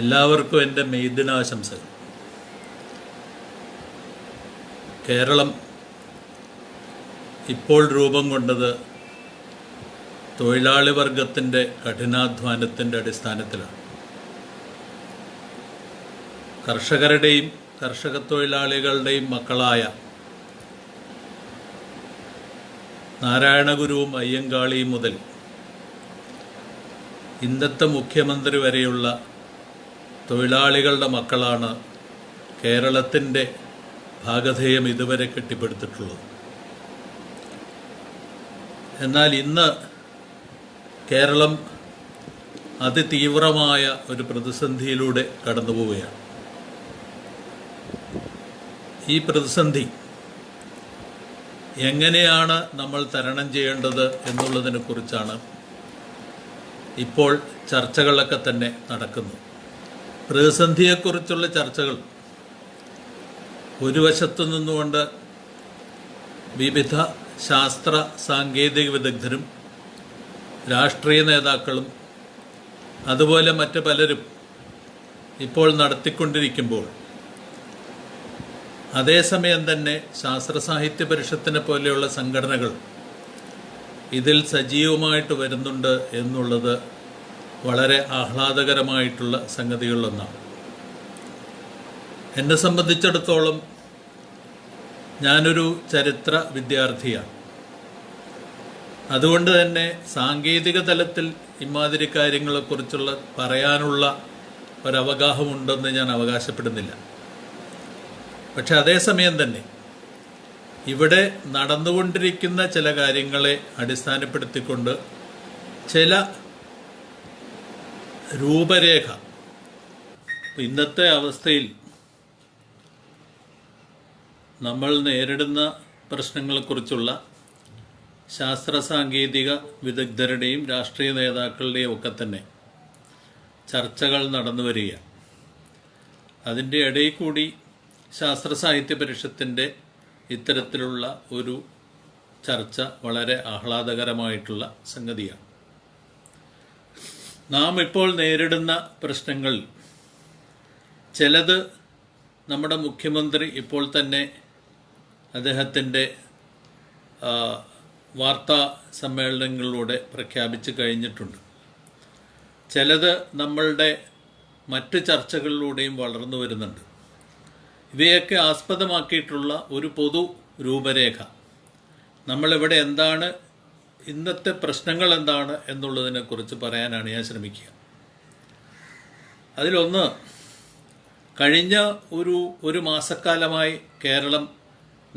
എല്ലാവർക്കും എൻ്റെ മെയ്ദിനാശംസകൾ. കേരളം ഇപ്പോൾ രൂപം കൊണ്ടത് തൊഴിലാളി വർഗത്തിൻ്റെ കഠിനാധ്വാനത്തിൻ്റെ അടിസ്ഥാനത്തിലാണ്. കർഷകരുടെയും കർഷക തൊഴിലാളികളുടെയും മക്കളായ നാരായണഗുരുവും അയ്യങ്കാളിയും മുതൽ ഇന്നത്തെ മുഖ്യമന്ത്രി വരെയുള്ള തൊഴിലാളികളുടെ മക്കളാണ് കേരളത്തിൻ്റെ ഭാഗധേയം ഇതുവരെ കെട്ടിപ്പടുത്തിട്ടുള്ളത്. എന്നാൽ ഇന്ന് കേരളം അതിതീവ്രമായ ഒരു പ്രതിസന്ധിയിലൂടെ കടന്നുപോവുകയാണ്. ഈ പ്രതിസന്ധി എങ്ങനെയാണ് നമ്മൾ തരണം ചെയ്യേണ്ടത് എന്നുള്ളതിനെക്കുറിച്ചാണ് ഇപ്പോൾ ചർച്ചകളൊക്കെ തന്നെ നടക്കുന്നത്. പ്രതിസന്ധിയെക്കുറിച്ചുള്ള ചർച്ചകൾ ഒരു വശത്തു നിന്നുകൊണ്ട് വിവിധ ശാസ്ത്ര സാങ്കേതിക വിദഗ്ധരും രാഷ്ട്രീയ നേതാക്കളും അതുപോലെ മറ്റ് പലരും ഇപ്പോൾ നടത്തിക്കൊണ്ടിരിക്കുമ്പോൾ, അതേസമയം തന്നെ ശാസ്ത്ര സാഹിത്യ പരിഷത്തിനെ പോലെയുള്ള സംഘടനകൾ ഇതിൽ സജീവമായിട്ട് വരുന്നുണ്ട് എന്നുള്ളത് വളരെ ആഹ്ലാദകരമായിട്ടുള്ള സംഗതികളിലൊന്നാണ്. എന്നെ സംബന്ധിച്ചിടത്തോളം ഞാനൊരു ചരിത്ര വിദ്യാർത്ഥിയാണ്. അതുകൊണ്ട് തന്നെ സാങ്കേതിക തലത്തിൽ ഇമാതിരി കാര്യങ്ങളെക്കുറിച്ചുള്ള പറയാനുള്ള ഒരവഗാഹമുണ്ടെന്ന് ഞാൻ അവകാശപ്പെടുന്നില്ല. പക്ഷെ അതേസമയം തന്നെ ഇവിടെ നടന്നുകൊണ്ടിരിക്കുന്ന ചില കാര്യങ്ങളെ അടിസ്ഥാനപ്പെടുത്തിക്കൊണ്ട് ചില രൂപരേഖ ഇന്നത്തെ അവസ്ഥയിൽ നമ്മൾ നേരിടുന്ന പ്രശ്നങ്ങളെക്കുറിച്ചുള്ള ശാസ്ത്ര സാങ്കേതിക വിദഗ്ധരുടെയും രാഷ്ട്രീയ നേതാക്കളുടെയും ഒക്കെ തന്നെ ചർച്ചകൾ നടന്നു വരികയാണ്. അതിൻ്റെ ഇടയിൽ കൂടി ശാസ്ത്ര സാഹിത്യ പരിഷത്തിൻ്റെ ഇത്തരത്തിലുള്ള ഒരു ചർച്ച വളരെ ആഹ്ലാദകരമായിട്ടുള്ള സംഗതിയാണ്. നാം ഇപ്പോൾ നേരിടുന്ന പ്രശ്നങ്ങളിൽ ചിലത് നമ്മുടെ മുഖ്യമന്ത്രി ഇപ്പോൾ തന്നെ അദ്ദേഹത്തിൻ്റെ വാർത്താ സമ്മേളനങ്ങളിലൂടെ പ്രഖ്യാപിച്ചു കഴിഞ്ഞിട്ടുണ്ട്. ചിലത് നമ്മളുടെ മറ്റ് ചർച്ചകളിലൂടെയും വളർന്നു വരുന്നുണ്ട്. ഇവയൊക്കെ ആസ്പദമാക്കിയിട്ടുള്ള ഒരു പൊതു രൂപരേഖ, നമ്മളിവിടെ എന്താണ്, ഇന്നത്തെ പ്രശ്നങ്ങൾ എന്താണ് എന്നുള്ളതിനെക്കുറിച്ച് പറയാനാണ് ഞാൻ ശ്രമിക്കുക. അതിലൊന്ന്, കഴിഞ്ഞ ഒരു മാസക്കാലമായി കേരളം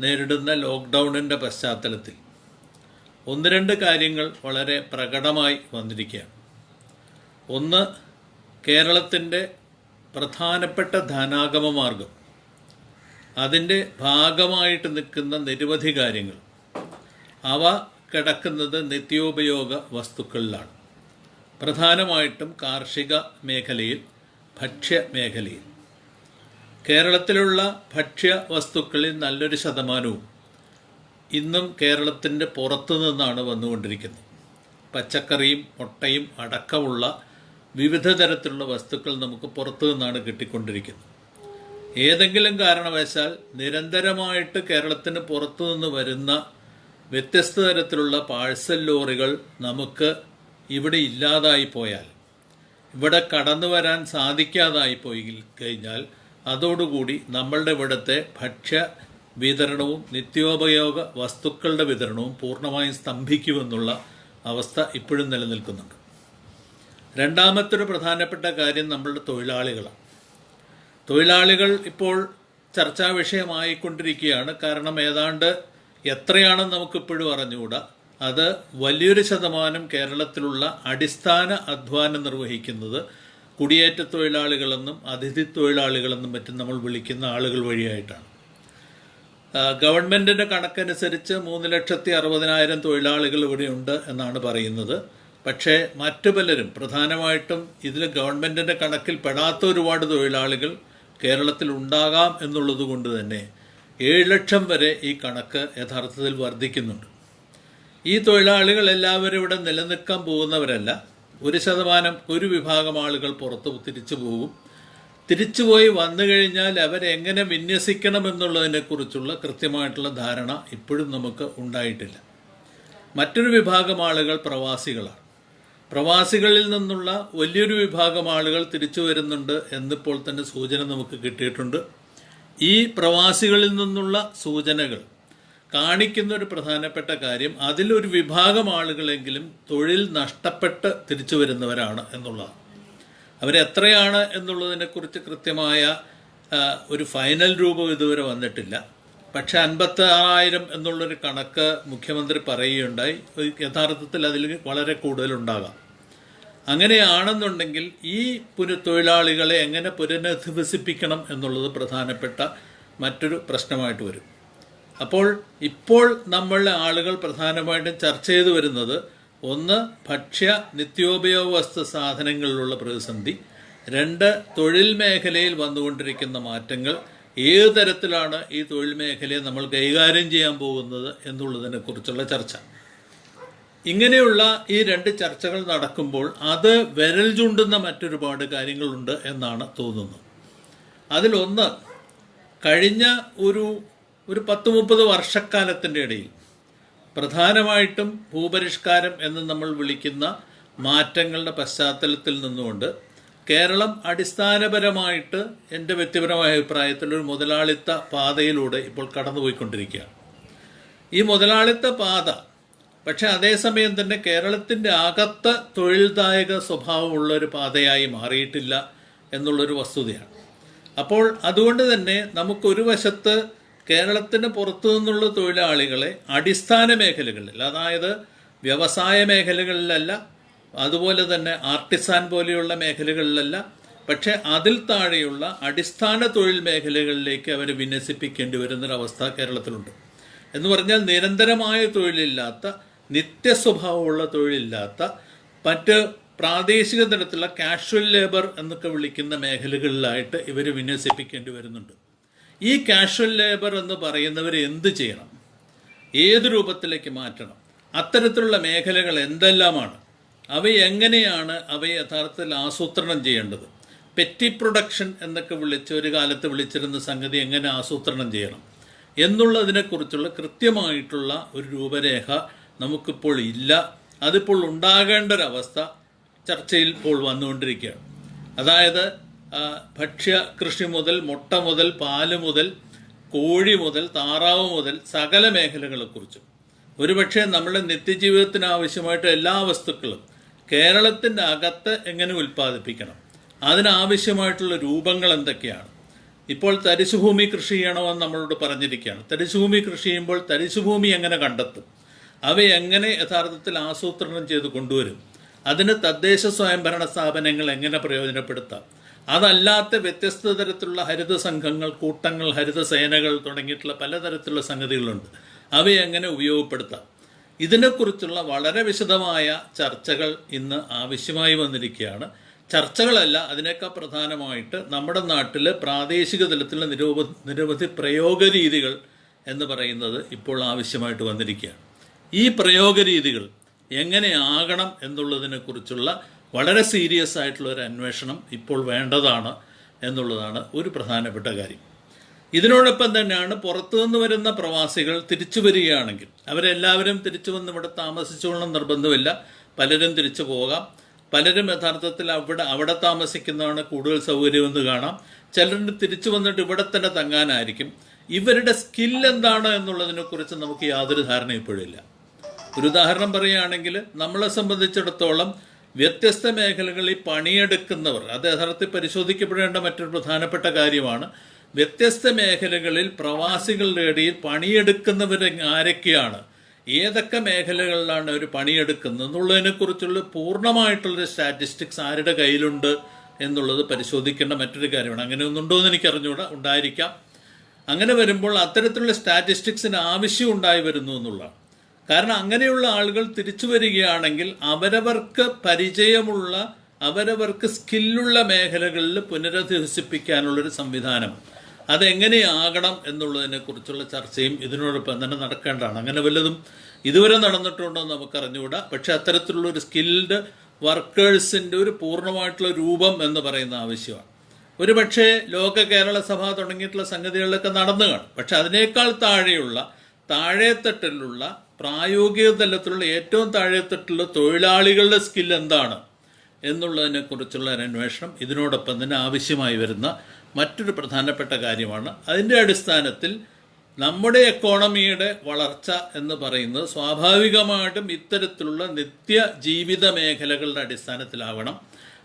നേരിടുന്ന ലോക്ക്ഡൗണിൻ്റെ പശ്ചാത്തലത്തിൽ ഒന്ന് രണ്ട് കാര്യങ്ങൾ വളരെ പ്രകടമായി വന്നിരിക്കുകയാണ്. ഒന്ന്, കേരളത്തിൻ്റെ പ്രധാനപ്പെട്ട ധനാഗമ മാർഗം, അതിൻ്റെ ഭാഗമായിട്ട് നിൽക്കുന്ന നിരവധി കാര്യങ്ങൾ, അവ കിടക്കുന്നത് നിത്യോപയോഗ വസ്തുക്കളിലാണ്. പ്രധാനമായിട്ടും കാർഷിക മേഖലയിൽ, ഭക്ഷ്യ മേഖലയിൽ. കേരളത്തിലുള്ള ഭക്ഷ്യ വസ്തുക്കളിൽ നല്ലൊരു ശതമാനവും ഇന്നും കേരളത്തിൻ്റെ പുറത്തു നിന്നാണ് വന്നുകൊണ്ടിരിക്കുന്നത്. പച്ചക്കറിയും മുട്ടയും അടക്കമുള്ള വിവിധ തരത്തിലുള്ള വസ്തുക്കൾ നമുക്ക് പുറത്തു നിന്നാണ് കിട്ടിക്കൊണ്ടിരിക്കുന്നത്. ഏതെങ്കിലും കാരണവശാൽ നിരന്തരമായിട്ട് കേരളത്തിന് പുറത്തു നിന്ന് വരുന്ന വ്യത്യസ്ത തരത്തിലുള്ള പാഴ്സൽ ലോറികൾ നമുക്ക് ഇവിടെ ഇല്ലാതായി പോയാൽ, ഇവിടെ കടന്നു വരാൻ സാധിക്കാതായി പോയി കഴിഞ്ഞാൽ, അതോടുകൂടി നമ്മളുടെ ഇവിടുത്തെ ഭക്ഷ്യ വിതരണവും നിത്യോപയോഗ വസ്തുക്കളുടെ വിതരണവും പൂർണ്ണമായും സ്തംഭിക്കുമെന്നുള്ള അവസ്ഥ ഇപ്പോഴും നിലനിൽക്കുന്നുണ്ട്. രണ്ടാമത്തൊരു പ്രധാനപ്പെട്ട കാര്യം നമ്മളുടെ തൊഴിലാളികളാണ്. തൊഴിലാളികൾ ഇപ്പോൾ ചർച്ചാ വിഷയമായിക്കൊണ്ടിരിക്കുകയാണ്. കാരണം ഏതാണ്ട് എത്രയാണെന്ന് നമുക്കിപ്പോഴും അറിഞ്ഞുകൂടാ. അത് വലിയൊരു ശതമാനം കേരളത്തിലുള്ള അടിസ്ഥാന അധ്വാനം നിർവഹിക്കുന്നത് കുടിയേറ്റ തൊഴിലാളികളെന്നും അതിഥി തൊഴിലാളികളെന്നും മറ്റും നമ്മൾ വിളിക്കുന്ന ആളുകൾ വഴിയായിട്ടാണ്. ഗവൺമെൻറ്റിൻ്റെ കണക്കനുസരിച്ച് 3,60,000 തൊഴിലാളികൾ ഇവിടെയുണ്ട് എന്നാണ് പറയുന്നത്. പക്ഷേ മറ്റു പലരും, പ്രധാനമായിട്ടും ഇതിൽ ഗവൺമെൻറ്റിൻ്റെ കണക്കിൽ പെടാത്ത ഒരുപാട് തൊഴിലാളികൾ കേരളത്തിൽ ഉണ്ടാകാം എന്നുള്ളത് കൊണ്ട് തന്നെ 7 ലക്ഷം വരെ ഈ കണക്ക് യഥാർത്ഥത്തിൽ വർദ്ധിക്കുന്നുണ്ട്. ഈ തൊഴിലാളികൾ എല്ലാവരും ഇവിടെ നിലനിൽക്കാൻ പോകുന്നവരല്ല. ഒരു വിഭാഗം ആളുകൾ പുറത്ത് തിരിച്ചു പോകും. തിരിച്ചുപോയി വന്നു കഴിഞ്ഞാൽ അവരെങ്ങനെ വിന്യസിക്കണമെന്നുള്ളതിനെക്കുറിച്ചുള്ള കൃത്യമായിട്ടുള്ള ധാരണ ഇപ്പോഴും നമുക്ക് ഉണ്ടായിട്ടില്ല. മറ്റൊരു വിഭാഗം ആളുകൾ പ്രവാസികളാണ്. പ്രവാസികളിൽ നിന്നുള്ള വലിയൊരു വിഭാഗം ആളുകൾ തിരിച്ചു വരുന്നുണ്ട് എന്നിപ്പോൾ തന്നെ സൂചന നമുക്ക് കിട്ടിയിട്ടുണ്ട്. ഈ പ്രവാസികളിൽ നിന്നുള്ള സൂചനകൾ കാണിക്കുന്ന ഒരു പ്രധാനപ്പെട്ട കാര്യം, അതിലൊരു വിഭാഗം ആളുകളെങ്കിലും തൊഴിൽ നഷ്ടപ്പെട്ട് തിരിച്ചു വരുന്നവരാണ് എന്നുള്ളതാണ്. അവരെത്രയാണ് എന്നുള്ളതിനെക്കുറിച്ച് കൃത്യമായ ഒരു ഫൈനൽ രൂപം ഇതുവരെ വന്നിട്ടില്ല. പക്ഷെ 56,000 എന്നുള്ളൊരു കണക്ക് മുഖ്യമന്ത്രി പറയുകയുണ്ടായി. യഥാർത്ഥത്തിൽ അതിൽ വളരെ കൂടുതലുണ്ടാകാം. അങ്ങനെയാണെന്നുണ്ടെങ്കിൽ ഈ തൊഴിലാളികളെ എങ്ങനെ പുനരധിവസിപ്പിക്കണം എന്നുള്ളത് പ്രധാനപ്പെട്ട മറ്റൊരു പ്രശ്നമായിട്ട് വരും. അപ്പോൾ ഇപ്പോൾ നമ്മളുടെ ആളുകൾ പ്രധാനമായിട്ടും ചർച്ച ചെയ്തു വരുന്നത്, ഒന്ന് ഭക്ഷ്യ നിത്യോപയോഗ വസ്തു സാധനങ്ങളിലുള്ള പ്രതിസന്ധി, 2 തൊഴിൽ മേഖലയിൽ വന്നുകൊണ്ടിരിക്കുന്ന മാറ്റങ്ങൾ, ഏത് തരത്തിലാണ് ഈ തൊഴിൽ മേഖലയെ നമ്മൾ കൈകാര്യം ചെയ്യാൻ പോകുന്നത് എന്നുള്ളതിനെക്കുറിച്ചുള്ള ചർച്ച. ഇങ്ങനെയുള്ള ഈ 2 ചർച്ചകൾ നടക്കുമ്പോൾ അത് വിരൽ ചൂണ്ടുന്ന മറ്റൊരുപാട് കാര്യങ്ങളുണ്ട് എന്നാണ് തോന്നുന്നത്. അതിലൊന്ന്, കഴിഞ്ഞ ഒരു 10-30 വർഷക്കാലത്തിൻ്റെ ഇടയിൽ പ്രധാനമായിട്ടും ഭൂപരിഷ്കാരം എന്ന് നമ്മൾ വിളിക്കുന്ന മാറ്റങ്ങളുടെ പശ്ചാത്തലത്തിൽ നിന്നുകൊണ്ട് കേരളം അടിസ്ഥാനപരമായിട്ട് എൻ്റെ വ്യക്തിപരമായ അഭിപ്രായത്തിൽ ഒരു മുതലാളിത്ത പാതയിലൂടെ ഇപ്പോൾ കടന്നുപോയിക്കൊണ്ടിരിക്കുകയാണ്. ഈ മുതലാളിത്ത പാത പക്ഷെ അതേസമയം തന്നെ കേരളത്തിൻ്റെ അകത്ത് തൊഴിൽദായക സ്വഭാവമുള്ള ഒരു പാതയായി മാറിയിട്ടില്ല എന്നുള്ളൊരു വസ്തുതയാണ്. അപ്പോൾ അതുകൊണ്ട് തന്നെ നമുക്കൊരു വശത്ത് കേരളത്തിന് പുറത്തു നിന്നുള്ള തൊഴിലാളികളെ അടിസ്ഥാന മേഖലകളിൽ, അതായത് വ്യവസായ മേഖലകളിലല്ല, അതുപോലെ തന്നെ ആർട്ടിസാൻ പോലെയുള്ള മേഖലകളിലല്ല, പക്ഷെ അതിൽ താഴെയുള്ള അടിസ്ഥാന തൊഴിൽ മേഖലകളിലേക്ക് അവരെ വിന്യസിപ്പിക്കേണ്ടി വരുന്നൊരവസ്ഥ കേരളത്തിലുണ്ട്. എന്ന് പറഞ്ഞാൽ നിരന്തരമായ തൊഴിലില്ലാത്ത, നിത്യസ്വഭാവമുള്ള തൊഴിലില്ലാത്ത, മറ്റ് പ്രാദേശിക തലത്തിലുള്ള കാഷ്വൽ ലേബർ എന്നൊക്കെ വിളിക്കുന്ന മേഖലകളിലായിട്ട് ഇവർ വിന്യസിപ്പിക്കേണ്ടി വരുന്നുണ്ട്. ഈ കാഷ്വൽ ലേബർ എന്ന് പറയുന്നവർ എന്ത് ചെയ്യണം, ഏത് രൂപത്തിലേക്ക് മാറ്റണം, അത്തരത്തിലുള്ള മേഖലകൾ എന്തെല്ലാമാണ്, അവയെങ്ങനെയാണ് അവയെ യഥാർത്ഥത്തിൽ ആസൂത്രണം ചെയ്യേണ്ടത്, പെറ്റി പ്രൊഡക്ഷൻ എന്നൊക്കെ ഒരു കാലത്ത് വിളിച്ചിരുന്ന സംഗതി എങ്ങനെ ആസൂത്രണം ചെയ്യണം എന്നുള്ളതിനെക്കുറിച്ചുള്ള കൃത്യമായിട്ടുള്ള ഒരു രൂപരേഖ നമുക്കിപ്പോൾ ഇല്ല. അതിപ്പോൾ ഉണ്ടാകേണ്ട ഒരവസ്ഥ ചർച്ചയിൽ ഇപ്പോൾ വന്നുകൊണ്ടിരിക്കുകയാണ്. അതായത് ഭക്ഷ്യ കൃഷി മുതൽ, മുട്ട മുതൽ, പാല് മുതൽ, കോഴി മുതൽ, താറാവ് മുതൽ സകല മേഖലകളെക്കുറിച്ചും ഒരുപക്ഷെ നമ്മുടെ നിത്യജീവിതത്തിന് ആവശ്യമായിട്ട് എല്ലാ വസ്തുക്കളും കേരളത്തിൻ്റെ അകത്ത് എങ്ങനെ ഉൽപ്പാദിപ്പിക്കണം, അതിനാവശ്യമായിട്ടുള്ള രൂപങ്ങൾ എന്തൊക്കെയാണ്. ഇപ്പോൾ തരിശുഭൂമി കൃഷി ചെയ്യണമെന്ന് നമ്മളോട് പറഞ്ഞിരിക്കുകയാണ്. തരിശുഭൂമി കൃഷി ചെയ്യുമ്പോൾ തരിശുഭൂമി എങ്ങനെ കണ്ടെത്തും, അവയെങ്ങനെ യഥാർത്ഥത്തിൽ ആസൂത്രണം ചെയ്ത് കൊണ്ടുവരും, അതിന് തദ്ദേശ സ്വയംഭരണ സ്ഥാപനങ്ങൾ എങ്ങനെ പ്രയോജനപ്പെടുത്താം, അതല്ലാത്ത വ്യത്യസ്ത തരത്തിലുള്ള ഹരിത സംഘങ്ങൾ, കൂട്ടങ്ങൾ, ഹരിത സേനകൾ തുടങ്ങിയിട്ടുള്ള പലതരത്തിലുള്ള സംഗതികളുണ്ട്, അവയെ എങ്ങനെ ഉപയോഗപ്പെടുത്താം. ഇതിനെക്കുറിച്ചുള്ള വളരെ വിശദമായ ചർച്ചകൾ ഇന്ന് ആവശ്യമായി വന്നിരിക്കുകയാണ്. ചർച്ചകളല്ല, അതിനേക്കാൾ പ്രധാനമായിട്ട് നമ്മുടെ നാട്ടിൽ പ്രാദേശിക തലത്തിലുള്ള നിരവധി പ്രയോഗ രീതികൾ എന്ന് പറയുന്നത് ഇപ്പോൾ ആവശ്യമായിട്ട് വന്നിരിക്കുകയാണ്. ഈ പ്രയോഗ രീതികൾ എങ്ങനെയാകണം എന്നുള്ളതിനെക്കുറിച്ചുള്ള വളരെ സീരിയസ് ആയിട്ടുള്ള ഒരു അന്വേഷണം ഇപ്പോൾ വേണ്ടതാണ് എന്നുള്ളതാണ് ഒരു പ്രധാനപ്പെട്ട കാര്യം. ഇതിനോടൊപ്പം തന്നെയാണ് പുറത്തുനിന്ന് വരുന്ന പ്രവാസികൾ തിരിച്ചു വരികയാണെങ്കിൽ അവരെല്ലാവരും തിരിച്ചു വന്ന് ഇവിടെ താമസിച്ചുകൊള്ളണം നിർബന്ധമില്ല. പലരും തിരിച്ചു പോകാം, പലരും യഥാർത്ഥത്തിൽ അവിടെ താമസിക്കുന്നതാണ് കൂടുതൽ സൗകര്യമെന്ന് കാണാം. ചിലർ തിരിച്ചു വന്നിട്ട് ഇവിടെ തന്നെ തങ്ങാനായിരിക്കും. ഇവരുടെ സ്കിൽ എന്താണ് എന്നുള്ളതിനെക്കുറിച്ച് നമുക്ക് യാതൊരു ധാരണ ഇപ്പോഴില്ല. ഒരു ഉദാഹരണം പറയുകയാണെങ്കിൽ, നമ്മളെ സംബന്ധിച്ചിടത്തോളം വ്യത്യസ്ത മേഖലകളിൽ പണിയെടുക്കുന്നവർ, അത് യഥാർത്ഥത്തിൽ പരിശോധിക്കപ്പെടേണ്ട മറ്റൊരു പ്രധാനപ്പെട്ട കാര്യമാണ്. വ്യത്യസ്ത മേഖലകളിൽ പ്രവാസികളുടെ ഇടയിൽ പണിയെടുക്കുന്നവർ ആരൊക്കെയാണ്, ഏതൊക്കെ മേഖലകളിലാണ് അവർ പണിയെടുക്കുന്നത് എന്നുള്ളതിനെക്കുറിച്ചുള്ള പൂർണ്ണമായിട്ടുള്ളൊരു സ്റ്റാറ്റിസ്റ്റിക്സ് ആരുടെ കയ്യിലുണ്ട് എന്നുള്ളത് പരിശോധിക്കേണ്ട മറ്റൊരു കാര്യമാണ്. അങ്ങനെ ഒന്നുണ്ടോ എന്ന് എനിക്ക് അറിഞ്ഞുകൂടാ, ഉണ്ടായിരിക്കാം. അങ്ങനെ വരുമ്പോൾ അത്തരത്തിലുള്ള സ്റ്റാറ്റിസ്റ്റിക്സിന് ആവശ്യം ഉണ്ടായി വരുന്നു എന്നുള്ളതാണ്. കാരണം അങ്ങനെയുള്ള ആളുകൾ തിരിച്ചു വരികയാണെങ്കിൽ അവരവർക്ക് പരിചയമുള്ള, അവരവർക്ക് സ്കില്ലുള്ള മേഖലകളിൽ പുനരധിവസിപ്പിക്കാനുള്ളൊരു സംവിധാനം, അതെങ്ങനെയാകണം എന്നുള്ളതിനെക്കുറിച്ചുള്ള ചർച്ചയും ഇതിനോടൊപ്പം തന്നെ നടക്കേണ്ടതാണ്. അങ്ങനെ വല്ലതും ഇതുവരെ നടന്നിട്ടുണ്ടോ എന്ന് നമുക്കറിഞ്ഞുകൂടാ. പക്ഷെ അത്തരത്തിലുള്ള ഒരു സ്കിൽഡ് വർക്കേഴ്സിൻ്റെ ഒരു പൂർണ്ണമായിട്ടുള്ള രൂപം എന്ന് പറയുന്ന ആവശ്യമാണ്. ഒരു പക്ഷേ ലോക കേരള സഭ തുടങ്ങിയിട്ടുള്ള സംഗതികളിലൊക്കെ നടന്നു കാണും. പക്ഷെ അതിനേക്കാൾ താഴെത്തട്ടിലുള്ള പ്രായോഗിക തലത്തിലുള്ള ഏറ്റവും താഴെത്തട്ടിലുള്ള തൊഴിലാളികളുടെ സ്കിൽ എന്താണ് എന്നുള്ളതിനെക്കുറിച്ചുള്ള ഒരു അന്വേഷണം ഇതിനോടൊപ്പം തന്നെ ആവശ്യമായി വരുന്ന മറ്റൊരു പ്രധാനപ്പെട്ട കാര്യമാണ്. അതിൻ്റെ അടിസ്ഥാനത്തിൽ നമ്മുടെ എക്കോണമിയുടെ വളർച്ച എന്ന് പറയുന്നത് സ്വാഭാവികമായിട്ടും ഇത്തരത്തിലുള്ള നിത്യജീവിത മേഖലകളുടെ അടിസ്ഥാനത്തിലാവണം.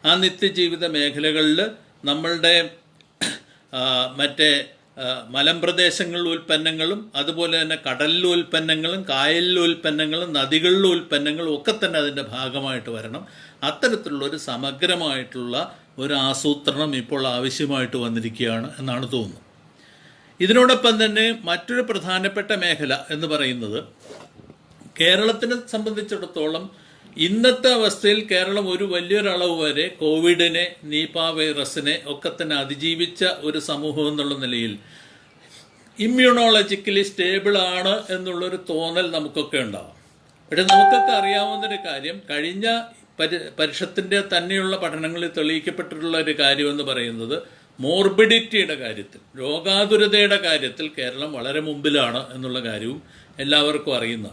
ആ നിത്യജീവിത മേഖലകളിൽ നമ്മളുടെ മറ്റേ മലമ്പ്രദേശങ്ങളിലെ ഉൽപ്പന്നങ്ങളും അതുപോലെ തന്നെ കടലിലെ ഉൽപ്പന്നങ്ങളും കായലിലെ ഉൽപ്പന്നങ്ങളും നദികളിലെ ഉൽപ്പന്നങ്ങളും ഒക്കെ തന്നെ അതിൻ്റെ ഭാഗമായിട്ട് വരണം. അത്തരത്തിലുള്ള ഒരു സമഗ്രമായിട്ടുള്ള ഒരു ആസൂത്രണം ഇപ്പോൾ ആവശ്യമായിട്ട് വന്നിരിക്കുകയാണ് എന്നാണ് തോന്നുന്നത്. ഇതിനോടൊപ്പം തന്നെ മറ്റൊരു പ്രധാനപ്പെട്ട മേഖല എന്ന് പറയുന്നത് കേരളത്തിനെ സംബന്ധിച്ചിടത്തോളം ഇന്നത്തെ അവസ്ഥയിൽ കേരളം ഒരു വലിയൊരളവ് വരെ കോവിഡിനെ, നീപ വൈറസിനെ ഒക്കെ തന്നെ അതിജീവിച്ച ഒരു സമൂഹം എന്നുള്ള നിലയിൽ ഇമ്മ്യൂണോളജിക്കലി സ്റ്റേബിൾ ആണ് എന്നുള്ളൊരു തോന്നൽ നമുക്കൊക്കെ ഉണ്ടാവും. പക്ഷെ നമുക്കൊക്കെ അറിയാവുന്നൊരു കാര്യം, കഴിഞ്ഞ പരിഷത്തിൻ്റെ തന്നെയുള്ള പഠനങ്ങളിൽ തെളിയിക്കപ്പെട്ടിട്ടുള്ള ഒരു കാര്യം എന്ന് പറയുന്നത് മോർബിഡിറ്റിയുടെ കാര്യത്തിൽ, രോഗാതുരതയുടെ കാര്യത്തിൽ കേരളം വളരെ മുമ്പിലാണ് എന്നുള്ള കാര്യവും എല്ലാവർക്കും അറിയുന്ന.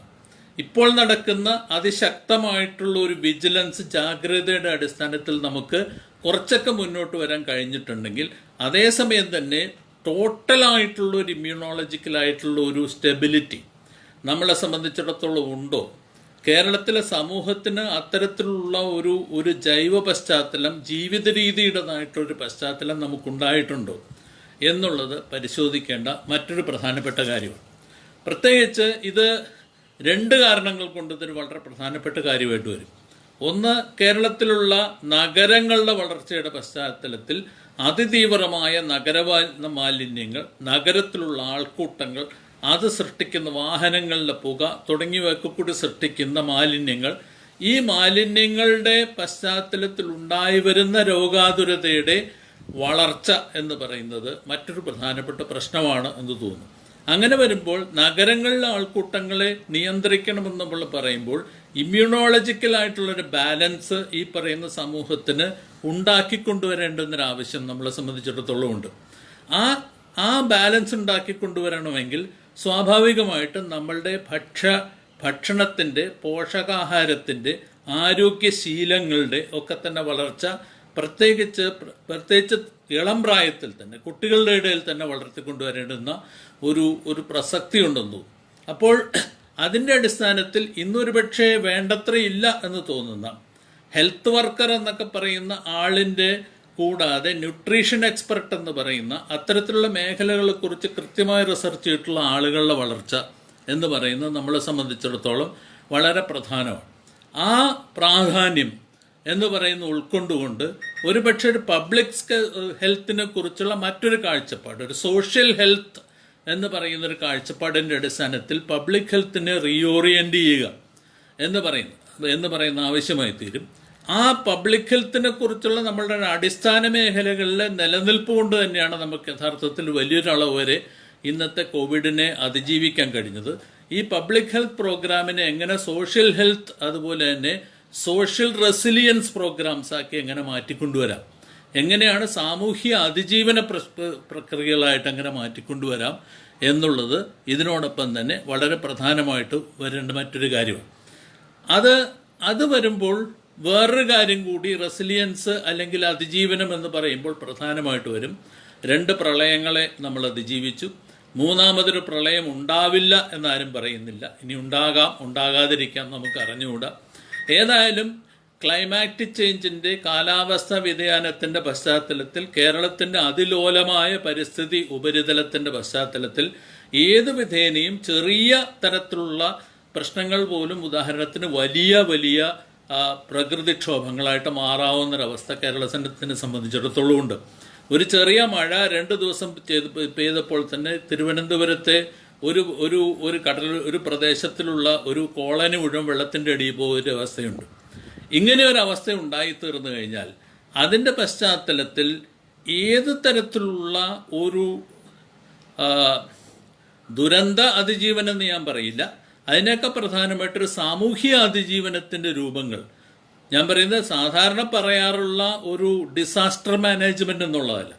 ഇപ്പോൾ നടക്കുന്ന അതിശക്തമായിട്ടുള്ള ഒരു വിജിലൻസ്, ജാഗ്രതയുടെ അടിസ്ഥാനത്തിൽ നമുക്ക് കുറച്ചൊക്കെ മുന്നോട്ട് വരാൻ കഴിഞ്ഞിട്ടുണ്ടെങ്കിൽ അതേസമയം തന്നെ ടോട്ടലായിട്ടുള്ള ഒരു ഇമ്മ്യൂണോളജിക്കലായിട്ടുള്ള ഒരു സ്റ്റെബിലിറ്റി നമ്മളെ സംബന്ധിച്ചിടത്തോളം ഉണ്ടോ? കേരളത്തിലെ സമൂഹത്തിന് അത്തരത്തിലുള്ള ഒരു ജൈവ പശ്ചാത്തലം, ജീവിത രീതിയുടേതായിട്ടൊരു പശ്ചാത്തലം നമുക്കുണ്ടായിട്ടുണ്ടോ എന്നുള്ളത് പരിശോധിക്കേണ്ട മറ്റൊരു പ്രധാനപ്പെട്ട കാര്യമാണ്. പ്രത്യേകിച്ച് ഇത് രണ്ട് കാരണങ്ങൾ കൊണ്ട് ഇതൊരു വളരെ പ്രധാനപ്പെട്ട കാര്യമായിട്ട് വരും. ഒന്ന്, കേരളത്തിലുള്ള നഗരങ്ങളുടെ വളർച്ചയുടെ പശ്ചാത്തലത്തിൽ അതിതീവ്രമായ മാലിന്യങ്ങൾ, നഗരത്തിലുള്ള ആൾക്കൂട്ടങ്ങൾ, അത് സൃഷ്ടിക്കുന്ന വാഹനങ്ങളുടെ പുക തുടങ്ങിയവയൊക്കെ കൂടി സൃഷ്ടിക്കുന്ന മാലിന്യങ്ങൾ, ഈ മാലിന്യങ്ങളുടെ പശ്ചാത്തലത്തിൽ ഉണ്ടായി വരുന്ന രോഗാതുരതയുടെ വളർച്ച എന്ന് പറയുന്നത് മറ്റൊരു പ്രധാനപ്പെട്ട പ്രശ്നമാണ് എന്ന് തോന്നുന്നു. അങ്ങനെ വരുമ്പോൾ നഗരങ്ങളിലെ ആൾക്കൂട്ടങ്ങളെ നിയന്ത്രിക്കണമെന്ന് നമ്മൾ പറയുമ്പോൾ ഇമ്മ്യൂണോളജിക്കലായിട്ടുള്ളൊരു ബാലൻസ് ഈ പറയുന്ന സമൂഹത്തിന് ഉണ്ടാക്കിക്കൊണ്ടുവരേണ്ടുന്നൊരാവശ്യം നമ്മളെ സംബന്ധിച്ചിടത്തോളം ഉണ്ട്. ആ ബാലൻസ് ഉണ്ടാക്കിക്കൊണ്ടുവരണമെങ്കിൽ സ്വാഭാവികമായിട്ടും നമ്മളുടെ ഭക്ഷണത്തിൻ്റെ, പോഷകാഹാരത്തിൻ്റെ, ആരോഗ്യശീലങ്ങളുടെ ഒക്കെ തന്നെ വളർച്ച പ്രത്യേകിച്ച് ഇളം പ്രായത്തിൽ തന്നെ കുട്ടികളുടെ ഇടയിൽ തന്നെ വളർത്തിക്കൊണ്ടുവരേണ്ടുന്ന ഒരു പ്രസക്തി ഉണ്ടെന്നു. അപ്പോൾ അതിൻ്റെ അടിസ്ഥാനത്തിൽ ഇന്നൊരു പക്ഷേ വേണ്ടത്ര ഇല്ല എന്ന് തോന്നുന്ന ഹെൽത്ത് വർക്കർ എന്നൊക്കെ പറയുന്ന ആളിൻ്റെ കൂടാതെ ന്യൂട്രീഷൻ എക്സ്പെർട്ട് എന്ന് പറയുന്ന അത്തരത്തിലുള്ള മേഖലകളെക്കുറിച്ച് കൃത്യമായി റിസർച്ച് ചെയ്തിട്ടുള്ള ആളുകളുടെ വളർച്ച എന്ന് പറയുന്നത് നമ്മളെ സംബന്ധിച്ചിടത്തോളം വളരെ പ്രധാനമാണ്. ആ പ്രാധാന്യം എന്ന് പറയുന്ന ഉൾക്കൊണ്ടുകൊണ്ട് ഒരുപക്ഷെ ഒരു പബ്ലിക് ഹെൽത്തിനെ കുറിച്ചുള്ള മറ്റൊരു കാഴ്ചപ്പാട്, ഒരു സോഷ്യൽ ഹെൽത്ത് എന്ന് പറയുന്നൊരു കാഴ്ചപ്പാടിൻ്റെ അടിസ്ഥാനത്തിൽ പബ്ലിക് ഹെൽത്തിനെ റീഓറിയൻറ്റ് ചെയ്യുക എന്ന് പറയുന്ന ആവശ്യമായി തീരും. ആ പബ്ലിക് ഹെൽത്തിനെ കുറിച്ചുള്ള നമ്മളുടെ അടിസ്ഥാന മേഖലകളിലെ നിലനിൽപ്പ് കൊണ്ട് തന്നെയാണ് നമുക്ക് യഥാർത്ഥത്തിൽ വലിയൊരളവ് വരെ ഇന്നത്തെ കോവിഡിനെ അതിജീവിക്കാൻ കഴിഞ്ഞത്. ഈ പബ്ലിക് ഹെൽത്ത് പ്രോഗ്രാമിനെ എങ്ങനെ സോഷ്യൽ ഹെൽത്ത് അതുപോലെ തന്നെ സോഷ്യൽ റെസിലിയൻസ് പ്രോഗ്രാംസ് ആക്കി എങ്ങനെ മാറ്റിക്കൊണ്ടുവരാം, എങ്ങനെയാണ് സാമൂഹ്യ അതിജീവന പ്രക്രിയകളായിട്ട് എങ്ങനെ മാറ്റിക്കൊണ്ടുവരാം എന്നുള്ളത് ഇതിനോടൊപ്പം തന്നെ വളരെ പ്രധാനമായിട്ട് വരേണ്ട മറ്റൊരു കാര്യമാണ്. അത് വരുമ്പോൾ വേറൊരു കാര്യം കൂടി, റെസിലിയൻസ് അല്ലെങ്കിൽ അതിജീവനം എന്ന് പറയുമ്പോൾ പ്രധാനമായിട്ട് വരും. 2 പ്രളയങ്ങളെ നമ്മൾ അതിജീവിച്ചു. മൂന്നാമതൊരു പ്രളയം ഉണ്ടാവില്ല എന്നാരും പറയുന്നില്ല. ഇനി ഉണ്ടാകാം, ഉണ്ടാകാതിരിക്കാം, നമുക്ക് അറിഞ്ഞുകൂടാ. ഏതായാലും ക്ലൈമാറ്റിക് ചേഞ്ചിൻ്റെ, കാലാവസ്ഥാ വ്യതിയാനത്തിൻ്റെ പശ്ചാത്തലത്തിൽ, കേരളത്തിൻ്റെ അതിലോലമായ പരിസ്ഥിതി ഉപരിതലത്തിൻ്റെ പശ്ചാത്തലത്തിൽ ഏത് വിധേനയും ചെറിയ തരത്തിലുള്ള പ്രശ്നങ്ങൾ പോലും ഉദാഹരണത്തിന് വലിയ പ്രകൃതിക്ഷോഭങ്ങളായിട്ട് മാറാവുന്നൊരവസ്ഥ കേരളത്തിനെ സംബന്ധിച്ചിടത്തോളം ഉണ്ട്. ഒരു ചെറിയ മഴ 2 ദിവസം പെയ്തപ്പോൾ തന്നെ തിരുവനന്തപുരത്തെ ഒരു പ്രദേശത്തിലുള്ള ഒരു കോളനി മുഴുവൻ വെള്ളത്തിൻ്റെ അടിയിൽ പോകുന്ന അവസ്ഥയുണ്ട്. ഇങ്ങനെ ഒരു അവസ്ഥ ഉണ്ടായിത്തീർന്നു കഴിഞ്ഞാൽ അതിൻ്റെ പശ്ചാത്തലത്തിൽ ഏത് തരത്തിലുള്ള ഒരു ദുരന്ത അതിജീവനം എന്ന് ഞാൻ പറയില്ല, അതിനൊക്കെ പ്രധാനമായിട്ടൊരു സാമൂഹ്യ അതിജീവനത്തിൻ്റെ രൂപങ്ങൾ. ഞാൻ പറയുന്നത് സാധാരണ പറയാറുള്ള ഒരു ഡിസാസ്റ്റർ മാനേജ്മെൻറ്റ് എന്നുള്ളതല്ല,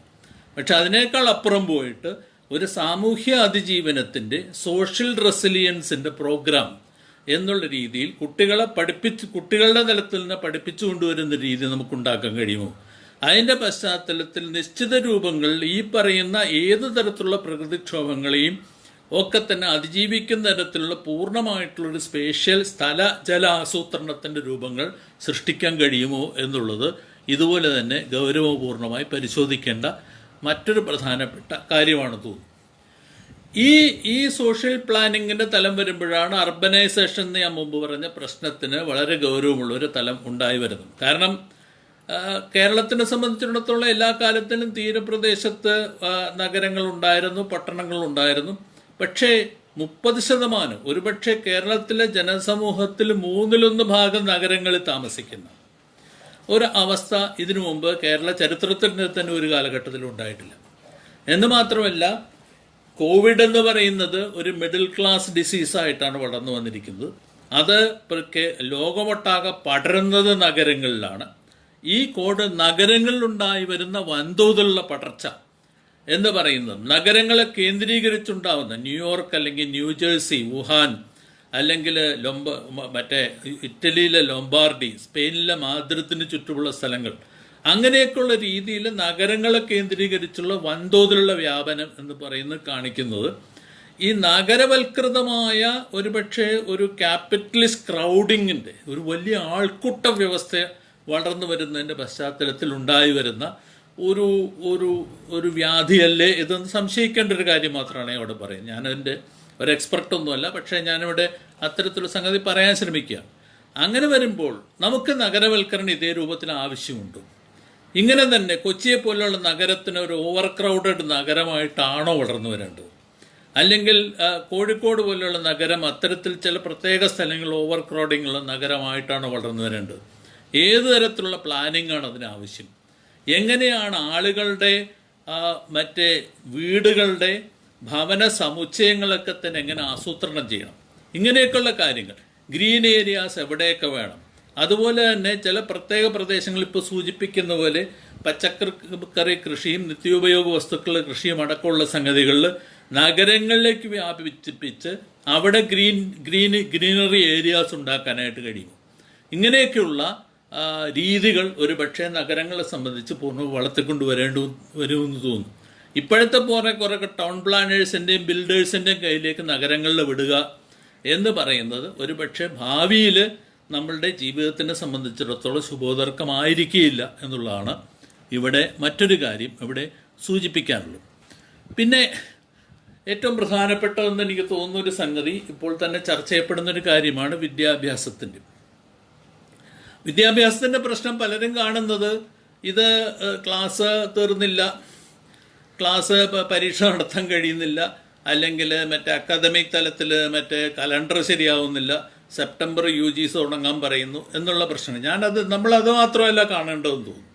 പക്ഷെ അതിനേക്കാൾ അപ്പുറം പോയിട്ട് ഒരു സാമൂഹ്യ അതിജീവനത്തിൻ്റെ സോഷ്യൽ റെസിലിയൻസിൻ്റെ പ്രോഗ്രാം എന്നുള്ള രീതിയിൽ കുട്ടികളുടെ തലത്തിൽ നിന്ന് പഠിപ്പിച്ചു കൊണ്ടുവരുന്ന രീതി നമുക്കുണ്ടാക്കാൻ കഴിയുമോ? അതിൻ്റെ പശ്ചാത്തലത്തിൽ നിശ്ചിത രൂപങ്ങളിൽ ഈ പറയുന്ന ഏത് തരത്തിലുള്ള പ്രകൃതിക്ഷോഭങ്ങളെയും ഒക്കെ തന്നെ അതിജീവിക്കുന്ന തരത്തിലുള്ള പൂർണ്ണമായിട്ടുള്ളൊരു സ്പേഷ്യൽ സ്ഥല ജല ആസൂത്രണത്തിൻ്റെ രൂപങ്ങൾ സൃഷ്ടിക്കാൻ കഴിയുമോ എന്നുള്ളത് ഇതുപോലെ തന്നെ ഗൗരവപൂർണമായി പരിശോധിക്കേണ്ട മറ്റൊരു പ്രധാനപ്പെട്ട കാര്യമാണ് തോന്നുന്നു. ഈ സോഷ്യൽ പ്ലാനിങ്ങിൻ്റെ തലം വരുമ്പോഴാണ് അർബനൈസേഷൻ എന്ന് ഞാൻ മുമ്പ് പറഞ്ഞ പ്രശ്നത്തിന് വളരെ ഗൗരവമുള്ളൊരു തലം ഉണ്ടായി വരുന്നത്. കാരണം കേരളത്തിനെ സംബന്ധിച്ചിടത്തോളം എല്ലാ കാലത്തിലും തീരപ്രദേശത്ത് നഗരങ്ങളുണ്ടായിരുന്നു, പട്ടണങ്ങളുണ്ടായിരുന്നു. പക്ഷേ 30%, ഒരുപക്ഷെ കേരളത്തിലെ ജനസമൂഹത്തിൽ 1/3 ഭാഗം നഗരങ്ങളിൽ താമസിക്കുന്ന ഒരു അവസ്ഥ ഇതിനു മുമ്പ് കേരള ചരിത്രത്തിൽ തന്നെ ഒരു കാലഘട്ടത്തിൽ ഉണ്ടായിട്ടില്ല. എന്ന് മാത്രമല്ല, കോവിഡ് എന്ന് പറയുന്നത് ഒരു മിഡിൽ ക്ലാസ് ഡിസീസായിട്ടാണ് വളർന്നു വന്നിരിക്കുന്നത്. അത് ലോകമൊട്ടാകെ പടരുന്നത് നഗരങ്ങളിലാണ്. ഈ നഗരങ്ങളിലുണ്ടായി വരുന്ന വൻതോതിലുള്ള പടർച്ച എന്ന് പറയുന്നത് നഗരങ്ങളെ കേന്ദ്രീകരിച്ചുണ്ടാവുന്ന ന്യൂയോർക്ക് അല്ലെങ്കിൽ ന്യൂജേഴ്സി, വുഹാൻ, അല്ലെങ്കിൽ ഇറ്റലിയിലെ ലൊംബാർഡി, സ്പെയിനിലെ മാദ്രിദിന് ചുറ്റുമുള്ള സ്ഥലങ്ങൾ, അങ്ങനെയൊക്കെയുള്ള രീതിയിൽ നഗരങ്ങളെ കേന്ദ്രീകരിച്ചുള്ള വൻതോതിലുള്ള വ്യാപനം എന്ന് പറയുന്നത് കാണിക്കുന്നത് ഈ നഗരവൽകൃതമായ ഒരുപക്ഷെ ഒരു ക്യാപിറ്റലിസ്റ്റ് ക്രൗഡിങ്ങിൻ്റെ ഒരു വലിയ ആൾക്കൂട്ട വ്യവസ്ഥ വളർന്നു വരുന്നതിൻ്റെ പശ്ചാത്തലത്തിൽ ഉണ്ടായി വരുന്ന ഒരു ഒരു ഒരു വ്യാധിയല്ലേ ഇതെന്ന് സംശയിക്കേണ്ട ഒരു കാര്യം മാത്രമാണ് ഞാൻ ഇവിടെ പറയുന്നത്. ഞാനതിൻ്റെ ഒരു എക്സ്പെർട്ടൊന്നുമല്ല, പക്ഷേ ഞാനിവിടെ അത്തരത്തിലുള്ള സംഗതി പറയാൻ ശ്രമിക്കുക. അങ്ങനെ വരുമ്പോൾ നമുക്ക് നഗരവൽക്കരണം ഇതേ രൂപത്തിൽ ആവശ്യമുണ്ട്. ഇങ്ങനെ തന്നെ കൊച്ചിയെ പോലെയുള്ള നഗരത്തിന് ഒരു ഓവർ ക്രൗഡഡ് നഗരമായിട്ടാണോ വളർന്നു വരേണ്ടത്? അല്ലെങ്കിൽ കോഴിക്കോട് പോലെയുള്ള നഗരം അത്തരത്തിൽ ചില പ്രത്യേക സ്ഥലങ്ങളിൽ ഓവർ ക്രൗഡിംഗ് ഉള്ള നഗരമായിട്ടാണോ വളർന്നു വരേണ്ടത്? ഏത് തരത്തിലുള്ള പ്ലാനിംഗ് ആണ് അതിനാവശ്യം? എങ്ങനെയാണ് ആളുകളുടെ മറ്റേ വീടുകളുടെ ഭവന സമുച്ചയങ്ങളൊക്കെ തന്നെ എങ്ങനെ ആസൂത്രണം ചെയ്യണം? ഇങ്ങനെയൊക്കെയുള്ള കാര്യങ്ങൾ, ഗ്രീൻ ഏരിയാസ് എവിടെയൊക്കെ വേണം. അതുപോലെ തന്നെ ചില പ്രത്യേക പ്രദേശങ്ങളിൽ ഇപ്പോൾ സൂചിപ്പിക്കുന്ന പോലെ പച്ചക്കറി കൃഷിയും നിത്യോപയോഗ വസ്തുക്കളുടെ കൃഷിയും അടക്കമുള്ള സംഗതികളിൽ നഗരങ്ങളിലേക്ക് വ്യാപിപ്പിച്ച് അവിടെ ഗ്രീനറി ഏരിയാസ് ഉണ്ടാക്കാനായിട്ട് കഴിയും. ഇങ്ങനെയൊക്കെയുള്ള രീതികൾ ഒരു പക്ഷേ നഗരങ്ങളെ സംബന്ധിച്ച് പൂർണ്ണ വളർത്തിക്കൊണ്ട് വരുമെന്ന് തോന്നുന്നു. ഇപ്പോഴത്തെ പോലെ കുറേ ടൗൺ പ്ലാനേഴ്സിൻ്റെയും ബിൽഡേഴ്സിൻ്റെയും കയ്യിലേക്ക് നഗരങ്ങളിൽ വിടുക എന്ന് പറയുന്നത് ഒരു പക്ഷേ ഭാവിയിൽ നമ്മളുടെ ജീവിതത്തിനെ സംബന്ധിച്ചിടത്തോളം ശുഭോദർക്കമായിരിക്കില്ല എന്നുള്ളതാണ് ഇവിടെ മറ്റൊരു കാര്യം ഇവിടെ സൂചിപ്പിക്കാനുള്ളത്. പിന്നെ ഏറ്റവും പ്രധാനപ്പെട്ടതെന്ന് എനിക്ക് തോന്നുന്ന ഒരു സംഗതി ഇപ്പോൾ തന്നെ ചർച്ച ചെയ്യപ്പെടുന്നൊരു കാര്യമാണ് വിദ്യാഭ്യാസത്തിൻ്റെ പ്രശ്നം. പലരും കാണുന്നത് ഇത് ക്ലാസ് തീർന്നില്ല, ക്ലാസ് പരീക്ഷ നടത്താൻ കഴിയുന്നില്ല, അല്ലെങ്കിൽ അക്കാദമിക് തലത്തിൽ കലണ്ടർ ശരിയാവുന്നില്ല, സെപ്റ്റംബർ UGC തുടങ്ങാൻ പറയുന്നു എന്നുള്ള പ്രശ്നം. നമ്മളത് മാത്രമല്ല കാണേണ്ടതെന്ന് തോന്നുന്നു.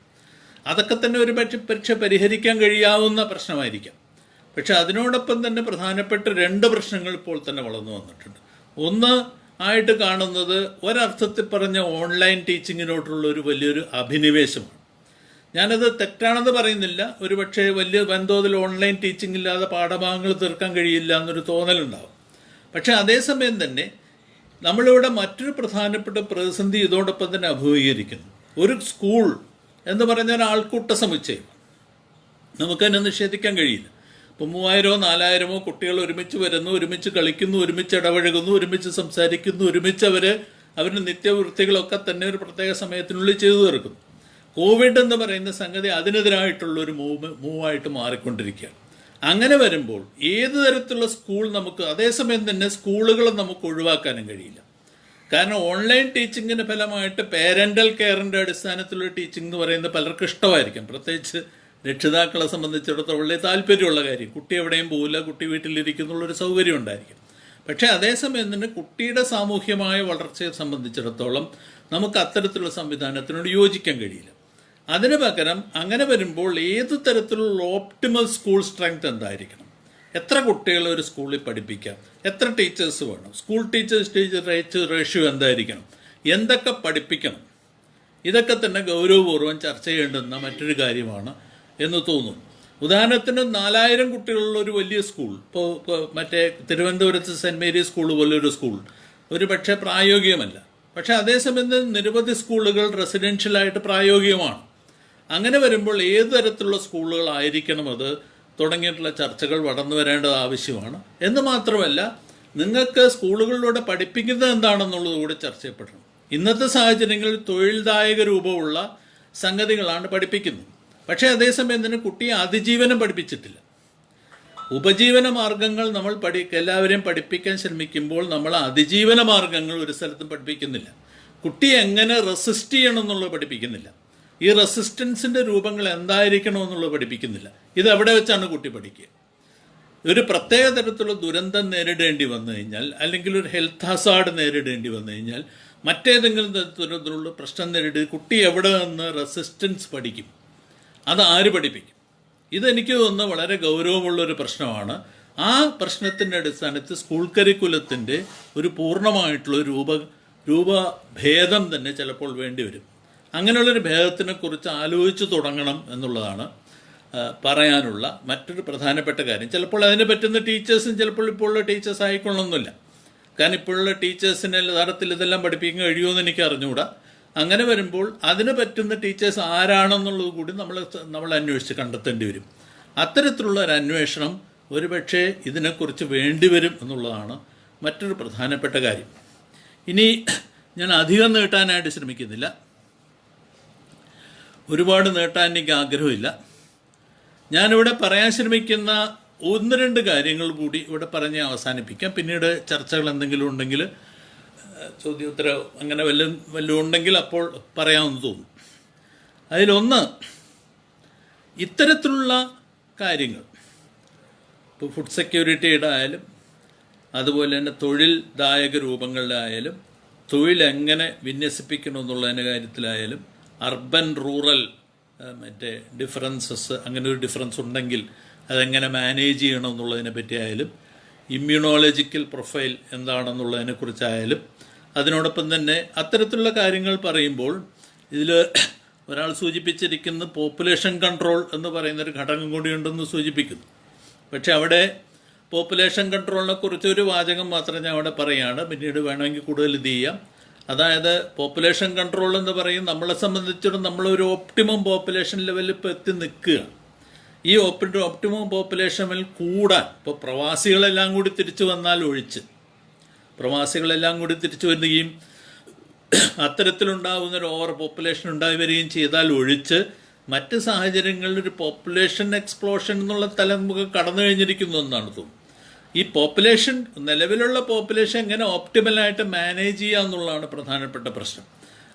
അതൊക്കെ തന്നെ ഒരു പക്ഷെ പരിഹരിക്കാൻ കഴിയാവുന്ന പ്രശ്നമായിരിക്കാം. പക്ഷെ അതിനോടൊപ്പം തന്നെ പ്രധാനപ്പെട്ട 2 പ്രശ്നങ്ങൾ ഇപ്പോൾ തന്നെ വളർന്നു വന്നിട്ടുണ്ട്. ഒന്ന് ആയിട്ട് കാണുന്നത് ഒരർത്ഥത്തിൽ പറഞ്ഞ ഓൺലൈൻ ടീച്ചിങ്ങിനോട്ടുള്ള ഒരു വലിയൊരു അഭിനിവേശമാണ്. ഞാനത് തെറ്റാണെന്ന് പറയുന്നില്ല. ഒരു പക്ഷേ വലിയ വൻതോതിൽ ഓൺലൈൻ ടീച്ചിങ് ഇല്ലാതെ പാഠഭാഗങ്ങൾ തീർക്കാൻ കഴിയില്ല എന്നൊരു തോന്നലുണ്ടാവും. പക്ഷേ അതേസമയം തന്നെ നമ്മളിവിടെ മറ്റൊരു പ്രധാനപ്പെട്ട പ്രതിസന്ധി ഇതോടൊപ്പം തന്നെ അഭിമുഖീകരിക്കുന്നു. ഒരു സ്കൂൾ എന്ന് പറഞ്ഞാൽ ആൾക്കൂട്ട സമുച്ചയം, നമുക്കതിനെ നിഷേധിക്കാൻ കഴിയില്ല. ഇപ്പോൾ 3000-ഓ 4000-ഓ കുട്ടികൾ ഒരുമിച്ച് വരുന്നു, ഒരുമിച്ച് കളിക്കുന്നു, ഒരുമിച്ച് ഇടപഴകുന്നു, ഒരുമിച്ച് സംസാരിക്കുന്നു, ഒരുമിച്ച് അവരുടെ നിത്യവൃത്തികളൊക്കെ തന്നെ ഒരു പ്രത്യേക സമയത്തിനുള്ളിൽ ചെയ്തു തീർക്കുന്നു. കോവിഡ് എന്ന് പറയുന്ന സംഗതി അതിനെതിരായിട്ടുള്ളൊരു മൂവായിട്ട് മാറിക്കൊണ്ടിരിക്കുകയാണ്. അങ്ങനെ വരുമ്പോൾ ഏത് തരത്തിലുള്ള സ്കൂൾ നമുക്ക്, അതേസമയം തന്നെ സ്കൂളുകൾ നമുക്ക് ഒഴിവാക്കാനും കഴിയില്ല. കാരണം ഓൺലൈൻ ടീച്ചിങ്ങിൻ്റെ ഫലമായിട്ട് പേരൻ്റൽ കെയറിൻ്റെ അടിസ്ഥാനത്തിലുള്ള ടീച്ചിങ് എന്ന് പറയുന്നത് പലർക്കും ഇഷ്ടമായിരിക്കും. പ്രത്യേകിച്ച് രക്ഷിതാക്കളെ സംബന്ധിച്ചിടത്തോളം വളരെ താല്പര്യമുള്ള കാര്യം. കുട്ടി എവിടെയും പോകില്ല, കുട്ടി വീട്ടിലിരിക്കുന്നുള്ളൊരു സൗകര്യം ഉണ്ടായിരിക്കും. പക്ഷേ അതേസമയം തന്നെ കുട്ടിയുടെ സാമൂഹ്യമായ വളർച്ചയെ സംബന്ധിച്ചിടത്തോളം നമുക്ക് അത്തരത്തിലുള്ള സംവിധാനത്തിനോട് യോജിക്കാൻ കഴിയില്ല. അതിന് പകരം അങ്ങനെ വരുമ്പോൾ ഏത് തരത്തിലുള്ള ഓപ്റ്റിമൽ സ്കൂൾ സ്ട്രെങ്ത് എന്തായിരിക്കണം? എത്ര കുട്ടികളെ ഒരു സ്കൂളിൽ പഠിപ്പിക്കാം, എത്ര ടീച്ചേഴ്സ് വേണം, സ്കൂൾ ടീച്ചർ റേഷ്യോ എന്തായിരിക്കണം, എന്തൊക്കെ പഠിപ്പിക്കണം, ഇതൊക്കെ തന്നെ ഗൗരവപൂർവ്വം ചർച്ച ചെയ്യേണ്ടുന്ന മറ്റൊരു കാര്യമാണ് എന്ന് തോന്നുന്നു. ഉദാഹരണത്തിന് 4000 കുട്ടികളുള്ള ഒരു വലിയ സ്കൂൾ, ഇപ്പോൾ മറ്റേ തിരുവനന്തപുരത്ത് സെൻറ്റ് മേരീസ് സ്കൂൾ പോലൊരു സ്കൂൾ ഒരു പക്ഷേ പ്രായോഗികമല്ല. പക്ഷേ അതേസമയത്ത് നിരവധി സ്കൂളുകൾ റെസിഡൻഷ്യലായിട്ട് പ്രായോഗികമാണ്. അങ്ങനെ വരുമ്പോൾ ഏത് തരത്തിലുള്ള സ്കൂളുകളായിരിക്കണം അത് തുടങ്ങിയിട്ടുള്ള ചർച്ചകൾ വളർന്നു വരേണ്ടത് ആവശ്യമാണ്. എന്ന് മാത്രമല്ല, നിങ്ങൾക്ക് സ്കൂളുകളിലൂടെ പഠിപ്പിക്കുന്നത് എന്താണെന്നുള്ളത് കൂടി ചർച്ച ചെയ്യപ്പെടണം. ഇന്നത്തെ സാഹചര്യങ്ങളിൽ തൊഴിൽദായക രൂപമുള്ള സംഗതികളാണ് പഠിപ്പിക്കുന്നത്. പക്ഷേ അതേസമയം തന്നെ കുട്ടിയെ അതിജീവനം പഠിപ്പിച്ചിട്ടില്ല. ഉപജീവന മാർഗങ്ങൾ നമ്മൾ എല്ലാവരെയും പഠിപ്പിക്കാൻ ശ്രമിക്കുമ്പോൾ നമ്മൾ അതിജീവന മാർഗങ്ങൾ ഒരു സ്ഥലത്തും പഠിപ്പിക്കുന്നില്ല. കുട്ടിയെ എങ്ങനെ റെസിസ്റ്റ് ചെയ്യണം എന്നുള്ളത് പഠിപ്പിക്കുന്നില്ല. ഈ റെസിസ്റ്റൻസിൻ്റെ രൂപങ്ങൾ എന്തായിരിക്കണമെന്നുള്ളത് പഠിപ്പിക്കുന്നില്ല. ഇതെവിടെ വെച്ചാണ് കുട്ടി പഠിക്കുക? ഒരു പ്രത്യേക തരത്തിലുള്ള ദുരന്തം നേരിടേണ്ടി വന്നു കഴിഞ്ഞാൽ, അല്ലെങ്കിൽ ഒരു ഹെൽത്ത് ഹസാർഡ് നേരിടേണ്ടി വന്നു കഴിഞ്ഞാൽ, മറ്റേതെങ്കിലും തരത്തിലുള്ള പ്രശ്നം നേരിട്ട് കുട്ടി എവിടെ നിന്ന് റെസിസ്റ്റൻസ് പഠിക്കും? അത് ആര് പഠിപ്പിക്കും? ഇതെനിക്ക് തോന്നുന്ന വളരെ ഗൗരവമുള്ളൊരു പ്രശ്നമാണ്. ആ പ്രശ്നത്തിൻ്റെ അടിസ്ഥാനത്തിൽ സ്കൂൾ കരിക്കുലത്തിൻ്റെ ഒരു പൂർണ്ണമായിട്ടുള്ള രൂപഭേദം തന്നെ ചിലപ്പോൾ വേണ്ടി വരും. അങ്ങനെയുള്ളൊരു ഭേദത്തിനെ കുറിച്ച് ആലോചിച്ച് തുടങ്ങണം എന്നുള്ളതാണ് പറയാനുള്ള മറ്റൊരു പ്രധാനപ്പെട്ട കാര്യം. ചിലപ്പോൾ അതിന് പറ്റുന്ന ടീച്ചേഴ്സും ചിലപ്പോൾ ഇപ്പോഴുള്ള ടീച്ചേഴ്സ് ആയിക്കൊള്ളണമെന്നില്ല. കാരണം ഇപ്പോഴുള്ള ടീച്ചേഴ്സിനെ യഥാർത്ഥത്തിൽ ഇതെല്ലാം പഠിപ്പിക്കാൻ കഴിയുമെന്ന് എനിക്ക് അറിഞ്ഞുകൂടാ. അങ്ങനെ വരുമ്പോൾ അതിന് പറ്റുന്ന ടീച്ചേഴ്സ് ആരാണെന്നുള്ളത് കൂടി നമ്മൾ അന്വേഷിച്ച് കണ്ടെത്തേണ്ടി വരും. അത്തരത്തിലുള്ള ഒരു അന്വേഷണം ഒരുപക്ഷെ ഇതിനെക്കുറിച്ച് വേണ്ടിവരും എന്നുള്ളതാണ് മറ്റൊരു പ്രധാനപ്പെട്ട കാര്യം. ഇനി ഞാൻ അധികം നീട്ടാനായിട്ട് ശ്രമിക്കുന്നില്ല. ഒരുപാട് നീട്ടാൻ എനിക്ക് ആഗ്രഹമില്ല. ഞാനിവിടെ പറയാൻ ശ്രമിക്കുന്ന 1-2 കാര്യങ്ങൾ കൂടി ഇവിടെ പറഞ്ഞ് അവസാനിപ്പിക്കാം. പിന്നീട് ചർച്ചകൾ എന്തെങ്കിലും ഉണ്ടെങ്കിൽ, ചോദ്യോത്തരം അങ്ങനെ വല്ലതും ഉണ്ടെങ്കിൽ അപ്പോൾ പറയാമെന്ന് തോന്നും. അതിലൊന്ന്, ഇത്തരത്തിലുള്ള കാര്യങ്ങൾ ഇപ്പോൾ ഫുഡ് സെക്യൂരിറ്റിയുടെ ആയാലും അതുപോലെ തന്നെ തൊഴിൽദായക രൂപങ്ങളുടെ ആയാലും തൊഴിലെങ്ങനെ വിന്യസിപ്പിക്കണമെന്നുള്ളതിൻ്റെ കാര്യത്തിലായാലും അർബൻ റൂറൽ ഡിഫറൻസസ്, അങ്ങനെ ഒരു ഡിഫറൻസ് ഉണ്ടെങ്കിൽ അതെങ്ങനെ മാനേജ് ചെയ്യണം എന്നുള്ളതിനെ പറ്റിയായാലും, ഇമ്മ്യൂണോളജിക്കൽ പ്രൊഫൈൽ എന്താണെന്നുള്ളതിനെക്കുറിച്ചായാലും, അതിനോടൊപ്പം തന്നെ അത്തരത്തിലുള്ള കാര്യങ്ങൾ പറയുമ്പോൾ ഇതിൽ ഒരാൾ സൂചിപ്പിച്ചിരിക്കുന്ന പോപ്പുലേഷൻ കൺട്രോൾ എന്ന് പറയുന്നൊരു ഘടകം കൂടിയുണ്ടെന്ന് സൂചിപ്പിക്കുന്നു. പക്ഷെ അവിടെ പോപ്പുലേഷൻ കൺട്രോളിനെ കുറിച്ച് ഒരു വാചകം മാത്രം ഞാൻ അവിടെ പറയുകയാണ്. പിന്നീട് വേണമെങ്കിൽ കൂടുതൽ ഇത് ചെയ്യാം. അതായത് പോപ്പുലേഷൻ കൺട്രോൾ എന്ന് പറയും, നമ്മളെ സംബന്ധിച്ചിടത്തോളം നമ്മളൊരു ഓപ്റ്റിമം പോപ്പുലേഷൻ ലെവലിൽ ഇപ്പോൾ എത്തി നിൽക്കുകയാണ്. ഈ ഓപ്റ്റിമം പോപ്പുലേഷനിൽ കൂടാൻ ഇപ്പോൾ പ്രവാസികളെല്ലാം കൂടി തിരിച്ചു വന്നാൽ ഒഴിച്ച്, പ്രവാസികളെല്ലാം കൂടി തിരിച്ചു വരികയും അത്തരത്തിലുണ്ടാകുന്നൊരു ഓവർ പോപ്പുലേഷൻ ഉണ്ടായി വരികയും ചെയ്താൽ ഒഴിച്ച് മറ്റ് സാഹചര്യങ്ങളിൽ ഒരു പോപ്പുലേഷൻ എക്സ്പ്ലോഷൻ എന്നുള്ള തലം നമുക്ക് കടന്നു കഴിഞ്ഞിരിക്കുന്നു എന്നാണ് തോന്നുന്നത്. ഈ പോപ്പുലേഷൻ, നിലവിലുള്ള പോപ്പുലേഷൻ എങ്ങനെ ഓപ്റ്റിമലായിട്ട് മാനേജ് ചെയ്യുക എന്നുള്ളതാണ് പ്രധാനപ്പെട്ട പ്രശ്നം.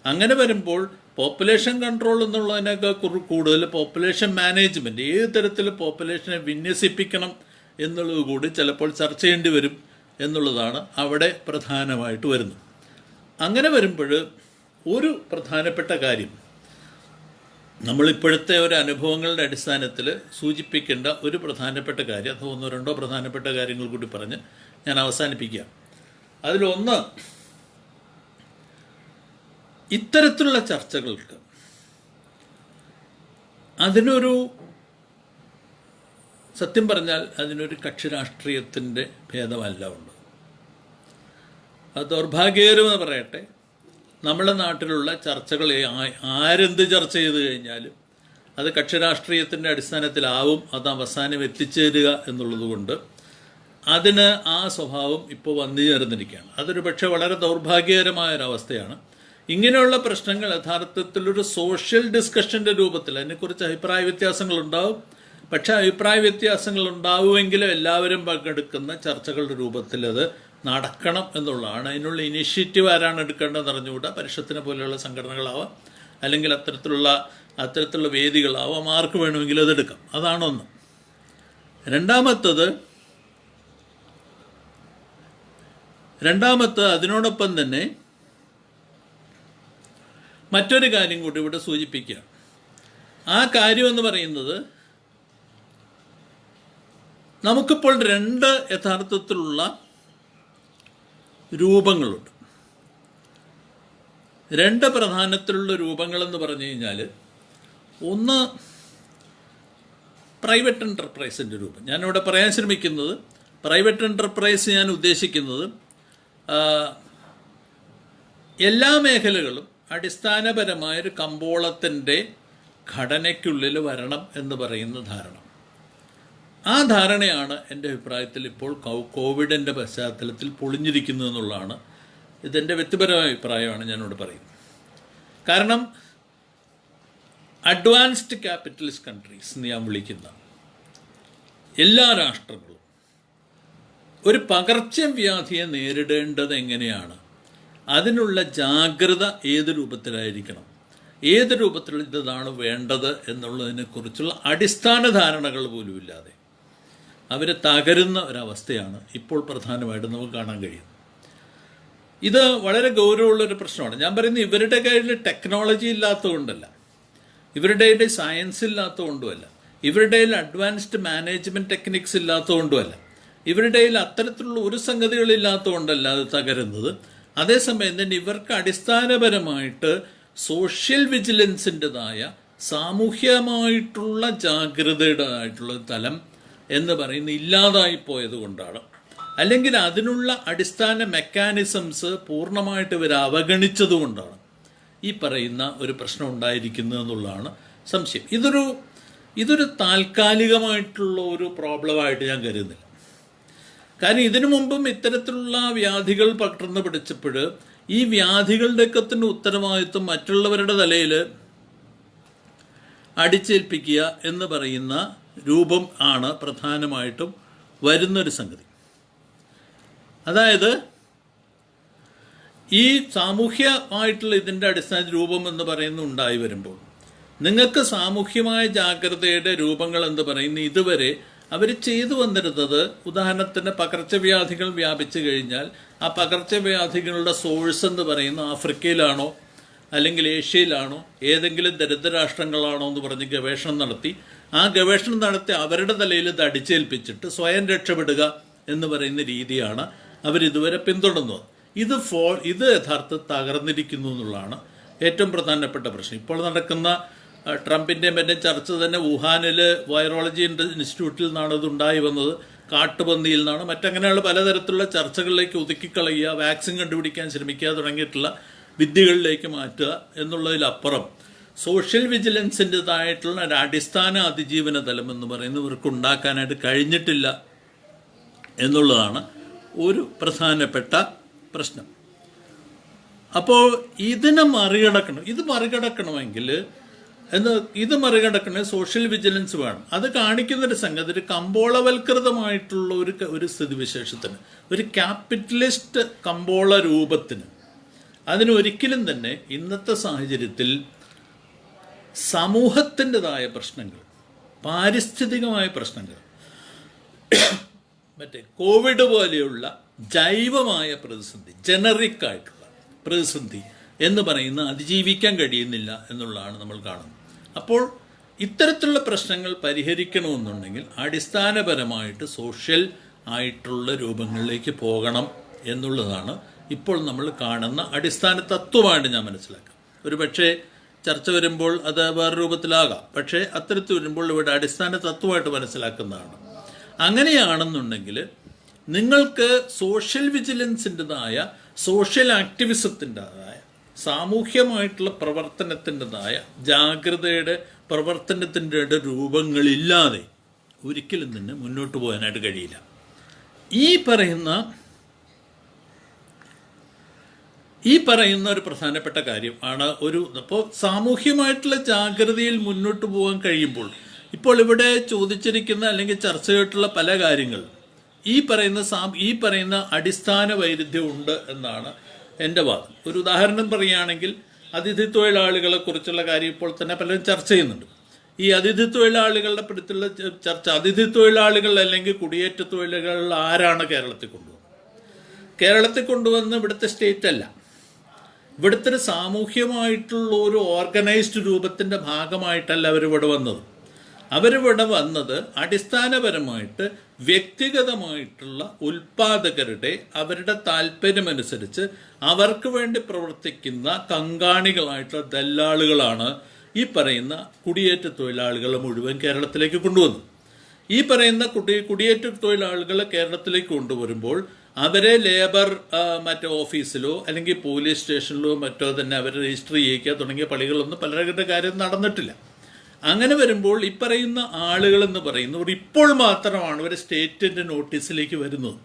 അങ്ങനെ വരുമ്പോൾ പോപ്പുലേഷൻ കൺട്രോൾ എന്നുള്ളതിനൊക്കെ കൂടുതൽ പോപ്പുലേഷൻ മാനേജ്മെൻറ്റ്, ഏത് തരത്തിൽ പോപ്പുലേഷനെ വിന്യസിപ്പിക്കണം എന്നുള്ളത് കൂടി ചിലപ്പോൾ ചർച്ച ചെയ്യേണ്ടി വരും എന്നുള്ളതാണ് അവിടെ പ്രധാനമായിട്ട് വരുന്നത്. അങ്ങനെ വരുമ്പോൾ ഒരു പ്രധാനപ്പെട്ട കാര്യം, നമ്മളിപ്പോഴത്തെ ഒരു അനുഭവങ്ങളുടെ അടിസ്ഥാനത്തിൽ സൂചിപ്പിക്കേണ്ട ഒരു പ്രധാനപ്പെട്ട കാര്യം, അത് 1-2 പ്രധാനപ്പെട്ട കാര്യങ്ങൾ കൂടി പറഞ്ഞ് ഞാൻ അവസാനിപ്പിക്കുക. അതിലൊന്ന്, ഇത്തരത്തിലുള്ള ചർച്ചകൾക്ക് അതിനൊരു, സത്യം പറഞ്ഞാൽ അതിനൊരു കക്ഷി രാഷ്ട്രീയത്തിൻ്റെ ഭേദമല്ല ഉണ്ട്. അത് ദൗർഭാഗ്യകരമെന്ന് പറയട്ടെ, നമ്മുടെ നാട്ടിലുള്ള ചർച്ചകൾ ആരെന്ത് ചർച്ച ചെയ്ത് കഴിഞ്ഞാലും അത് കക്ഷി രാഷ്ട്രീയത്തിൻ്റെ അടിസ്ഥാനത്തിലാവും അത് അവസാനം എത്തിച്ചേരുക എന്നുള്ളത് കൊണ്ട് അതിന് ആ സ്വഭാവം ഇപ്പോൾ വന്നു ചേർന്നിരിക്കുകയാണ്. അതൊരു പക്ഷേ വളരെ ദൗർഭാഗ്യകരമായൊരവസ്ഥയാണ്. ഇങ്ങനെയുള്ള പ്രശ്നങ്ങൾ യഥാർത്ഥത്തിലൊരു സോഷ്യൽ ഡിസ്കഷൻ്റെ രൂപത്തിൽ, അതിനെക്കുറിച്ച് അഭിപ്രായ വ്യത്യാസങ്ങളുണ്ടാവും. പക്ഷേ അഭിപ്രായ വ്യത്യാസങ്ങൾ ഉണ്ടാവുമെങ്കിലും എല്ലാവരും പങ്കെടുക്കുന്ന ചർച്ചകളുടെ രൂപത്തിൽ അത് നടക്കണം എന്നുള്ളതാണ്. അതിനുള്ള ഇനിഷ്യേറ്റീവ് ആരാണ് എടുക്കേണ്ടതെന്ന് അറിഞ്ഞുകൂടാ. പരിഷത്തിനെ പോലെയുള്ള സംഘടനകളാവാം, അല്ലെങ്കിൽ അത്തരത്തിലുള്ള വേദികളാവാം, ആർക്ക് വേണമെങ്കിലും അതെടുക്കാം. അതാണൊന്ന്. രണ്ടാമത്തെ അതിനോടൊപ്പം തന്നെ മറ്റൊരു കാര്യം കൂടി ഇവിടെ സൂചിപ്പിക്കുക. ആ കാര്യം എന്ന് പറയുന്നത്, നമുക്കിപ്പോൾ രണ്ട് യഥാർത്ഥത്തിലുള്ള രൂപങ്ങളുണ്ട്. രണ്ട് പ്രധാനത്തിലുള്ള രൂപങ്ങളെന്ന് പറഞ്ഞു കഴിഞ്ഞാൽ, ഒന്ന് പ്രൈവറ്റ് എൻ്റർപ്രൈസിൻ്റെ രൂപം. ഞാനിവിടെ പറയാൻ ശ്രമിക്കുന്നത്, പ്രൈവറ്റ് എൻ്റർപ്രൈസ് ഞാൻ ഉദ്ദേശിക്കുന്നത് എല്ലാ മേഖലകളും അടിസ്ഥാനപരമായൊരു കമ്പോളത്തിൻ്റെ ഘടനയ്ക്കുള്ളിൽ വരണം എന്ന് പറയുന്ന ധാരണ. ആ ധാരണയാണ് എൻ്റെ അഭിപ്രായത്തിൽ ഇപ്പോൾ കോവിഡിൻ്റെ പശ്ചാത്തലത്തിൽ പൊളിഞ്ഞിരിക്കുന്നത് എന്നുള്ളതാണ് ഇതെൻ്റെ വ്യക്തിപരമായ അഭിപ്രായമാണ് ഞാനിവിടെ പറയുന്നത്. കാരണം അഡ്വാൻസ്ഡ് ക്യാപിറ്റലിസ്റ്റ് കൺട്രീസ് എന്ന് ഞാൻ വിളിക്കുന്ന എല്ലാ രാഷ്ട്രങ്ങളും ഒരു പകർച്ചവ്യാധിയെ നേരിടേണ്ടത് എങ്ങനെയാണ്, അതിനുള്ള ജാഗ്രത ഏത് രൂപത്തിലായിരിക്കണം, ഏത് രൂപത്തിലുള്ളതാണ് വേണ്ടത് എന്നുള്ളതിനെക്കുറിച്ചുള്ള അടിസ്ഥാന ധാരണകൾ പോലും ഇല്ലാതെ അവർ തകരുന്ന ഒരവസ്ഥയാണ് ഇപ്പോൾ പ്രധാനമായിട്ടും നമുക്ക് കാണാൻ കഴിയുന്നത്. ഇത് വളരെ ഗൗരവമുള്ളൊരു പ്രശ്നമാണ്. ഞാൻ പറയുന്നത് ഇവരുടെ കയ്യിൽ ടെക്നോളജി ഇല്ലാത്തതുകൊണ്ടല്ല, ഇവരുടെ കയ്യിൽ സയൻസ് ഇല്ലാത്തതുകൊണ്ടുമല്ല, ഇവരുടെ കയ്യിൽ അഡ്വാൻസ്ഡ് മാനേജ്മെൻറ്റ് ടെക്നിക്സ് ഇല്ലാത്തതുകൊണ്ടുമല്ല, ഇവരുടെ കയ്യിൽ അത്തരത്തിലുള്ള ഒരു സംഗതികളില്ലാത്തതുകൊണ്ടല്ല അത് തകരുന്നത്. അതേസമയം തന്നെ ഇവർക്ക് അടിസ്ഥാനപരമായിട്ട് സോഷ്യൽ വിജിലൻസിൻ്റെതായ സാമൂഹ്യമായിട്ടുള്ള ജാഗ്രതയുടേതായിട്ടുള്ള തലം എന്ന് പറയുന്ന ഇല്ലാതായി പോയത് കൊണ്ടാണ്. അല്ലെങ്കിൽ അതിനുള്ള അടിസ്ഥാന മെക്കാനിസംസ് പൂർണ്ണമായിട്ട് ഇവർ അവഗണിച്ചത് കൊണ്ടാണ് ഈ പറയുന്ന ഒരു പ്രശ്നം ഉണ്ടായിരിക്കുന്നത് എന്നുള്ളതാണ് സംശയം. ഇതൊരു താൽക്കാലികമായിട്ടുള്ള ഒരു പ്രോബ്ലമായിട്ട് ഞാൻ കരുതുന്നില്ല. കാരണം ഇതിനു മുമ്പും ഇത്തരത്തിലുള്ള വ്യാധികൾ പടർന്നു പിടിച്ചപ്പോൾ ഈ വ്യാധികളുടെയൊക്കെ തന്നെ ഉത്തരവാദിത്വം മറ്റുള്ളവരുടെ തലയിൽ അടിച്ചേൽപ്പിക്കുക എന്ന് പറയുന്ന രൂപം ആണ് പ്രധാനമായിട്ടും വരുന്നൊരു സംഗതി. അതായത് ഈ സാമൂഹ്യമായിട്ടുള്ള ഇതിൻ്റെ അടിസ്ഥാന രൂപം എന്ന് പറയുന്ന ഉണ്ടായി വരുമ്പോൾ നിങ്ങൾക്ക് സാമൂഹ്യമായ ജാഗ്രതയുടെ രൂപങ്ങൾ എന്ന് പറയുന്ന ഇതുവരെ അവർ ചെയ്തു വന്നിരുന്നത്, ഉദാഹരണത്തിന് പകർച്ചവ്യാധികൾ വ്യാപിച്ചു കഴിഞ്ഞാൽ ആ പകർച്ചവ്യാധികളുടെ സോഴ്സ് എന്ന് പറയുന്ന ആഫ്രിക്കയിലാണോ അല്ലെങ്കിൽ ഏഷ്യയിലാണോ ഏതെങ്കിലും ദരിദ്രരാഷ്ട്രങ്ങളാണോ എന്ന് പറഞ്ഞ് ഗവേഷണം നടത്തി, ആ ഗവേഷണം നടത്തി അവരുടെ തലയിൽ ഇത് അടിച്ചേൽപ്പിച്ചിട്ട് സ്വയം രക്ഷപ്പെടുക എന്ന് പറയുന്ന രീതിയാണ് അവരിതുവരെ പിന്തുടർന്നത്. ഇത് യഥാർത്ഥത്തിൽ തകർന്നിരിക്കുന്നു എന്നുള്ളതാണ് ഏറ്റവും പ്രധാനപ്പെട്ട പ്രശ്നം. ഇപ്പോൾ നടക്കുന്ന ട്രംപിൻ്റെ മറ്റേ ചർച്ച തന്നെ വുഹാനിൽ വൈറോളജി ഇൻസ്റ്റിറ്റ്യൂട്ടിൽ നിന്നാണ് ഇത് ഉണ്ടായി വന്നത്, കാട്ടുപന്നിയിൽ നിന്നാണ്, മറ്റങ്ങനെയുള്ള പലതരത്തിലുള്ള ചർച്ചകളിലേക്ക് ഒതുക്കിക്കളയുക, വാക്സിൻ കണ്ടുപിടിക്കാൻ ശ്രമിക്കുക തുടങ്ങിയിട്ടുള്ള വിദ്യകളിലേക്ക് മാറ്റുക എന്നുള്ളതിലപ്പുറം സോഷ്യൽ വിജിലൻസിൻ്റെതായിട്ടുള്ള ഒരു അടിസ്ഥാന അതിജീവന തലം എന്ന് പറയുന്നത് ഇവർക്ക് ഉണ്ടാക്കാനായിട്ട് കഴിഞ്ഞിട്ടില്ല എന്നുള്ളതാണ് ഒരു പ്രധാനപ്പെട്ട പ്രശ്നം. അപ്പോൾ ഇതിനെ മറികടക്കണമെങ്കിൽ ഇത് മറികടക്കണമെങ്കിൽ സോഷ്യൽ വിജിലൻസ് വേണം. അത് കാണിക്കുന്നൊരു സംഗതി ഒരു കമ്പോളവൽകൃതമായിട്ടുള്ള ഒരു സ്ഥിതിവിശേഷത്തിന്, ഒരു ക്യാപിറ്റലിസ്റ്റ് കമ്പോള രൂപത്തിന്, അതിനൊരിക്കലും തന്നെ ഇന്നത്തെ സാഹചര്യത്തിൽ സമൂഹത്തിൻ്റെതായ പ്രശ്നങ്ങൾ, പാരിസ്ഥിതികമായ പ്രശ്നങ്ങൾ, മറ്റേ കോവിഡ് പോലെയുള്ള ജൈവമായ പ്രതിസന്ധി, ജനറിക് ആയിട്ടുള്ള പ്രതിസന്ധി എന്ന് പറയുന്ന അതിജീവിക്കാൻ കഴിയുന്നില്ല എന്നുള്ളതാണ് നമ്മൾ കാണുന്നത്. അപ്പോൾ ഇത്തരത്തിലുള്ള പ്രശ്നങ്ങൾ പരിഹരിക്കണമെന്നുണ്ടെങ്കിൽ അടിസ്ഥാനപരമായിട്ട് സോഷ്യൽ ആയിട്ടുള്ള രൂപങ്ങളിലേക്ക് പോകണം എന്നുള്ളതാണ് ഇപ്പോൾ നമ്മൾ കാണുന്ന അടിസ്ഥാന തത്വമായിട്ട് ഞാൻ മനസ്സിലാക്കാം. ഒരു പക്ഷേ ചർച്ച വരുമ്പോൾ അത് വേറെ രൂപത്തിലാകാം, പക്ഷേ അത്തരത്തിൽ വരുമ്പോൾ ഇവിടെ അടിസ്ഥാന തത്വമായിട്ട് മനസ്സിലാക്കുന്നതാണ്. അങ്ങനെയാണെന്നുണ്ടെങ്കിൽ നിങ്ങൾക്ക് സോഷ്യൽ വിജിലൻസിൻ്റെതായ, സോഷ്യൽ ആക്ടിവിസത്തിൻ്റെതായ, സാമൂഹ്യമായിട്ടുള്ള പ്രവർത്തനത്തിൻ്റെതായ ജാഗ്രതയുടെ പ്രവർത്തനത്തിൻ്റെ രൂപങ്ങളില്ലാതെ ഒരിക്കലും തന്നെ മുന്നോട്ട് പോകാനായിട്ട് കഴിയില്ല. ഈ പറയുന്ന ഒരു പ്രധാനപ്പെട്ട കാര്യം ആണ് അപ്പോൾ സാമൂഹ്യമായിട്ടുള്ള ജാഗ്രതയിൽ മുന്നോട്ട് പോകാൻ കഴിയുമ്പോൾ ഇപ്പോൾ ഇവിടെ ചോദിച്ചിരിക്കുന്ന അല്ലെങ്കിൽ ചർച്ച ചെയ്തിട്ടുള്ള പല കാര്യങ്ങൾ ഈ പറയുന്ന അടിസ്ഥാന വൈരുദ്ധ്യം ഉണ്ട് എന്നാണ് എൻ്റെ വാദം. ഒരു ഉദാഹരണം പറയുകയാണെങ്കിൽ അതിഥി തൊഴിലാളികളെ കുറിച്ചുള്ള കാര്യം ഇപ്പോൾ തന്നെ പലരും ചർച്ച ചെയ്യുന്നുണ്ട്. ഈ അതിഥി തൊഴിലാളികളുടെ പിടുത്തുള്ള ചർച്ച, അതിഥി തൊഴിലാളികൾ അല്ലെങ്കിൽ കുടിയേറ്റ തൊഴിലാളികൾ ആരാണ് കേരളത്തിൽ കൊണ്ടുവന്ന് ഇവിടുത്തെ സ്റ്റേറ്റ് അല്ല, ഇവിടുത്തെ ഒരു സാമൂഹ്യമായിട്ടുള്ള ഒരു ഓർഗനൈസ്ഡ് രൂപത്തിൻ്റെ ഭാഗമായിട്ടല്ല അവരിവിടെ വന്നത്. അവരിവിടെ വന്നത് അടിസ്ഥാനപരമായിട്ട് വ്യക്തിഗതമായിട്ടുള്ള ഉൽപാദകരുടെ അവരുടെ താല്പര്യമനുസരിച്ച് അവർക്ക് വേണ്ടി പ്രവർത്തിക്കുന്ന കങ്കാണികളായിട്ടുള്ള ദല്ലാളുകളാണ് ഈ പറയുന്ന കുടിയേറ്റ തൊഴിലാളികളെ മുഴുവൻ കേരളത്തിലേക്ക് കൊണ്ടുവന്നത്. ഈ പറയുന്ന കുടിയേറ്റ തൊഴിലാളികളെ കേരളത്തിലേക്ക് കൊണ്ടുവരുമ്പോൾ അവരെ ലേബർ മറ്റേ ഓഫീസിലോ അല്ലെങ്കിൽ പോലീസ് സ്റ്റേഷനിലോ മറ്റോ തന്നെ അവരെ രജിസ്റ്റർ ചെയ്യിക്കുക തുടങ്ങിയ പണികളൊന്നും പലരുടെ കാര്യം നടന്നിട്ടില്ല. അങ്ങനെ വരുമ്പോൾ ഈ പറയുന്ന ആളുകളെന്ന് പറയുന്നവർ ഇപ്പോൾ മാത്രമാണ് ഒരു സ്റ്റേറ്റിൻ്റെ നോട്ടീസിലേക്ക് വരുന്നത്.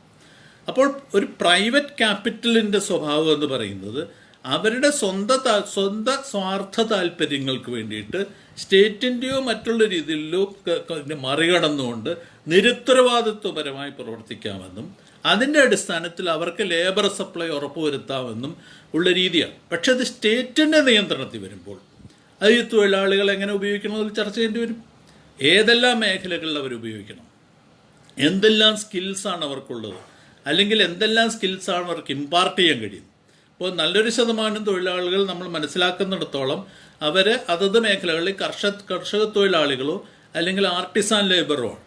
അപ്പോൾ ഒരു പ്രൈവറ്റ് ക്യാപിറ്റലിൻ്റെ സ്വഭാവം എന്ന് പറയുന്നത് അവരുടെ സ്വന്തം സ്വാർത്ഥ താല്പര്യങ്ങൾക്ക് വേണ്ടിയിട്ട് സ്റ്റേറ്റിൻ്റെയോ മറ്റുള്ള രീതിയിലോ മറികടന്നുകൊണ്ട് നിരുത്തരവാദിത്വപരമായി പ്രവർത്തിക്കാമെന്നും അതിൻ്റെ അടിസ്ഥാനത്തിൽ അവർക്ക് ലേബർ സപ്ലൈ ഉറപ്പുവരുത്താമെന്നും ഉള്ള രീതിയാണ്. പക്ഷെ അത് സ്റ്റേറ്റിൻ്റെ നിയന്ത്രണത്തിൽ വരുമ്പോൾ അത് ഈ തൊഴിലാളികൾ എങ്ങനെ ഉപയോഗിക്കണമെന്ന് ചർച്ച ചെയ്യേണ്ടി വരും. ഏതെല്ലാം മേഖലകളിൽ അവർ ഉപയോഗിക്കണം, എന്തെല്ലാം സ്കിൽസാണ് അവർക്കുള്ളത്, അല്ലെങ്കിൽ എന്തെല്ലാം സ്കിൽസാണ് അവർക്ക് ഇമ്പാർട്ട് ചെയ്യാൻ കഴിയുന്നത്. അപ്പോൾ നല്ലൊരു ശതമാനം തൊഴിലാളികൾ നമ്മൾ മനസ്സിലാക്കുന്നിടത്തോളം അവർ അതത് മേഖലകളിൽ കർഷക തൊഴിലാളികളോ അല്ലെങ്കിൽ ആർട്ടിസാൻ ലേബറോ ആണ്.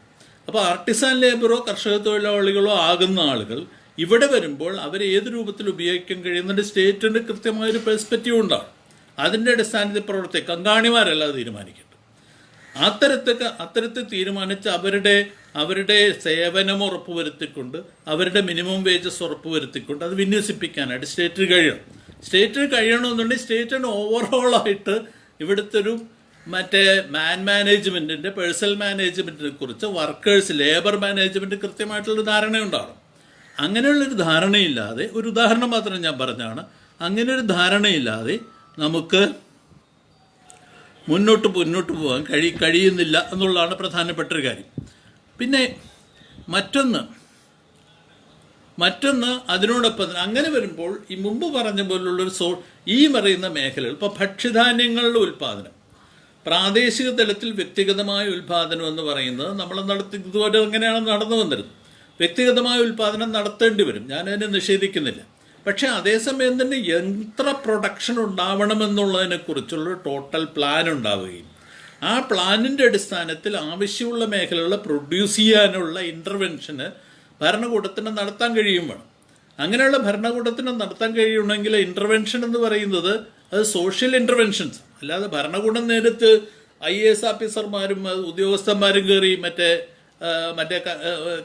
അപ്പോൾ ആർട്ടിസാൻ ലേബറോ കർഷക തൊഴിലാളികളോ ആകുന്ന ആളുകൾ ഇവിടെ വരുമ്പോൾ അവർ ഏത് രൂപത്തിൽ ഉപയോഗിക്കാൻ കഴിയുന്നുണ്ട് സ്റ്റേറ്റിൻ്റെ കൃത്യമായൊരു പെർസ്പെക്റ്റീവ് ഉണ്ടാകും. അതിൻ്റെ അടിസ്ഥാനത്തിൽ കങ്കാണിമാരല്ല അത് തീരുമാനിക്കേണ്ടത്. അത്തരത്തിൽ തീരുമാനിച്ച് അവരുടെ സേവനം ഉറപ്പുവരുത്തിക്കൊണ്ട് അവരുടെ മിനിമം വേജസ് ഉറപ്പുവരുത്തിക്കൊണ്ട് അത് വിന്യസിപ്പിക്കാനായിട്ട് സ്റ്റേറ്റിന് കഴിയണം. സ്റ്റേറ്റിന് കഴിയണമെന്നുണ്ടെങ്കിൽ സ്റ്റേറ്റിന് ഓവറോളായിട്ട് ഇവിടുത്തെ ഒരു മറ്റേ മാനേജ്മെൻറ്റിൻ്റെ പേഴ്സണൽ മാനേജ്മെൻറ്റിനെ കുറിച്ച് വർക്കേഴ്സ് ലേബർ മാനേജ്മെൻറ്റ് കൃത്യമായിട്ടുള്ളൊരു ധാരണയുണ്ടാകും. അങ്ങനെയുള്ളൊരു ധാരണയില്ലാതെ, ഒരു ഉദാഹരണം മാത്രം ഞാൻ പറഞ്ഞാണ്, അങ്ങനെയൊരു ധാരണയില്ലാതെ നമുക്ക് മുന്നോട്ട് പോകാൻ കഴിയുന്നില്ല എന്നുള്ളതാണ് പ്രധാനപ്പെട്ട ഒരു കാര്യം. പിന്നെ മറ്റൊന്ന് അതിനോടൊപ്പം അങ്ങനെ വരുമ്പോൾ ഈ മുമ്പ് പറഞ്ഞ പോലുള്ളൊരു ഈ പറയുന്ന മേഖലകൾ, ഇപ്പോൾ ഭക്ഷ്യധാന്യങ്ങളുടെ ഉൽപ്പാദനം, പ്രാദേശിക തലത്തിൽ വ്യക്തിഗതമായ ഉൽപ്പാദനം എന്ന് പറയുന്നത് നമ്മൾ ഇതുപോലെ എങ്ങനെയാണ് നടന്നു വന്നിരുന്നത്. വ്യക്തിഗതമായ ഉൽപ്പാദനം നടത്തേണ്ടി വരും, ഞാനതിനെ നിഷേധിക്കുന്നില്ല. പക്ഷെ അതേസമയം തന്നെ എത്ര പ്രൊഡക്ഷൻ ഉണ്ടാവണമെന്നുള്ളതിനെക്കുറിച്ചുള്ള ടോട്ടൽ പ്ലാൻ ഉണ്ടാവുകയും ആ പ്ലാനിൻ്റെ അടിസ്ഥാനത്തിൽ ആവശ്യമുള്ള മേഖലകൾ പ്രൊഡ്യൂസ് ചെയ്യാനുള്ള ഇൻ്റർവെൻഷന് ഭരണകൂടത്തിന് നടത്താൻ കഴിയും വേണം. അങ്ങനെയുള്ള ഭരണകൂടത്തിന് നടത്താൻ കഴിയണമെങ്കിൽ ഇൻ്റർവെൻഷൻ എന്ന് പറയുന്നത് അത് സോഷ്യൽ ഇൻ്റർവെൻഷൻസ്, അല്ലാതെ ഭരണകൂടം നേരിട്ട് IAS ഓഫീസർമാരും ഉദ്യോഗസ്ഥന്മാരും കയറി മറ്റേ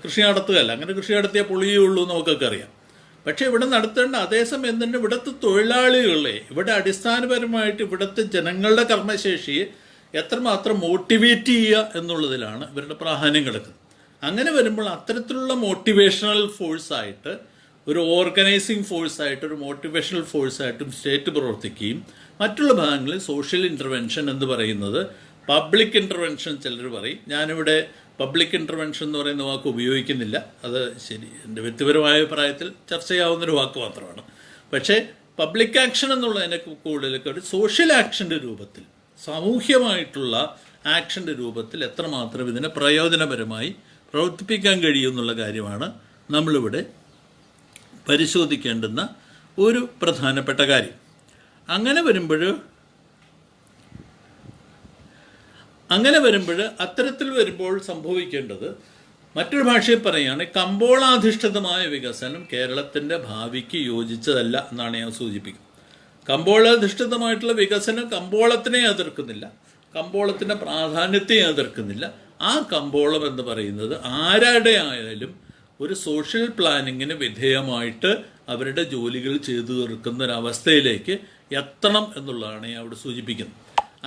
കൃഷി നടത്തുകയല്ല. അങ്ങനെ കൃഷി നടത്തിയാൽ പൊളിയുള്ളൂ നമുക്കൊക്കെ അറിയാം. പക്ഷേ ഇവിടെ നടത്തേണ്ട അതേസമയം തന്നെ ഇവിടുത്തെ തൊഴിലാളികളെ, ഇവിടെ അടിസ്ഥാനപരമായിട്ട് ഇവിടുത്തെ ജനങ്ങളുടെ കർമ്മശേഷിയെ എത്രമാത്രം മോട്ടിവേറ്റ് ചെയ്യുക എന്നുള്ളതിലാണ് ഇവരുടെ പ്രാധാന്യം കിടക്കുന്നത്. അങ്ങനെ വരുമ്പോൾ അത്തരത്തിലുള്ള മോട്ടിവേഷണൽ ഫോഴ്സായിട്ട്, ഒരു ഓർഗനൈസിങ് ഫോഴ്സായിട്ട്, ഒരു മോട്ടിവേഷണൽ ഫോഴ്സായിട്ടും സ്റ്റേറ്റ് പ്രവർത്തിക്കുകയും മറ്റുള്ള ഭാഗങ്ങളിൽ സോഷ്യൽ ഇൻ്റർവെൻഷൻ എന്ന് പറയുന്നത് പബ്ലിക് ഇൻ്റർവെൻഷൻ ചിലർ പറയും. ഞാനിവിടെ പബ്ലിക് ഇൻ്റർവെൻഷൻ എന്ന് പറയുന്ന വാക്ക് ഉപയോഗിക്കുന്നില്ല. അത് ശരി, എൻ്റെ വ്യക്തിപരമായ അഭിപ്രായത്തിൽ ചർച്ച ചെയ്യാവുന്നൊരു വാക്ക് മാത്രമാണ്. പക്ഷേ പബ്ലിക് ആക്ഷൻ എന്നുള്ളതിനെ കൂടുതലൊക്കെ ഒരു സോഷ്യൽ ആക്ഷൻ്റെ രൂപത്തിൽ, സാമൂഹ്യമായിട്ടുള്ള ആക്ഷൻ്റെ രൂപത്തിൽ എത്രമാത്രം ഇതിനെ പ്രയോജനപരമായി പ്രവർത്തിപ്പിക്കാൻ കഴിയുമെന്നുള്ള കാര്യമാണ് നമ്മളിവിടെ പരിശോധിക്കേണ്ടുന്ന ഒരു പ്രധാനപ്പെട്ട കാര്യം. അങ്ങനെ വരുമ്പോൾ അത്തരത്തിൽ വരുമ്പോൾ സംഭവിക്കേണ്ടത്, മറ്റൊരു ഭാഷയിൽ പറയുകയാണ്, കമ്പോളാധിഷ്ഠിതമായ വികസനം കേരളത്തിൻ്റെ ഭാവിക്ക് യോജിച്ചതല്ല എന്നാണ് ഞാൻ സൂചിപ്പിക്കുന്നത്. കമ്പോളാധിഷ്ഠിതമായിട്ടുള്ള വികസനം കമ്പോളത്തിനെ എതിർക്കുന്നില്ല, കമ്പോളത്തിൻ്റെ പ്രാധാന്യത്തെ എതിർക്കുന്നില്ല. ആ കമ്പോളം എന്ന് പറയുന്നത് ആരുടെ ആയാലും ഒരു സോഷ്യൽ പ്ലാനിങ്ങിന് വിധേയമായിട്ട് അവരുടെ ജോലികൾ ചെയ്തു തീർക്കുന്ന ഒരവസ്ഥയിലേക്ക് എത്തണം എന്നുള്ളതാണ് ഞാൻ അവിടെ സൂചിപ്പിക്കുന്നത്.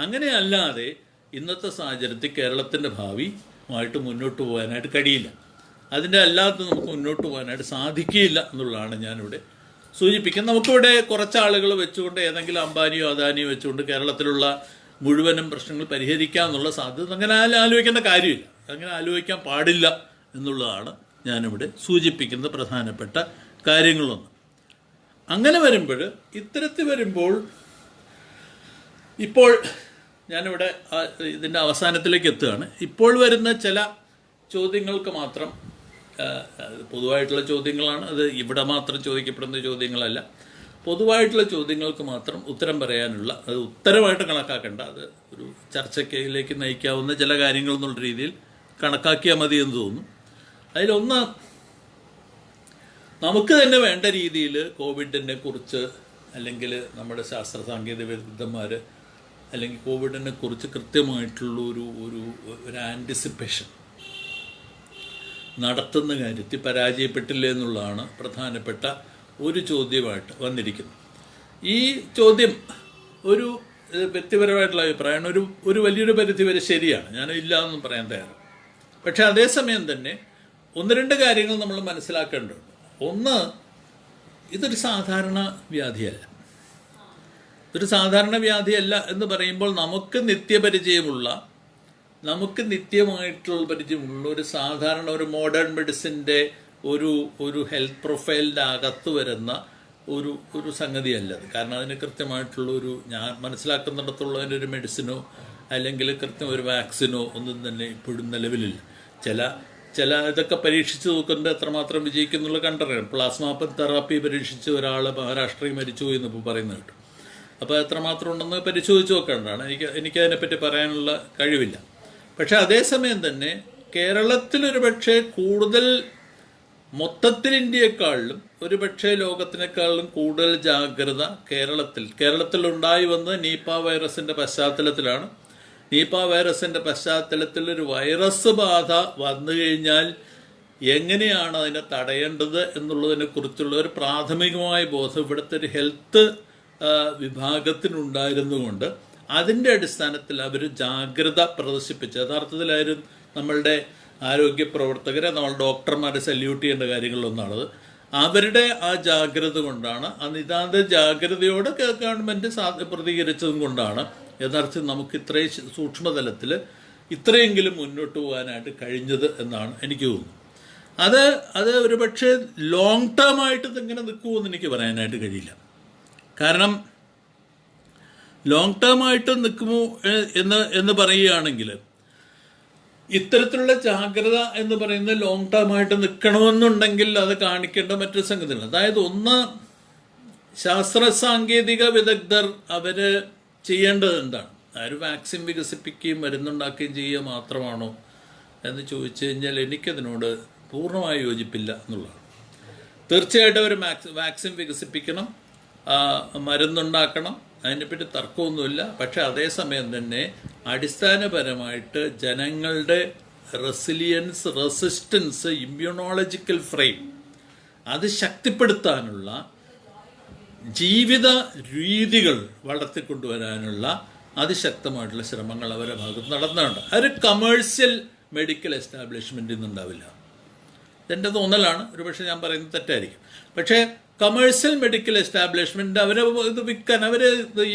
അങ്ങനെയല്ലാതെ ഇന്നത്തെ സാഹചര്യത്തിൽ കേരളത്തിൻ്റെ ഭാവിയുമായിട്ട് മുന്നോട്ട് പോകാനായിട്ട് കഴിയില്ല. അതിൻ്റെ അല്ലാതെ നമുക്ക് മുന്നോട്ട് പോകാനായിട്ട് സാധിക്കുകയില്ല എന്നുള്ളതാണ് ഞാനിവിടെ സൂചിപ്പിക്കുന്നത്. നമുക്കിവിടെ കുറച്ചാളുകൾ വെച്ചുകൊണ്ട് ഏതെങ്കിലും അംബാനിയോ അദാനിയോ വെച്ചുകൊണ്ട് കേരളത്തിലുള്ള മുഴുവനും പ്രശ്നങ്ങൾ പരിഹരിക്കാമെന്നുള്ള സാധ്യത അങ്ങനെ ആലോചിക്കേണ്ട കാര്യമില്ല, അങ്ങനെ ആലോചിക്കാൻ പാടില്ല എന്നുള്ളതാണ് ഞാനിവിടെ സൂചിപ്പിക്കുന്ന പ്രധാനപ്പെട്ട കാര്യങ്ങളൊന്ന്. അങ്ങനെ വരുമ്പോൾ, ഇത്തരത്തിൽ വരുമ്പോൾ, ഇപ്പോൾ ഞാനിവിടെ ഇതിൻ്റെ അവസാനത്തിലേക്ക് എത്തുകയാണ്. ഇപ്പോൾ വരുന്ന ചില ചോദ്യങ്ങൾക്ക് മാത്രം, പൊതുവായിട്ടുള്ള ചോദ്യങ്ങളാണ്, അത് ഇവിടെ മാത്രം ചോദിക്കപ്പെടുന്ന ചോദ്യങ്ങളല്ല, പൊതുവായിട്ടുള്ള ചോദ്യങ്ങൾക്ക് മാത്രം ഉത്തരം പറയാനുള്ള, അത് ഉത്തരമായിട്ട് കണക്കാക്കേണ്ട, അത് ഒരു ചർച്ചയ്ക്കിലേക്ക് നയിക്കാവുന്ന ചില കാര്യങ്ങൾ എന്നുള്ള രീതിയിൽ കണക്കാക്കിയാൽ മതി എന്ന് തോന്നുന്നു. അതിലൊന്ന്, നമുക്ക് തന്നെ വേണ്ട രീതിയിൽ കോവിഡിനെ കുറിച്ച്, അല്ലെങ്കിൽ നമ്മുടെ ശാസ്ത്ര സാങ്കേതിക വിദഗ്ധന്മാർ അല്ലെങ്കിൽ കോവിഡിനെ കുറിച്ച് കൃത്യമായിട്ടുള്ള ഒരു ആൻറ്റിസിപ്പേഷൻ നടത്തുന്ന കാര്യത്തിൽ പരാജയപ്പെട്ടില്ല എന്നുള്ളതാണ് പ്രധാനപ്പെട്ട ഒരു ചോദ്യമായിട്ട് വന്നിരിക്കുന്നത്. ഈ ചോദ്യം ഒരു വ്യക്തിപരമായിട്ടുള്ള അഭിപ്രായമാണ്. ഒരു വലിയൊരു പരിധി വരെ ശരിയാണ്, ഞാൻ ഇല്ല എന്നും പറയാൻ തയ്യാറാണ്. പക്ഷെ അതേസമയം തന്നെ ഒന്ന് രണ്ട് കാര്യങ്ങൾ നമ്മൾ മനസ്സിലാക്കേണ്ടതുണ്ട്. ഒന്ന്, ഇതൊരു സാധാരണ വ്യാധിയല്ല. ഇതൊരു സാധാരണ വ്യാധിയല്ല എന്ന് പറയുമ്പോൾ നമുക്ക് നിത്യമായിട്ടുള്ള പരിചയമുള്ള ഒരു സാധാരണ ഒരു മോഡേൺ മെഡിസിൻ്റെ ഒരു ഹെൽത്ത് പ്രൊഫൈലിൻ്റെ അകത്ത് വരുന്ന ഒരു സംഗതിയല്ല അത്. കാരണം അതിന് കൃത്യമായിട്ടുള്ള ഞാൻ മനസ്സിലാക്കുന്നിടത്തുള്ള ഒരു മെഡിസിനോ അല്ലെങ്കിൽ കൃത്യം ഒരു വാക്സിനോ ഒന്നും തന്നെ ഇപ്പോഴും നിലവിലില്ല. ചില ഇതൊക്കെ പരീക്ഷിച്ച് നോക്കുന്നത് എത്രമാത്രം വിജയിക്കുന്നുള്ള കണ്ടറിയാം. പ്ലാസ്മ തെറാപ്പി പരീക്ഷിച്ച് ഒരാൾ മഹാരാഷ്ട്രയിൽ മരിച്ചു എന്നിപ്പോൾ പറയുന്നത് കേട്ടു. അപ്പോൾ എത്രമാത്രം ഉണ്ടെന്ന് പരിശോധിച്ച് നോക്കേണ്ടതാണ്. എനിക്കതിനെപ്പറ്റി പറയാനുള്ള കഴിവില്ല. പക്ഷെ അതേസമയം തന്നെ കേരളത്തിലൊരു പക്ഷേ കൂടുതൽ, മൊത്തത്തിൽ ഇന്ത്യയെക്കാളിലും ഒരുപക്ഷെ ലോകത്തിനേക്കാളിലും കൂടുതൽ ജാഗ്രത കേരളത്തിൽ ഉണ്ടായി വന്നത് നിപ വൈറസിൻ്റെ പശ്ചാത്തലത്തിലാണ്. നിപ വൈറസിൻ്റെ പശ്ചാത്തലത്തിൽ ഒരു വൈറസ് ബാധ വന്നു കഴിഞ്ഞാൽ എങ്ങനെയാണ് അതിനെ തടയേണ്ടത് എന്നുള്ളതിനെ കുറിച്ചുള്ള ഒരു പ്രാഥമികമായ ബോധം ഇവിടുത്തെ ഒരു ഹെൽത്ത് വിഭാഗത്തിനുണ്ടായിരുന്നുകൊണ്ട് അതിൻ്റെ അടിസ്ഥാനത്തിൽ അവർ ജാഗ്രത പ്രദർശിപ്പിച്ച്, യഥാർത്ഥത്തിലായിരുന്നു നമ്മളുടെ ആരോഗ്യ പ്രവർത്തകരെ, നമ്മൾ ഡോക്ടർമാരെ സല്യൂട്ട് ചെയ്യേണ്ട കാര്യങ്ങളിലൊന്നാണത്. അവരുടെ ആ ജാഗ്രത കൊണ്ടാണ്, ആ നിതാന്ത ജാഗ്രതയോടെ ഗവൺമെൻറ് പ്രതികരിച്ചതും കൊണ്ടാണ് യഥാർത്ഥത്തിൽ നമുക്ക് ഇത്രയും സൂക്ഷ്മതലത്തിൽ ഇത്രയെങ്കിലും മുന്നോട്ട് പോകാനായിട്ട് കഴിഞ്ഞത് എന്നാണ് എനിക്ക് തോന്നുന്നത്. അത് ഒരുപക്ഷെ ലോങ് ടേം ആയിട്ട് ഇങ്ങനെ നിൽക്കുമെന്ന് എനിക്ക് പറയാനായിട്ട് കഴിയില്ല. കാരണം ലോങ് ടേം ആയിട്ട് നിൽക്കുമോ എന്ന് പറയുകയാണെങ്കിൽ ഇത്തരത്തിലുള്ള ജാഗ്രത എന്ന് പറയുന്നത് ലോങ് ടേം ആയിട്ട് നിൽക്കണമെന്നുണ്ടെങ്കിൽ അത് കാണിക്കേണ്ട മറ്റൊരു സംഗതിയാണ്. അതായത് ഒന്ന്, ശാസ്ത്ര സാങ്കേതിക വിദഗ്ധർ അവർ ചെയ്യേണ്ടത് എന്താണ്? ഒരു വാക്സിൻ വികസിപ്പിക്കുകയും മരുന്നുണ്ടാക്കുകയും ചെയ്യുക മാത്രമാണോ എന്ന് ചോദിച്ചു കഴിഞ്ഞാൽ എനിക്കതിനോട് പൂർണ്ണമായി യോജിപ്പില്ല എന്നുള്ളതാണ്. തീർച്ചയായിട്ടും അവർ വാക്സിൻ വികസിപ്പിക്കണം, മരുന്നുണ്ടാക്കണം, അതിനെപ്പറ്റി തർക്കമൊന്നുമില്ല. പക്ഷെ അതേസമയം തന്നെ അടിസ്ഥാനപരമായിട്ട് ജനങ്ങളുടെ റെസിസ്റ്റൻസ്, ഇമ്മ്യൂണോളജിക്കൽ ഫ്രെയിം അത് ശക്തിപ്പെടുത്താനുള്ള ജീവിത രീതികൾ വളർത്തിക്കൊണ്ടുവരാനുള്ള അതിശക്തമായിട്ടുള്ള ശ്രമങ്ങൾ അവരുടെ ഭാഗത്ത് നടന്നുണ്ട്. അതൊരു കമേഴ്സ്യൽ മെഡിക്കൽ എസ്റ്റാബ്ലിഷ്മെൻറ്റിൽ നിന്നുണ്ടാവില്ല. ഇതെൻ്റെ തോന്നലാണ്, ഒരുപക്ഷെ ഞാൻ പറയുന്നത് തെറ്റായിരിക്കും. പക്ഷേ കമേഴ്സ്യൽ മെഡിക്കൽ എസ്റ്റാബ്ലിഷ്മെൻറ്റ് അവർ ഇത് വിൽക്കാൻ, അവർ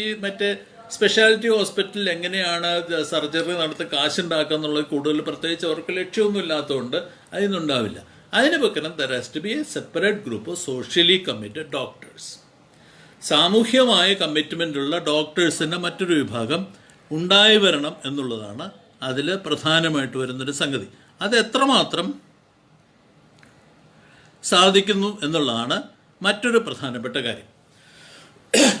ഈ മറ്റേ സ്പെഷ്യാലിറ്റി ഹോസ്പിറ്റലിൽ എങ്ങനെയാണ് സർജറി നടത്തി കാശുണ്ടാക്കുക എന്നുള്ളത് കൂടുതൽ പ്രത്യേകിച്ച് അവർക്ക് ലക്ഷ്യമൊന്നും ഇല്ലാത്തതുകൊണ്ട് അതിനുണ്ടാവില്ല. അതിന് പകരം there has to be a separate group of socially committed doctors. സാമൂഹ്യമായ കമ്മിറ്റ്മെൻറ്റുള്ള ഡോക്ടേഴ്സിൻ്റെ മറ്റൊരു വിഭാഗം ഉണ്ടായി വരണം എന്നുള്ളതാണ് അതിൽ പ്രധാനമായിട്ട് വരുന്നൊരു സംഗതി. അത് എത്രമാത്രം സാധിക്കുന്നു എന്നുള്ളതാണ് മറ്റൊരു പ്രധാനപ്പെട്ട കാര്യം.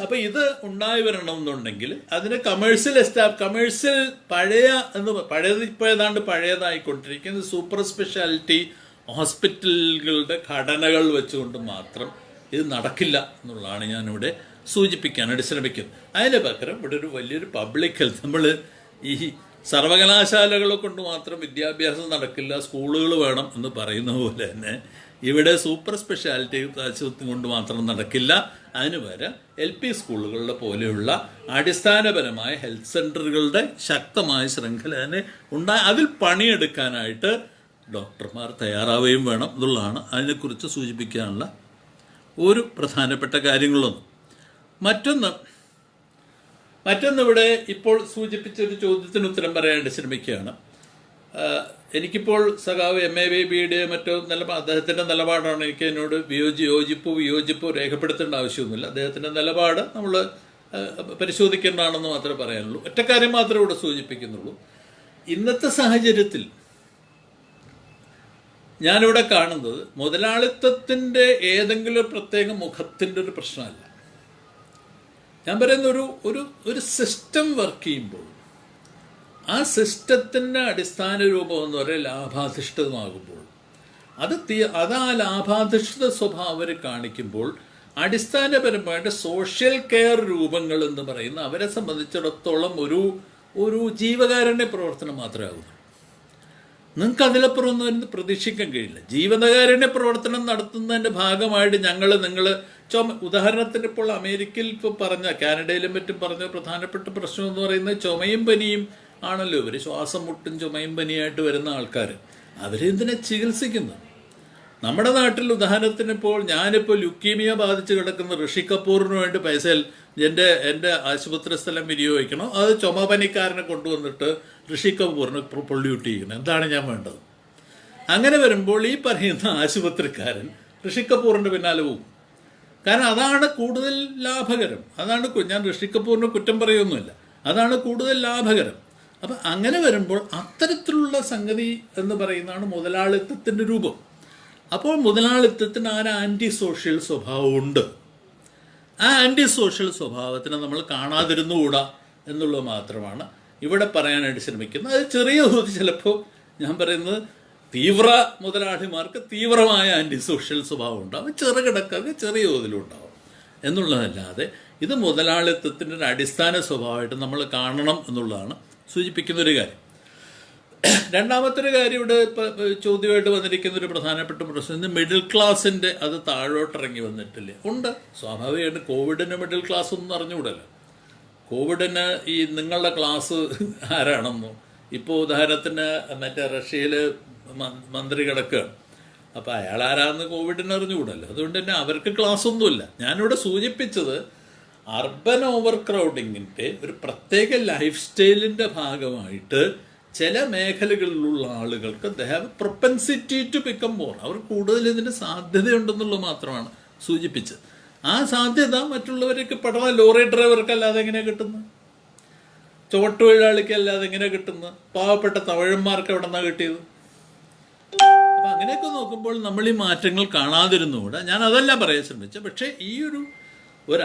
അപ്പോൾ ഇത് ഉണ്ടായി വരണമെന്നുണ്ടെങ്കിൽ അതിന് കമേഴ്സ്യൽ പഴയത് ഇപ്പോൾ ഏതാണ്ട് പഴയതായിക്കൊണ്ടിരിക്കുന്ന സൂപ്പർ സ്പെഷ്യാലിറ്റി ഹോസ്പിറ്റലുകളുടെ ഘടനകൾ വെച്ചുകൊണ്ട് മാത്രം ഇത് നടക്കില്ല എന്നുള്ളതാണ് ഞാനിവിടെ സൂചിപ്പിക്കാനായിട്ട് ശ്രമിക്കുന്നത്. അതിന് പകരം ഇവിടെ ഒരു വലിയൊരു പബ്ലിക് ഹെൽത്ത്, നമ്മൾ ഈ സർവകലാശാലകളെ കൊണ്ട് മാത്രം വിദ്യാഭ്യാസം നടക്കില്ല, സ്കൂളുകൾ വേണം എന്ന് പറയുന്ന പോലെ തന്നെ ഇവിടെ സൂപ്പർ സ്പെഷ്യാലിറ്റി ആശുപത്രി കൊണ്ട് മാത്രം നടക്കില്ല. അതിന് പകരം LP സ്കൂളുകളുടെ പോലെയുള്ള അടിസ്ഥാനപരമായ ഹെൽത്ത് സെൻ്ററുകളുടെ ശക്തമായ ശൃംഖലനെ അതിൽ പണിയെടുക്കാനായിട്ട് ഡോക്ടർമാർ തയ്യാറാവുകയും വേണം എന്നുള്ളതാണ് അതിനെക്കുറിച്ച് സൂചിപ്പിക്കാനുള്ള ഒരു പ്രധാനപ്പെട്ട കാര്യങ്ങളൊന്നും. മറ്റൊന്ന് ഇവിടെ ഇപ്പോൾ സൂചിപ്പിച്ചൊരു ചോദ്യത്തിന് ഉത്തരം പറയാനായിട്ട് ശ്രമിക്കുകയാണ്. എനിക്കിപ്പോൾ സഖാവ് MA ബേബിയുടെ മറ്റോ അദ്ദേഹത്തിൻ്റെ നിലപാടാണ്. എനിക്ക് എന്നോട് വിയോജിപ്പോ രേഖപ്പെടുത്തേണ്ട ആവശ്യമൊന്നുമില്ല. അദ്ദേഹത്തിൻ്റെ നിലപാട് നമ്മൾ പരിശോധിക്കേണ്ടതാണെന്ന് മാത്രമേ പറയാനുള്ളൂ. ഒറ്റക്കാര്യം മാത്രമേ ഇവിടെ സൂചിപ്പിക്കുന്നുള്ളൂ. ഇന്നത്തെ സാഹചര്യത്തിൽ ഞാനിവിടെ കാണുന്നത് മുതലാളിത്തത്തിൻ്റെ ഏതെങ്കിലും പ്രത്യേക മുഖത്തിൻ്റെ ഒരു പ്രശ്നമല്ല. ഞാൻ പറയുന്ന ഒരു ഒരു ഒരു സിസ്റ്റം വർക്ക് ചെയ്യുമ്പോൾ ആ സിസ്റ്റത്തിൻ്റെ അടിസ്ഥാന രൂപം എന്ന് പറയുന്നത് ലാഭാധിഷ്ഠിതമാകുമ്പോൾ അത് ആ ലാഭാധിഷ്ഠിത സ്വഭാവം അവർ കാണിക്കുമ്പോൾ അടിസ്ഥാനപരമായിട്ട് സോഷ്യൽ കെയർ രൂപങ്ങൾ എന്ന് പറയുന്ന അവരെ സംബന്ധിച്ചിടത്തോളം ഒരു ജീവകാരുണ്യ പ്രവർത്തനം മാത്രമേ ആകുന്നു. നിങ്ങൾക്ക് അതിലപ്പുറം ഒന്നും പ്രതീക്ഷിക്കാൻ കഴിയില്ല. ജീവകാരുണ്യ പ്രവർത്തനം നടത്തുന്നതിൻ്റെ ഭാഗമായിട്ട് നിങ്ങൾ ഉദാഹരണത്തിന് ഇപ്പോൾ അമേരിക്കയിൽ ഇപ്പോൾ പറഞ്ഞ കാനഡയിലും മറ്റും പറഞ്ഞ പ്രധാനപ്പെട്ട പ്രശ്നം എന്ന് പറയുന്നത് ചുമയും പനിയും ആണല്ലോ. ഇവർ ശ്വാസം മുട്ടും ചുമയും പനിയായിട്ട് വരുന്ന ആൾക്കാർ അവരെന്തിനെ ചികിത്സിക്കുന്നു? നമ്മുടെ നാട്ടിൽ ഉദാഹരണത്തിന് ഇപ്പോൾ ഞാനിപ്പോൾ ലുക്കീമിയ ബാധിച്ച് കിടക്കുന്ന ഋഷി കപൂറിന് വേണ്ടി പൈസ എൻ്റെ ആശുപത്രി സ്ഥലം വിനിയോഗിക്കണം, അത് ചുമ പനിക്കാരനെ കൊണ്ടുവന്നിട്ട് ഋഷി കപൂറിന് പൊള്യൂട്ട് ചെയ്യണം. എന്താണ് ഞാൻ വേണ്ടത്? അങ്ങനെ വരുമ്പോൾ ഈ പറയുന്ന ആശുപത്രിക്കാരൻ ഋഷി കപൂറിൻ്റെ പിന്നാലെ പോകും. കാരണം അതാണ് കൂടുതൽ ലാഭകരം. ഞാൻ ഋഷി കപൂറിന് കുറ്റം പറയുമൊന്നുമില്ല, അതാണ് കൂടുതൽ ലാഭകരം. അപ്പം അങ്ങനെ വരുമ്പോൾ അത്തരത്തിലുള്ള സംഗതി എന്ന് പറയുന്നതാണ് മുതലാളിത്തത്തിൻ്റെ രൂപം. അപ്പോൾ മുതലാളിത്തത്തിന് ആൻറ്റി സോഷ്യൽ സ്വഭാവമുണ്ട്. ആ ആൻറ്റി സോഷ്യൽ സ്വഭാവത്തിനെ നമ്മൾ കാണാതിരുന്നുകൂടാ എന്നുള്ളത് മാത്രമാണ് ഇവിടെ പറയാനായിട്ട് ശ്രമിക്കുന്നത്. അത് ചെറിയ തോതിൽ ചിലപ്പോൾ ഞാൻ പറയുന്നത് തീവ്ര മുതലാളിമാർക്ക് തീവ്രമായ ആൻറ്റി സോഷ്യൽ സ്വഭാവം ഉണ്ടാവും, ചെറുകിടക്കാർക്ക് ചെറിയ തോതിലും ഉണ്ടാവും എന്നുള്ളതല്ലാതെ ഇത് മുതലാളിത്തത്തിൻ്റെ ഒരു അടിസ്ഥാന സ്വഭാവമായിട്ട് നമ്മൾ കാണണം എന്നുള്ളതാണ് സൂചിപ്പിക്കുന്നൊരു കാര്യം. രണ്ടാമത്തെ കാര്യം ഇവിടെ ചോദ്യമായിട്ട് വന്നിരിക്കുന്ന ഒരു പ്രധാനപ്പെട്ട പ്രശ്നം, ഇന്ന് മിഡിൽ ക്ലാസ്സിൻ്റെ അത് താഴോട്ടിറങ്ങി വന്നിട്ടില്ലേ? ഉണ്ട്. സ്വാഭാവികമായിട്ട് കോവിഡിന് മിഡിൽ ക്ലാസ് ഒന്നും അറിഞ്ഞുകൂടല്ലോ. കോവിഡിന് ഈ നിങ്ങളുടെ ക്ലാസ് ആരാണെന്നോ, ഇപ്പോൾ ഉദാഹരണത്തിന് മറ്റേ റഷ്യയിൽ മന്ത്രി കിടക്കുകയാണ്, അപ്പോൾ അയാൾ ആരാന്ന് കോവിഡിന് അറിഞ്ഞുകൂടല്ലോ. അതുകൊണ്ട് തന്നെ അവർക്ക് ക്ലാസ് ഒന്നുമില്ല. ഞാനിവിടെ സൂചിപ്പിച്ചത് അർബൻ ഓവർ ക്രൗഡിങ്ങിൻ്റെ ഒരു പ്രത്യേക ലൈഫ് സ്റ്റൈലിൻ്റെ ഭാഗമായിട്ട് ചില മേഖലകളിലുള്ള ആളുകൾക്ക് they have propensity to become more, അവർ കൂടുതൽ ഇതിന് സാധ്യതയുണ്ടെന്നുള്ളത് മാത്രമാണ് സൂചിപ്പിച്ചത്. ആ സാധ്യത മറ്റുള്ളവർക്ക് പെടാൻ ലോറി ഡ്രൈവർക്ക് അല്ലാതെ എങ്ങനെയാണ് കിട്ടുന്നത്? ചുവട്ടുതൊഴിലാളിക്ക് അല്ലാതെ എങ്ങനെയാണ് കിട്ടുന്നത്? പാവപ്പെട്ട തമിഴന്മാർക്ക് എവിടെ നിന്നാണ് കിട്ടിയത്? അപ്പം അങ്ങനെയൊക്കെ നോക്കുമ്പോൾ നമ്മൾ ഈ മാറ്റങ്ങൾ കാണാതിരുന്നുകൂടെ. ഞാൻ അതല്ല പറയാൻ ശ്രമിച്ചത്. പക്ഷേ ഈ ഒരു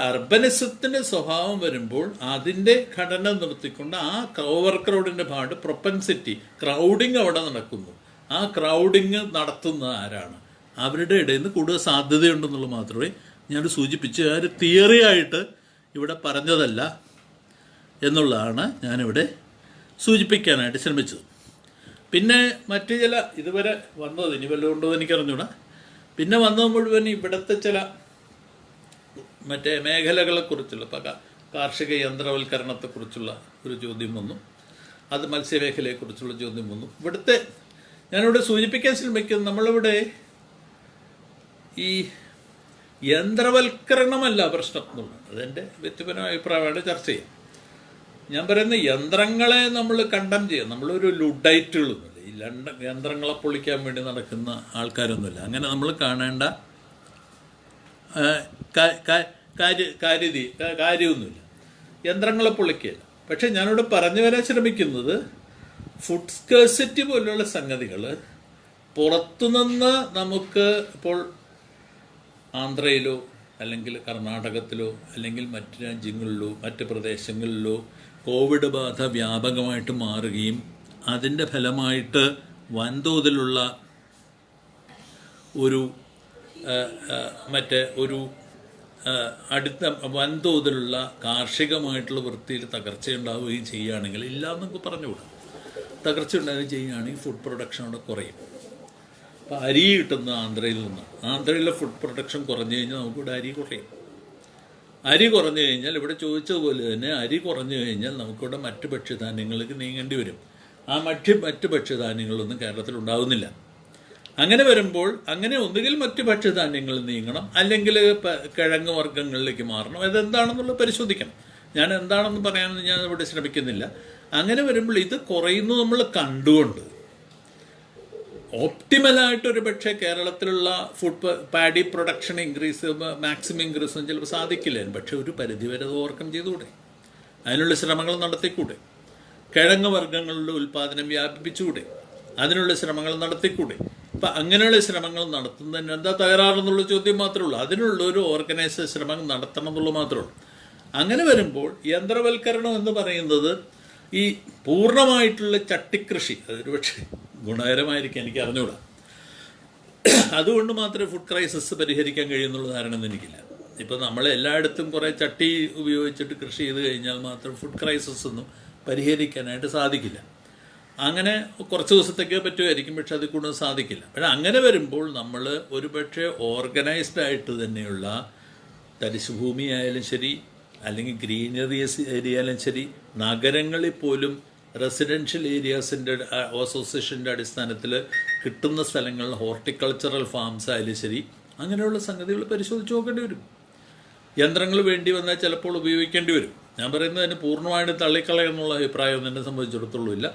അർബനിസത്തിൻ്റെ സ്വഭാവം വരുമ്പോൾ അതിൻ്റെ ഘടന നിർത്തിക്കൊണ്ട് ആ ഓവർ ക്രൗഡിൻ്റെ ഭാഗത്ത് പ്രൊപ്പൻസിറ്റി ക്രൗഡിങ് അവിടെ നടക്കുന്നു. ആ ക്രൗഡിങ് നടത്തുന്ന ആരാണ്? അവരുടെ ഇടയിൽ നിന്ന് കൂടുതൽ സാധ്യതയുണ്ടെന്നുള്ളത് മാത്രമേ ഞാൻ സൂചിപ്പിച്ച് ഒരു തിയറി ആയിട്ട് ഇവിടെ പറഞ്ഞതല്ല എന്നുള്ളതാണ് ഞാനിവിടെ സൂചിപ്പിക്കാനായിട്ട് ശ്രമിച്ചത്. പിന്നെ മറ്റു ചില ഇതുവരെ വന്നത് ഇനി വല്ലതും ഉണ്ടോ എനിക്കറിഞ്ഞൂടാ. പിന്നെ വന്നത് മുഴുവൻ ഇവിടുത്തെ ചില മറ്റേ മേഖലകളെക്കുറിച്ചുള്ള കാർഷിക യന്ത്രവൽക്കരണത്തെക്കുറിച്ചുള്ള ഒരു ചോദ്യം വന്നു, അത് മത്സ്യമേഖലയെക്കുറിച്ചുള്ള ചോദ്യം വന്നു. ഇവിടുത്തെ ഞാനിവിടെ സൂചിപ്പിക്കാൻ ശ്രമിക്കുന്നത് നമ്മളിവിടെ ഈ യന്ത്രവൽക്കരണമല്ല പ്രശ്നം എന്നുള്ളത്. അതെൻ്റെ വ്യക്തിപരമായ അഭിപ്രായമായിട്ട് ചർച്ച ചെയ്യാം. ഞാൻ പറയുന്ന യന്ത്രങ്ങളെ നമ്മൾ കണ്ടം ചെയ്യാം. നമ്മളൊരു ലുഡൈറ്റുകളൊന്നുമില്ല, ഈ യന്ത്രങ്ങളെ പൊളിക്കാൻ വേണ്ടി നടക്കുന്ന ആൾക്കാരൊന്നുമില്ല. അങ്ങനെ നമ്മൾ കാണേണ്ട കാര്യമൊന്നുമില്ല. യന്ത്രങ്ങളെ പൊളിക്കുകയില്ല. പക്ഷെ ഞാനിവിടെ പറഞ്ഞു വരാൻ ശ്രമിക്കുന്നത് ഫുഡ് സ്കേഴ്സിറ്റി പോലുള്ള സംഗതികൾ പുറത്തുനിന്ന് നമുക്ക് ഇപ്പോൾ ആന്ധ്രയിലോ അല്ലെങ്കിൽ കർണാടകത്തിലോ അല്ലെങ്കിൽ മറ്റ് രാജ്യങ്ങളിലോ മറ്റ് പ്രദേശങ്ങളിലോ കോവിഡ് ബാധ വ്യാപകമായിട്ട് മാറുകയും അതിൻ്റെ ഫലമായിട്ട് വൻതോതിലുള്ള ഒരു അടുത്ത വൻതോതിലുള്ള കാർഷികമായിട്ടുള്ള വൃത്തിയിൽ തകർച്ചയുണ്ടാവുകയും ചെയ്യുകയാണെങ്കിൽ, ഇല്ല എന്നൊക്കെ പറഞ്ഞുകൂടാ, തകർച്ച ഉണ്ടാവുകയും ചെയ്യുകയാണെങ്കിൽ ഫുഡ് പ്രൊഡക്ഷൻ അവിടെ കുറയും. അപ്പോൾ അരി കിട്ടുന്ന ആന്ധ്രയിൽ നിന്ന്, ആന്ധ്രയിലെ ഫുഡ് പ്രൊഡക്ഷൻ കുറഞ്ഞു കഴിഞ്ഞാൽ നമുക്കിവിടെ അരി കുറയും. അരി കുറഞ്ഞു കഴിഞ്ഞാൽ ഇവിടെ ചോദിച്ചതുപോലെ തന്നെ അരി കുറഞ്ഞു കഴിഞ്ഞാൽ നമുക്കിവിടെ മറ്റ് ഭക്ഷ്യധാന്യങ്ങൾക്ക് നീങ്ങേണ്ടി വരും. ആ മറ്റ് ഭക്ഷ്യധാന്യങ്ങളൊന്നും കേരളത്തിൽ ഉണ്ടാകുന്നില്ല. അങ്ങനെ വരുമ്പോൾ ഒന്നുകിൽ മറ്റ് ഭക്ഷ്യധാന്യങ്ങൾ നീങ്ങണം, അല്ലെങ്കിൽ കിഴങ്ങ് വർഗ്ഗങ്ങളിലേക്ക് മാറണം. അതെന്താണെന്നുള്ളത് പരിശോധിക്കണം. ഞാൻ എന്താണെന്ന് പറയാനൊന്നും ഞാൻ ഇവിടെ ശ്രമിക്കുന്നില്ല. അങ്ങനെ വരുമ്പോൾ ഇത് കുറയുന്നു നമ്മൾ കണ്ടുകൊണ്ട് ഓപ്റ്റിമലായിട്ടൊരു പക്ഷേ കേരളത്തിലുള്ള food paddy production maximum increase ചിലപ്പോൾ സാധിക്കില്ല. പക്ഷെ ഒരു പരിധിവരെ അത് ഓവർകം ചെയ്തുകൂടെ? അതിനുള്ള ശ്രമങ്ങൾ നടത്തിക്കൂടെ? കിഴങ്ങ് വർഗ്ഗങ്ങളുടെ ഉൽപ്പാദനം വ്യാപിപ്പിച്ചുകൂടെ? അതിനുള്ള ശ്രമങ്ങൾ നടത്തിക്കൂടെ? അപ്പം അങ്ങനെയുള്ള ശ്രമങ്ങൾ നടത്തുന്നതിന് എന്താ തകരാറെന്നുള്ള ചോദ്യം മാത്രമേ ഉള്ളൂ. അതിനുള്ള ഒരു ഓർഗനൈസ്ഡ് ശ്രമം നടത്തണം എന്നുള്ളത് മാത്രമേ ഉള്ളൂ. അങ്ങനെ വരുമ്പോൾ യന്ത്രവൽക്കരണം എന്ന് പറയുന്നത് ഈ പൂർണ്ണമായിട്ടുള്ള ചട്ടിക്കൃഷി അതൊരു പക്ഷേ ഗുണകരമായിരിക്കും, എനിക്ക് അറിഞ്ഞുകൂടാ. അതുകൊണ്ട് മാത്രമേ ഫുഡ് ക്രൈസിസ് പരിഹരിക്കാൻ കഴിയുന്നുള്ള ധാരണ ഒന്നും എനിക്കില്ല. ഇപ്പോൾ നമ്മൾ എല്ലായിടത്തും കുറേ ചട്ടി ഉപയോഗിച്ചിട്ട് കൃഷി ചെയ്ത് കഴിഞ്ഞാൽ മാത്രം ഫുഡ് ക്രൈസിസ് ഒന്നും പരിഹരിക്കാനായിട്ട് സാധിക്കില്ല. അങ്ങനെ കുറച്ച് ദിവസത്തേക്കേ പറ്റുമായിരിക്കും, പക്ഷെ അതിൽ കൂടുതൽ സാധിക്കില്ല. പക്ഷേ അങ്ങനെ വരുമ്പോൾ നമ്മൾ ഒരുപക്ഷെ ഓർഗനൈസ്ഡ് ആയിട്ട് തന്നെയുള്ള തരിശ് ഭൂമി ആയാലും ശരി, അല്ലെങ്കിൽ ഗ്രീനറീസ് ഏരിയ ആയാലും ശരി, നഗരങ്ങളിൽ പോലും റെസിഡൻഷ്യൽ ഏരിയാസിൻ്റെ അസോസിയേഷൻ്റെ അടിസ്ഥാനത്തിൽ കിട്ടുന്ന സ്ഥലങ്ങളിൽ ഹോർട്ടിക്കൾച്ചറൽ ഫാംസ് ആയാലും ശരി, അങ്ങനെയുള്ള സംഗതികൾ പരിശോധിച്ച് നോക്കേണ്ടി വരും. യന്ത്രങ്ങൾ വേണ്ടി വന്നാൽ ചിലപ്പോൾ ഉപയോഗിക്കേണ്ടി വരും. ഞാൻ പറയുന്നത് അതിന് പൂർണ്ണമായിട്ട് തള്ളിക്കളയെന്നുള്ള അഭിപ്രായം എന്നെ സംബന്ധിച്ചിടത്തോളം ഇല്ല.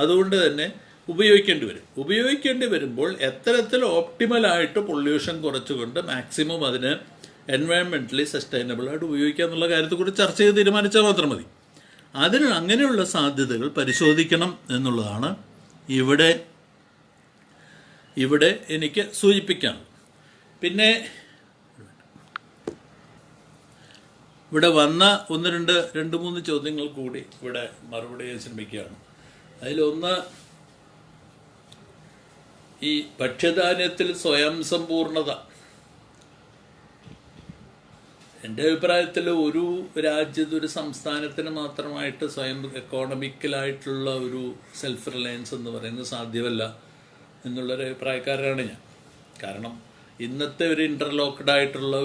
അതുകൊണ്ട് തന്നെ ഉപയോഗിക്കേണ്ടി വരുമ്പോൾ എത്തരത്തിൽ ഓപ്റ്റിമലായിട്ട് പൊല്യൂഷൻ കുറച്ചുകൊണ്ട് മാക്സിമം അതിന് എൻവയൺമെൻ്റലി സസ്റ്റൈനബിളായിട്ട് ഉപയോഗിക്കുക എന്നുള്ള കാര്യത്തെക്കുറിച്ച് ചർച്ച ചെയ്ത് തീരുമാനിച്ചാൽ മാത്രം മതി. അതിന് അങ്ങനെയുള്ള സാധ്യതകൾ പരിശോധിക്കണം എന്നുള്ളതാണ് ഇവിടെ എനിക്ക് സൂചിപ്പിക്കാനുള്ളത്. പിന്നെ ഇവിടെ വന്ന രണ്ട് മൂന്ന് ചോദ്യങ്ങൾ കൂടി ഇവിടെ മറുപടി ചെയ്യാൻ ശ്രമിക്കുകയാണ്. അതിലൊന്ന്, ഈ ഭക്ഷ്യധാന്യത്തിൽ സ്വയം സമ്പൂർണത. എൻ്റെ അഭിപ്രായത്തിൽ ഒരു രാജ്യത്ത്, ഒരു സംസ്ഥാനത്തിന് മാത്രമായിട്ട് സ്വയം എക്കോണമിക്കലായിട്ടുള്ള ഒരു സെൽഫ് റിലയൻസ് എന്ന് പറയുന്നത് സാധ്യമല്ല എന്നുള്ളൊരു അഭിപ്രായക്കാരനാണ് ഞാൻ. കാരണം ഇന്നത്തെ ഒരു ഇൻ്റർലോക്ക്ഡ് ആയിട്ടുള്ള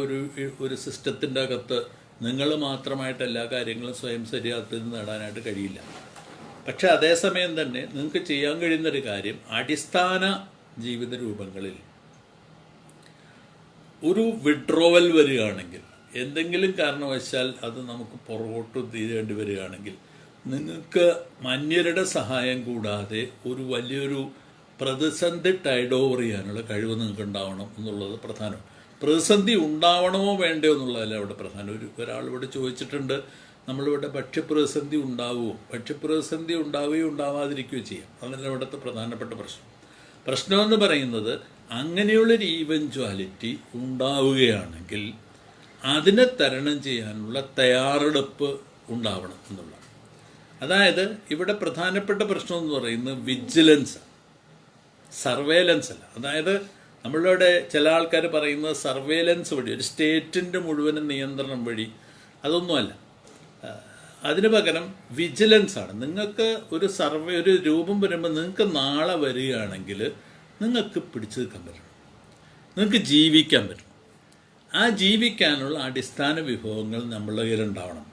ഒരു സിസ്റ്റത്തിൻ്റെ അകത്ത് നിങ്ങൾ മാത്രമായിട്ട് എല്ലാ കാര്യങ്ങളും സ്വയം ശരിയാക്കി നേടാനായിട്ട് കഴിയില്ല. പക്ഷെ അതേസമയം തന്നെ നിങ്ങൾക്ക് ചെയ്യാൻ കഴിയുന്നൊരു കാര്യം, അടിസ്ഥാന ജീവിത രൂപങ്ങളിൽ ഒരു വിഡ്രോവൽ വരികയാണെങ്കിൽ, എന്തെങ്കിലും കാരണവശാൽ അത് നമുക്ക് പുറകോട്ട് തീരേണ്ടി വരികയാണെങ്കിൽ, നിങ്ങൾക്ക് മന്യരുടെ സഹായം കൂടാതെ ഒരു വലിയൊരു പ്രതിസന്ധി ടൈഡ് ഓവർ ചെയ്യാനുള്ള കഴിവ് നിങ്ങൾക്ക് ഉണ്ടാവണം എന്നുള്ളത് പ്രധാനം. പ്രതിസന്ധി ഉണ്ടാവണമോ വേണ്ടയോ എന്നുള്ളതല്ല അവിടെ പ്രധാനം. ഒരാളിവിടെ ചോദിച്ചിട്ടുണ്ട്, നമ്മളിവിടെ ഭക്ഷ്യപ്രതിസന്ധി ഉണ്ടാവുമോ? ഭക്ഷ്യപ്രതിസന്ധി ഉണ്ടാവുകയോ ഉണ്ടാവാതിരിക്കുകയോ ചെയ്യാം. അതല്ല ഇവിടുത്തെ പ്രധാനപ്പെട്ട പ്രശ്നമെന്ന് പറയുന്നത്, അങ്ങനെയുള്ളൊരു ഈവൻച്വാലിറ്റി ഉണ്ടാവുകയാണെങ്കിൽ അതിനെ തരണം ചെയ്യാനുള്ള തയ്യാറെടുപ്പ് ഉണ്ടാവണം എന്നുള്ളതാണ്. അതായത് ഇവിടെ പ്രധാനപ്പെട്ട പ്രശ്നം എന്ന് പറയുന്നത് വിജിലൻസ്, സർവേലൻസ് അല്ല. അതായത് നമ്മളിവിടെ ചില ആൾക്കാർ പറയുന്നത് സർവേലൻസ് വഴി, ഒരു സ്റ്റേറ്റിൻ്റെ മുഴുവനും നിയന്ത്രണം വഴി, അതൊന്നുമല്ല. അതിന് പകരം വിജിലൻസാണ്. നിങ്ങൾക്ക് ഒരു രൂപം വരുമ്പോൾ നിങ്ങൾക്ക് നാളെ വരികയാണെങ്കിൽ നിങ്ങൾക്ക് പിടിച്ചു നിൽക്കാൻ പറ്റണം, നിങ്ങൾക്ക് ജീവിക്കാൻ പറ്റണം. ആ ജീവിക്കാനുള്ള അടിസ്ഥാന വിഭവങ്ങൾ നമ്മളുടെ കയ്യിലുണ്ടാവണം.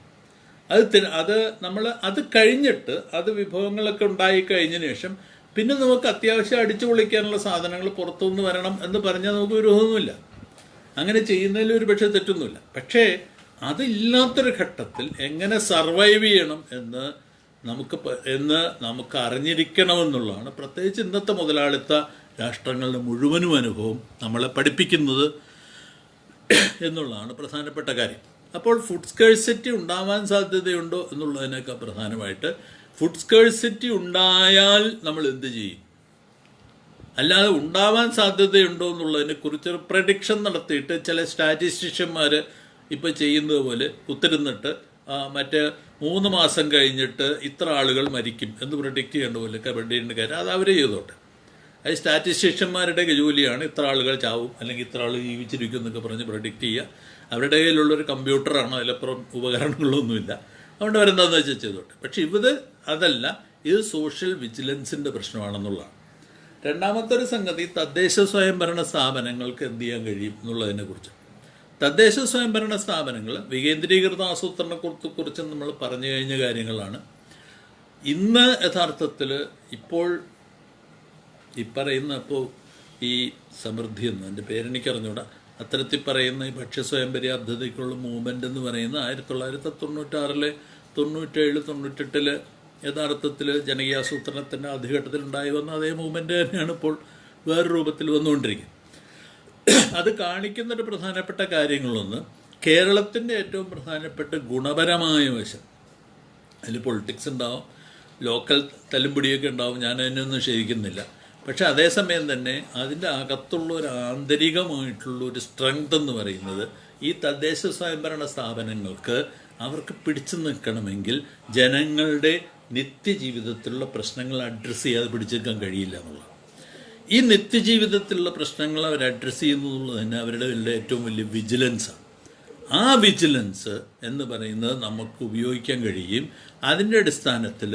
അത് കഴിഞ്ഞിട്ട് വിഭവങ്ങളൊക്കെ ഉണ്ടായിക്കഴിഞ്ഞതിന് ശേഷം പിന്നെ നമുക്ക് അത്യാവശ്യം അടിച്ചു പൊളിക്കാനുള്ള സാധനങ്ങൾ പുറത്തുനിന്ന് വരണം എന്ന് പറഞ്ഞാൽ നമുക്ക് വിരോധമൊന്നുമില്ല. അങ്ങനെ ചെയ്യുന്നതിൽ ഒരു പക്ഷേ തെറ്റൊന്നുമില്ല. പക്ഷേ അതില്ലാത്തൊരു ഘട്ടത്തിൽ എങ്ങനെ സർവൈവ് ചെയ്യണം എന്ന് നമുക്ക് അറിഞ്ഞിരിക്കണമെന്നുള്ളതാണ് പ്രത്യേകിച്ച് ഇന്നത്തെ മുതലാളിത്ത രാഷ്ട്രങ്ങളുടെ മുഴുവനും അനുഭവം നമ്മളെ പഠിപ്പിക്കുന്നത് എന്നുള്ളതാണ് പ്രധാനപ്പെട്ട കാര്യം. അപ്പോൾ ഫുഡ് സ്കേഴ്സിറ്റി ഉണ്ടാവാൻ സാധ്യതയുണ്ടോ എന്നുള്ളതിനേക്കാൾ പ്രധാനമായിട്ട് ഫുഡ് സ്കേഴ്സിറ്റി ഉണ്ടായാൽ നമ്മൾ എന്ത് ചെയ്യും, അല്ലാതെ ഉണ്ടാവാൻ സാധ്യതയുണ്ടോ എന്നുള്ളതിനെ കുറിച്ചൊരു പ്രഡിക്ഷൻ നടത്തിയിട്ട് ചില സ്റ്റാറ്റിസ്റ്റീഷ്യന്മാർ ഇപ്പോൾ ചെയ്യുന്നത് പോലെ കുത്തിരുന്നിട്ട് മറ്റേ 3 മാസം കഴിഞ്ഞിട്ട് ഇത്ര ആളുകൾ മരിക്കും എന്ന് പ്രഡിക്റ്റ് ചെയ്യേണ്ട പോലെ കബഡീൻ്റെ കാര്യം അത് അവർ ചെയ്തോട്ടെ. അത് സ്റ്റാറ്റിസ്റ്റീഷ്യന്മാരുടെ ജോലിയാണ്. ഇത്ര ആളുകൾ ചാവും അല്ലെങ്കിൽ ഇത്ര ആൾ ജീവിച്ചിരിക്കും എന്നൊക്കെ പറഞ്ഞ് പ്രഡിക്റ്റ് ചെയ്യുക. അവരുടെ കയ്യിലുള്ളൊരു കമ്പ്യൂട്ടറാണ്, അതിലപ്പുറം ഉപകരണങ്ങളൊന്നുമില്ല. അതുകൊണ്ട് അവരെന്താണെന്ന് വെച്ചാൽ ചെയ്തോട്ടെ. പക്ഷെ അതല്ല, ഇത് സോഷ്യൽ വിജിലൻസിൻ്റെ പ്രശ്നമാണെന്നുള്ളതാണ്. രണ്ടാമത്തെ ഒരു സംഗതി, തദ്ദേശ സ്വയംഭരണ സ്ഥാപനങ്ങൾക്ക് എന്ത് ചെയ്യാൻ കഴിയും എന്നുള്ളതിനെക്കുറിച്ച്. തദ്ദേശ സ്വയംഭരണ സ്ഥാപനങ്ങൾ വികേന്ദ്രീകൃത ആസൂത്രണത്തെക്കുറിച്ച് നമ്മൾ പറഞ്ഞു കഴിഞ്ഞ കാര്യങ്ങളാണ്. ഇന്ന് യഥാർത്ഥത്തിൽ ഇപ്പോൾ ഈ സമൃദ്ധി എന്ന് എൻ്റെ പേരെനിക്കറിഞ്ഞൂടാ, അത്തരത്തിൽ പറയുന്ന ഈ ഭക്ഷ്യ സ്വയം പര്യാപ്തതയ്ക്കുള്ള മൂവ്മെൻ്റ് എന്ന് പറയുന്നത് 1996, 97, 98 യഥാർത്ഥത്തിൽ ജനകീയാസൂത്രണത്തിൻ്റെ ആദ്യഘട്ടത്തിൽ ഉണ്ടായി വന്ന അതേ മൂവ്മെൻ്റ് തന്നെയാണ് ഇപ്പോൾ വേറെ രൂപത്തിൽ വന്നുകൊണ്ടിരിക്കുന്നത്. അത് കാണിക്കുന്നൊരു പ്രധാനപ്പെട്ട കാര്യങ്ങളൊന്ന്, കേരളത്തിൻ്റെ ഏറ്റവും പ്രധാനപ്പെട്ട ഗുണപരമായ വശം, അതിൽ പൊളിറ്റിക്സ് ഉണ്ടാവും, ലോക്കൽ തല്ലുംപിടിയൊക്കെ ഉണ്ടാവും, ഞാൻ അതിനൊന്നും ശരിക്കുന്നില്ല. പക്ഷെ അതേസമയം തന്നെ അതിൻ്റെ അകത്തുള്ള ഒരു ആന്തരികമായിട്ടുള്ള ഒരു സ്ട്രെങ്ത് എന്ന് പറയുന്നത് ഈ തദ്ദേശ സ്വയംഭരണ സ്ഥാപനങ്ങൾക്ക് അവർക്ക് പിടിച്ചു നിൽക്കണമെങ്കിൽ ജനങ്ങളുടെ നിത്യജീവിതത്തിലുള്ള പ്രശ്നങ്ങൾ അഡ്രസ്സ് ചെയ്യാതെ പിടിച്ചു നിൽക്കാൻ കഴിയില്ല എന്നുള്ളത്. ഈ നിത്യജീവിതത്തിലുള്ള പ്രശ്നങ്ങൾ അവർ അഡ്രസ്സ് ചെയ്യുന്നത് തന്നെ അവരുടെ ഏറ്റവും വലിയ വിജിലൻസാണ്. ആ വിജിലൻസ് എന്ന് പറയുന്നത് നമുക്ക് ഉപയോഗിക്കാൻ കഴിയും. അതിൻ്റെ അടിസ്ഥാനത്തിൽ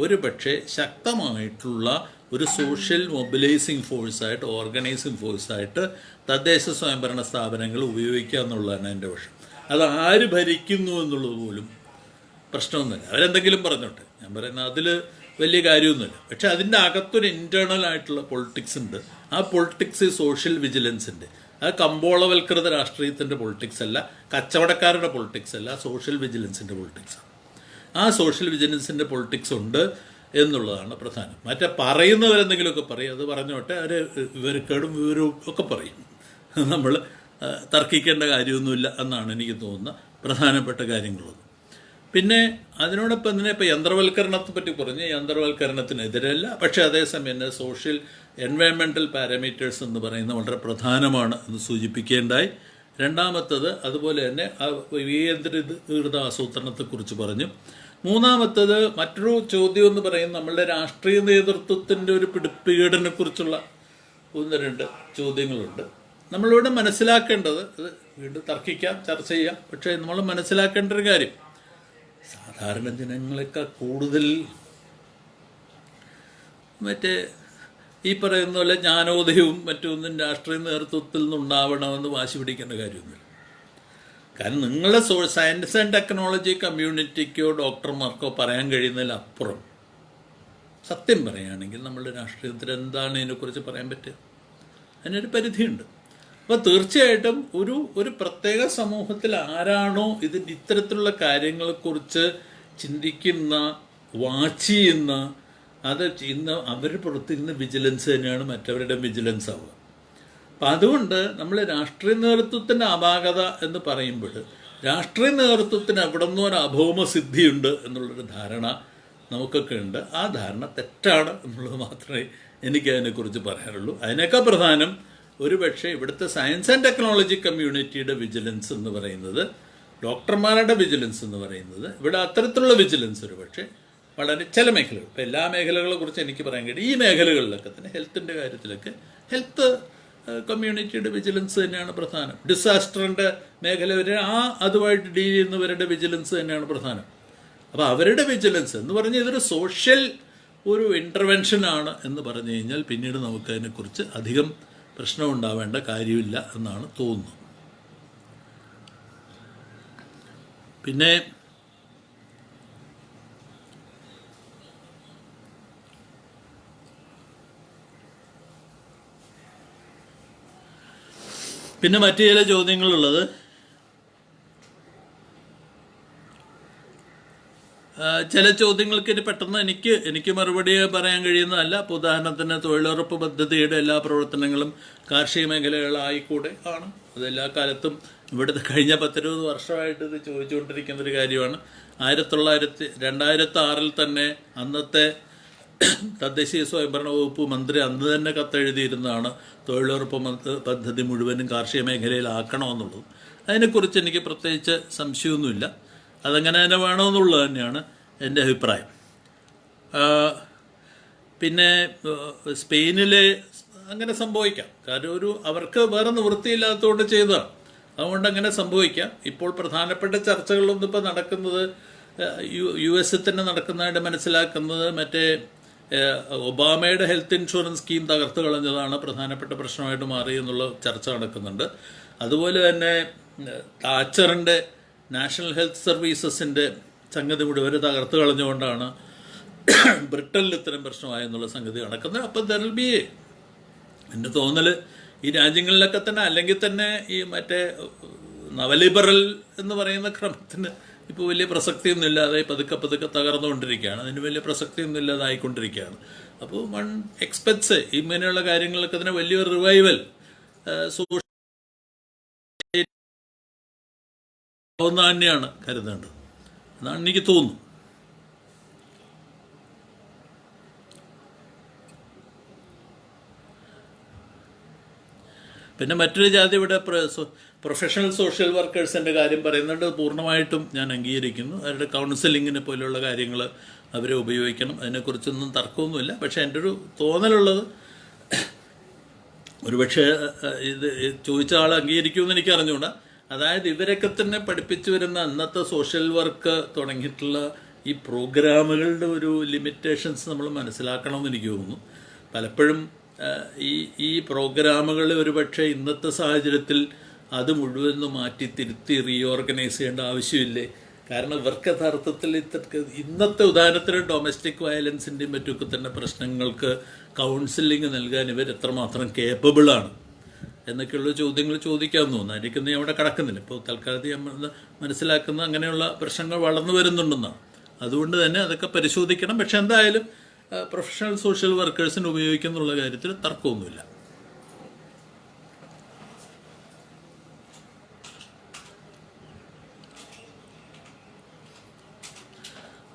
ഒരു പക്ഷേ ശക്തമായിട്ടുള്ള ഒരു സോഷ്യൽ മൊബിലൈസിങ് ഫോഴ്സായിട്ട്, ഓർഗനൈസിങ് ഫോഴ്സായിട്ട് തദ്ദേശ സ്വയംഭരണ സ്ഥാപനങ്ങൾ ഉപയോഗിക്കുക എന്നുള്ളതാണ് എൻ്റെ പക്ഷം. അത് ആര് ഭരിക്കുന്നു എന്നുള്ളത് പോലും പ്രശ്നമൊന്നുമില്ല. അവരെന്തെങ്കിലും പറഞ്ഞോട്ടെ, ഞാൻ പറയുന്നത് അതിൽ വലിയ കാര്യമൊന്നുമില്ല. പക്ഷെ അതിൻ്റെ അകത്തൊരു ഇൻറ്റേർണൽ ആയിട്ടുള്ള പൊളിറ്റിക്സ് ഉണ്ട്. ആ പൊളിറ്റിക്സ് സോഷ്യൽ വിജിലൻസിൻ്റെ, അത് കമ്പോളവൽകൃത രാഷ്ട്രീയത്തിൻ്റെ പൊളിറ്റിക്സ് അല്ല, കച്ചവടക്കാരുടെ പൊളിറ്റിക്സ് അല്ല, സോഷ്യൽ വിജിലൻസിൻ്റെ പൊളിറ്റിക്സാണ്. ആ സോഷ്യൽ വിജിലൻസിൻ്റെ പൊളിറ്റിക്സ് ഉണ്ട് എന്നുള്ളതാണ് പ്രധാനം. മറ്റേ പറയുന്നവരെന്തെങ്കിലുമൊക്കെ പറയും, അത് പറഞ്ഞോട്ടെ, അവർ വിവരക്കേടും വിവരവും ഒക്കെ പറയും. നമ്മൾ തർക്കിക്കേണ്ട കാര്യമൊന്നുമില്ല എന്നാണ് എനിക്ക് തോന്നുന്ന പ്രധാനപ്പെട്ട കാര്യങ്ങളുള്ളത്. പിന്നെ അതിനോടൊപ്പം തന്നെ ഇപ്പോൾ യന്ത്രവൽക്കരണത്തെ പറ്റി പറഞ്ഞ്, യന്ത്രവൽക്കരണത്തിനെതിരല്ല, പക്ഷേ അതേസമയം തന്നെ സോഷ്യൽ എൻവയൺമെൻറ്റൽ പാരാമീറ്റേഴ്സ് എന്ന് പറയുന്നത് വളരെ പ്രധാനമാണ് എന്ന് സൂചിപ്പിക്കേണ്ടായി. രണ്ടാമത്തത് അതുപോലെ തന്നെ വികേന്ദ്രീകൃത ആസൂത്രണത്തെക്കുറിച്ച് പറഞ്ഞു. മൂന്നാമത്തത് മറ്റൊരു ചോദ്യം എന്ന് പറയുന്നത് നമ്മളുടെ രാഷ്ട്രീയ നേതൃത്വത്തിൻ്റെ ഒരു പിടിപ്പീടനെക്കുറിച്ചുള്ള 1-2 ചോദ്യങ്ങളുണ്ട്. നമ്മളിവിടെ മനസ്സിലാക്കേണ്ടത്, അത് വീണ്ടും തർക്കിക്കാം, ചർച്ച ചെയ്യാം, പക്ഷേ നമ്മൾ മനസ്സിലാക്കേണ്ട ഒരു കാര്യം, സാധാരണ ജനങ്ങളെക്കാൾ കൂടുതൽ മറ്റേ ഈ പറയുന്ന പോലെ ജ്ഞാനോദയവും മറ്റൊന്നും രാഷ്ട്രീയ നേതൃത്വത്തിൽ നിന്നുണ്ടാവണമെന്ന് വാശി പിടിക്കേണ്ട കാര്യമൊന്നുമില്ല. കാരണം നിങ്ങളുടെ സയൻസ് ആൻഡ് ടെക്നോളജി കമ്മ്യൂണിറ്റിക്കോ ഡോക്ടർമാർക്കോ പറയാൻ കഴിയുന്നതിലപ്പുറം സത്യം പറയുകയാണെങ്കിൽ നമ്മളുടെ രാഷ്ട്രീയത്തിൽ എന്താണ് ഇതിനെക്കുറിച്ച് പറയാൻ പറ്റുക? അതിനൊരു പരിധിയുണ്ട്. അപ്പോൾ തീർച്ചയായിട്ടും ഒരു പ്രത്യേക സമൂഹത്തിൽ ആരാണോ ഇത്തരത്തിലുള്ള കാര്യങ്ങളെക്കുറിച്ച് ചിന്തിക്കുന്ന, വാച്ച് ചെയ്യുന്ന, അത് ചെയ്യുന്ന, അവർ പുറത്തിരുന്ന വിജിലൻസ് തന്നെയാണ് മറ്റവരുടെ വിജിലൻസ് ആവുക. അപ്പം അതുകൊണ്ട് നമ്മൾ രാഷ്ട്രീയ നേതൃത്വത്തിൻ്റെ അപാകത എന്ന് പറയുമ്പോൾ രാഷ്ട്രീയ നേതൃത്വത്തിന് എവിടെ നിന്നോ ഒരു അഭൗമസിദ്ധിയുണ്ട് എന്നുള്ളൊരു ധാരണ നമുക്കൊക്കെ ഉണ്ട്. ആ ധാരണ തെറ്റാണ് എന്നുള്ളത് മാത്രമേ എനിക്കതിനെക്കുറിച്ച് പറയാനുള്ളൂ. അതിനേക്കാൾ പ്രധാനം ഒരുപക്ഷെ ഇവിടുത്തെ സയൻസ് ആൻഡ് ടെക്നോളജി കമ്മ്യൂണിറ്റിയുടെ വിജിലൻസ് എന്ന് പറയുന്നത്, ഡോക്ടർമാരുടെ വിജിലൻസ് എന്ന് പറയുന്നത്, ഇവിടെ അത്തരത്തിലുള്ള വിജിലൻസ് ഒരു പക്ഷേ വളരെ ചില മേഖലകൾ, ഇപ്പോൾ എല്ലാ മേഖലകളെ കുറിച്ച് എനിക്ക് പറയാൻ കഴിയും. ഈ മേഖലകളിലൊക്കെ തന്നെ ഹെൽത്തിൻ്റെ കാര്യത്തിലൊക്കെ ഹെൽത്ത് കമ്മ്യൂണിറ്റിയുടെ വിജിലൻസ് തന്നെയാണ് പ്രധാനം. ഡിസാസ്റ്ററിൻ്റെ മേഖല വരെ അതുമായിട്ട് ഡീൽ ചെയ്യുന്നവരുടെ വിജിലൻസ് തന്നെയാണ് പ്രധാനം. അപ്പോൾ അവരുടെ വിജിലൻസ് എന്ന് പറഞ്ഞാൽ ഇതൊരു സോഷ്യൽ ഒരു ഇൻ്റർവെൻഷനാണ് എന്ന് പറഞ്ഞു കഴിഞ്ഞാൽ പിന്നീട് നമുക്കതിനെക്കുറിച്ച് അധികം പ്രശ്നമുണ്ടാവേണ്ട കാര്യമില്ല എന്നാണ് തോന്നുന്നത്. പിന്നെ മറ്റു ചില ചോദ്യങ്ങളുള്ളത്, ചില ചോദ്യങ്ങൾക്ക് ഇനി പെട്ടെന്ന് എനിക്ക് മറുപടി പറയാൻ കഴിയുന്നതല്ല. ഇപ്പോൾ ഉദാഹരണത്തിന് തൊഴിലുറപ്പ് പദ്ധതിയുടെ എല്ലാ പ്രവർത്തനങ്ങളും കാർഷിക മേഖലകളായിക്കൂടെ ആണ്. അതെല്ലാ കാലത്തും ഇവിടുത്തെ കഴിഞ്ഞ 10-20 വർഷമായിട്ട് ഇത് ചോദിച്ചുകൊണ്ടിരിക്കുന്നൊരു കാര്യമാണ്. 2006 തന്നെ അന്നത്തെ തദ്ദേശീയ സ്വയംഭരണ വകുപ്പ് മന്ത്രി അന്ന് തന്നെ കത്തെഴുതിയിരുന്നതാണ് തൊഴിലുറപ്പ് പദ്ധതി മുഴുവനും കാർഷിക മേഖലയിലാക്കണമെന്നുള്ളത്. അതിനെക്കുറിച്ച് എനിക്ക് പ്രത്യേകിച്ച് സംശയമൊന്നുമില്ല. അതങ്ങനെ തന്നെ വേണമെന്നുള്ളത് തന്നെയാണ് എൻ്റെ അഭിപ്രായം. പിന്നെ സ്പെയിനിലെ അങ്ങനെ സംഭവിക്കാം, കാരണം അവർക്ക് വേറെ നിവൃത്തിയില്ലാത്തതുകൊണ്ട് ചെയ്തതാണ്. അതുകൊണ്ട് അങ്ങനെ സംഭവിക്കാം. ഇപ്പോൾ പ്രധാനപ്പെട്ട ചർച്ചകളൊന്നും ഇപ്പോൾ നടക്കുന്നത് US തന്നെ നടക്കുന്നതായിട്ട് മനസ്സിലാക്കുന്നത് മറ്റേ ഒബാമയുടെ ഹെൽത്ത് ഇൻഷുറൻസ് സ്കീം തകർത്ത് കളഞ്ഞതാണ് പ്രധാനപ്പെട്ട പ്രശ്നമായിട്ട് മാറി എന്നുള്ള ചർച്ച നടക്കുന്നുണ്ട്. അതുപോലെ തന്നെ താച്ചറിൻ്റെ നാഷണൽ ഹെൽത്ത് സർവീസസിൻ്റെ സംഗതി മുഴുവൻ തകർത്ത് കളഞ്ഞുകൊണ്ടാണ് ബ്രിട്ടനിൽ ഇത്തരം പ്രശ്നമായെന്നുള്ള സംഗതി നടക്കുന്നത്. അപ്പം ദർ വിൽ ബി, എൻ്റെ തോന്നൽ ഈ രാജ്യങ്ങളിലൊക്കെ തന്നെ അല്ലെങ്കിൽ തന്നെ ഈ മറ്റേ നവലിബറൽ എന്ന് പറയുന്ന ക്രമത്തിന് ഇപ്പോൾ വലിയ പ്രസക്തിയൊന്നും ഇല്ലാതെ പതുക്കെ തകർന്നുകൊണ്ടിരിക്കുകയാണ്. അതിന് വലിയ പ്രസക്തിയൊന്നും ഇല്ലാതായിക്കൊണ്ടിരിക്കുകയാണ്. അപ്പോൾ വൺ എക്സ്പെക്ട്സ് ഇങ്ങനെയുള്ള കാര്യങ്ങളൊക്കെ തന്നെ വലിയൊരു റിവൈവൽ തന്നെയാണ് കരുതേണ്ടത് എന്നാണ് എനിക്ക് തോന്നുന്നു. പിന്നെ മറ്റൊരു ജാതി ഇവിടെ പ്രൊഫഷണൽ സോഷ്യൽ വർക്കേഴ്സിൻ്റെ കാര്യം പറയുന്നുണ്ട്. പൂർണ്ണമായിട്ടും ഞാൻ അംഗീകരിക്കുന്നു. അവരുടെ കൗൺസിലിങ്ങിനെ പോലെയുള്ള കാര്യങ്ങൾ അവരെ ഉപയോഗിക്കണം. അതിനെക്കുറിച്ചൊന്നും തർക്കമൊന്നുമില്ല. പക്ഷേ എൻ്റെ ഒരു തോന്നലുള്ളത്, ഒരുപക്ഷെ ഇത് ചോദിച്ച ആൾ അംഗീകരിക്കുമെന്ന് എനിക്ക് അറിഞ്ഞുകൂടാ, അതായത് ഇവരൊക്കെ തന്നെ പഠിപ്പിച്ചു വരുന്ന അന്നത്തെ സോഷ്യൽ വർക്ക് തുടങ്ങിയിട്ടുള്ള ഈ പ്രോഗ്രാമുകളുടെ ഒരു ലിമിറ്റേഷൻസ് നമ്മൾ മനസ്സിലാക്കണമെന്ന് എനിക്ക് തോന്നുന്നു. പലപ്പോഴും ഈ പ്രോഗ്രാമുകൾ ഒരുപക്ഷെ ഇന്നത്തെ സാഹചര്യത്തിൽ അത് മുഴുവനും മാറ്റി തിരുത്തി റീഓർഗനൈസ് ചെയ്യേണ്ട ആവശ്യമില്ലേ? കാരണം ഇവർക്ക് യഥാർത്ഥത്തിൽ ഇന്നത്തെ ഉദാഹരണത്തിന് ഡൊമസ്റ്റിക് വയലൻസിൻ്റെയും മറ്റൊക്കെ തന്നെ പ്രശ്നങ്ങൾക്ക് കൗൺസിലിംഗ് നൽകാൻ ഇവർ എത്രമാത്രം കേപ്പബിളാണ് എന്നൊക്കെയുള്ള ചോദ്യങ്ങൾ ചോദിക്കാമെന്ന് തോന്നുന്നു. അതിലേക്കൊന്നും അവിടെ കടക്കുന്നില്ല. ഇപ്പോൾ തൽക്കാലത്ത് നമ്മൾ മനസ്സിലാക്കുന്ന അങ്ങനെയുള്ള പ്രശ്നങ്ങൾ വളർന്നു വരുന്നുണ്ടെന്നാണ്. അതുകൊണ്ട് തന്നെ അതൊക്കെ പരിശോധിക്കണം. പക്ഷെ എന്തായാലും പ്രൊഫഷണൽ സോഷ്യൽ വർക്കേഴ്സിന് ഉപയോഗിക്കുന്നുള്ള കാര്യത്തിൽ തർക്കമൊന്നുമില്ല.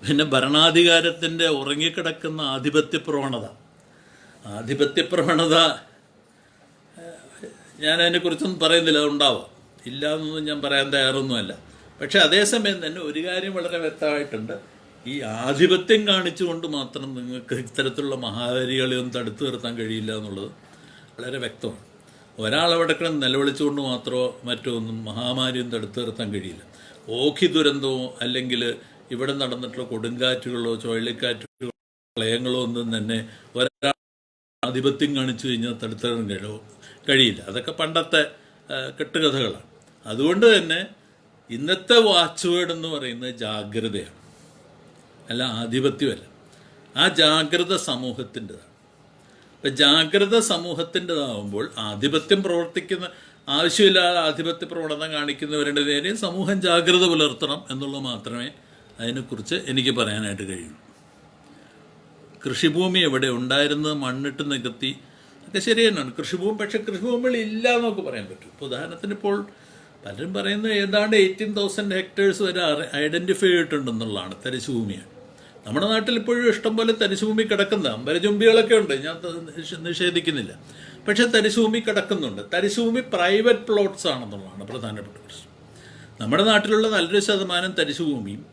പിന്നെ ഭരണാധികാരത്തിൻ്റെ ഉറങ്ങിക്കിടക്കുന്ന ആധിപത്യ പ്രവണത ഞാൻ അതിനെക്കുറിച്ചൊന്നും പറയുന്നില്ല. അതുണ്ടാവാം, ഇല്ല എന്നൊന്നും ഞാൻ പറയാൻ തയ്യാറൊന്നുമല്ല. പക്ഷെ അതേസമയം തന്നെ ഒരു കാര്യം വളരെ വ്യക്തമായിട്ടുണ്ട്. ഈ ആധിപത്യം കാണിച്ചുകൊണ്ട് മാത്രം നിങ്ങൾക്ക് ഇത്തരത്തിലുള്ള മഹാമാരികളെയൊന്നും തടുത്തു നിർത്താൻ കഴിയില്ല എന്നുള്ളത് വളരെ വ്യക്തമാണ്. ഒരാളവിടെ കിടന്ന് നിലവിളിച്ചുകൊണ്ട് മാത്രമോ മറ്റോ ഒന്നും മഹാമാരിയും തടുത്തു നിർത്താൻ കഴിയില്ല. ഓഖി ദുരന്തമോ അല്ലെങ്കിൽ ഇവിടെ നടന്നിട്ടുള്ള കൊടുങ്കാറ്റുകളോ ചുഴലിക്കാറ്റുകളോ പ്രളയങ്ങളോ ഒന്നും തന്നെ ഒരാൾ ആധിപത്യം കാണിച്ചു കഴിഞ്ഞാൽ തടുത്തിടാൻ കഴിയില്ല. അതൊക്കെ പണ്ടത്തെ കെട്ടുകഥകളാണ്. അതുകൊണ്ട് തന്നെ ഇന്നത്തെ വാച്ച് വേർഡ് എന്ന് പറയുന്നത് ജാഗ്രതയാണ്, അല്ല ആധിപത്യമല്ല. ആ ജാഗ്രത സമൂഹത്തിൻ്റെതാണ്. അപ്പം ജാഗ്രത സമൂഹത്തിൻ്റെതാവുമ്പോൾ ആധിപത്യം പ്രവർത്തിക്കുന്ന ആവശ്യമില്ലാതെ ആധിപത്യ പ്രവണത കാണിക്കുന്നവരുടെ നേരെ സമൂഹം ജാഗ്രത പുലർത്തണം എന്നുള്ളത് മാത്രമേ അതിനെക്കുറിച്ച് എനിക്ക് പറയാനായിട്ട് കഴിയുള്ളൂ. കൃഷിഭൂമി എവിടെ ഉണ്ടായിരുന്നത് മണ്ണിട്ട് നികത്തി ഒക്കെ ശരി തന്നെയാണ് കൃഷിഭൂമി. പക്ഷേ കൃഷിഭൂമികൾ ഇല്ല എന്നൊക്കെ പറയാൻ പറ്റും. ഇപ്പോൾ ഉദാഹരണത്തിന് ഇപ്പോൾ പലരും പറയുന്നത് ഏതാണ്ട് 18,000 ഹെക്ടേഴ്സ് വരെ ഐഡൻറ്റിഫൈ ചെയ്തിട്ടുണ്ടെന്നുള്ളതാണ് തരിശുഭൂമിയാണ്. നമ്മുടെ നാട്ടിൽ ഇപ്പോഴും ഇഷ്ടംപോലെ തരിശുഭൂമി കിടക്കുന്ന അമ്പരചുംബികളൊക്കെ ഉണ്ട്, ഞാൻ നിഷേധിക്കുന്നില്ല. പക്ഷേ തരിശുഭൂമി കിടക്കുന്നുണ്ട്. തരിശുഭൂമി പ്രൈവറ്റ് പ്ലോട്ട്സ് ആണെന്നുള്ളതാണ് പ്രധാനപ്പെട്ട പ്രശ്നം. നമ്മുടെ നാട്ടിലുള്ള നല്ലൊരു ശതമാനം തരിശുഭൂമിയും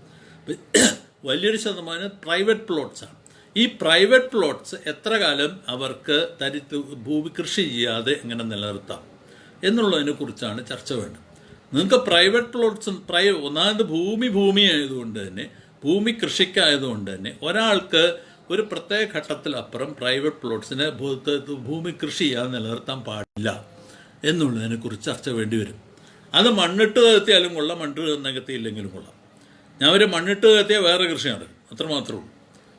വലിയൊരു ശതമാനം പ്രൈവറ്റ് പ്ലോട്ട്സാണ്. ഈ പ്രൈവറ്റ് പ്ലോട്ട്സ് എത്ര കാലം അവർക്ക് ഭൂമി കൃഷി ചെയ്യാതെ എങ്ങനെ നിലനിർത്താം എന്നുള്ളതിനെക്കുറിച്ചാണ് ചർച്ച വേണ്ടത്. നിങ്ങൾക്ക് പ്രൈവറ്റ് പ്ലോട്ട്സ് ഒന്നാമത് ഭൂമി ആയതുകൊണ്ട് തന്നെ, ഭൂമി കൃഷിക്കായതുകൊണ്ട് തന്നെ ഒരാൾക്ക് ഒരു പ്രത്യേക ഘട്ടത്തിലപ്പുറം പ്രൈവറ്റ് പ്ലോട്ട്സിനെ ഭൂമി കൃഷി ചെയ്യാതെ നിലനിർത്താൻ പാടില്ല എന്നുള്ളതിനെക്കുറിച്ച് ചർച്ച വേണ്ടി വരും. അത് മണ്ണിട്ട് നികത്തിയാലും കൊള്ളാം, മണ്ണിട്ട് നികത്തിയില്ലെങ്കിലും കൊള്ളാം. ഞാൻ ഒരു മണ്ണിട്ട് നികത്തിയാൽ വേറെ കൃഷി നടക്കും, അത്രമാത്രമേ ഉള്ളൂ.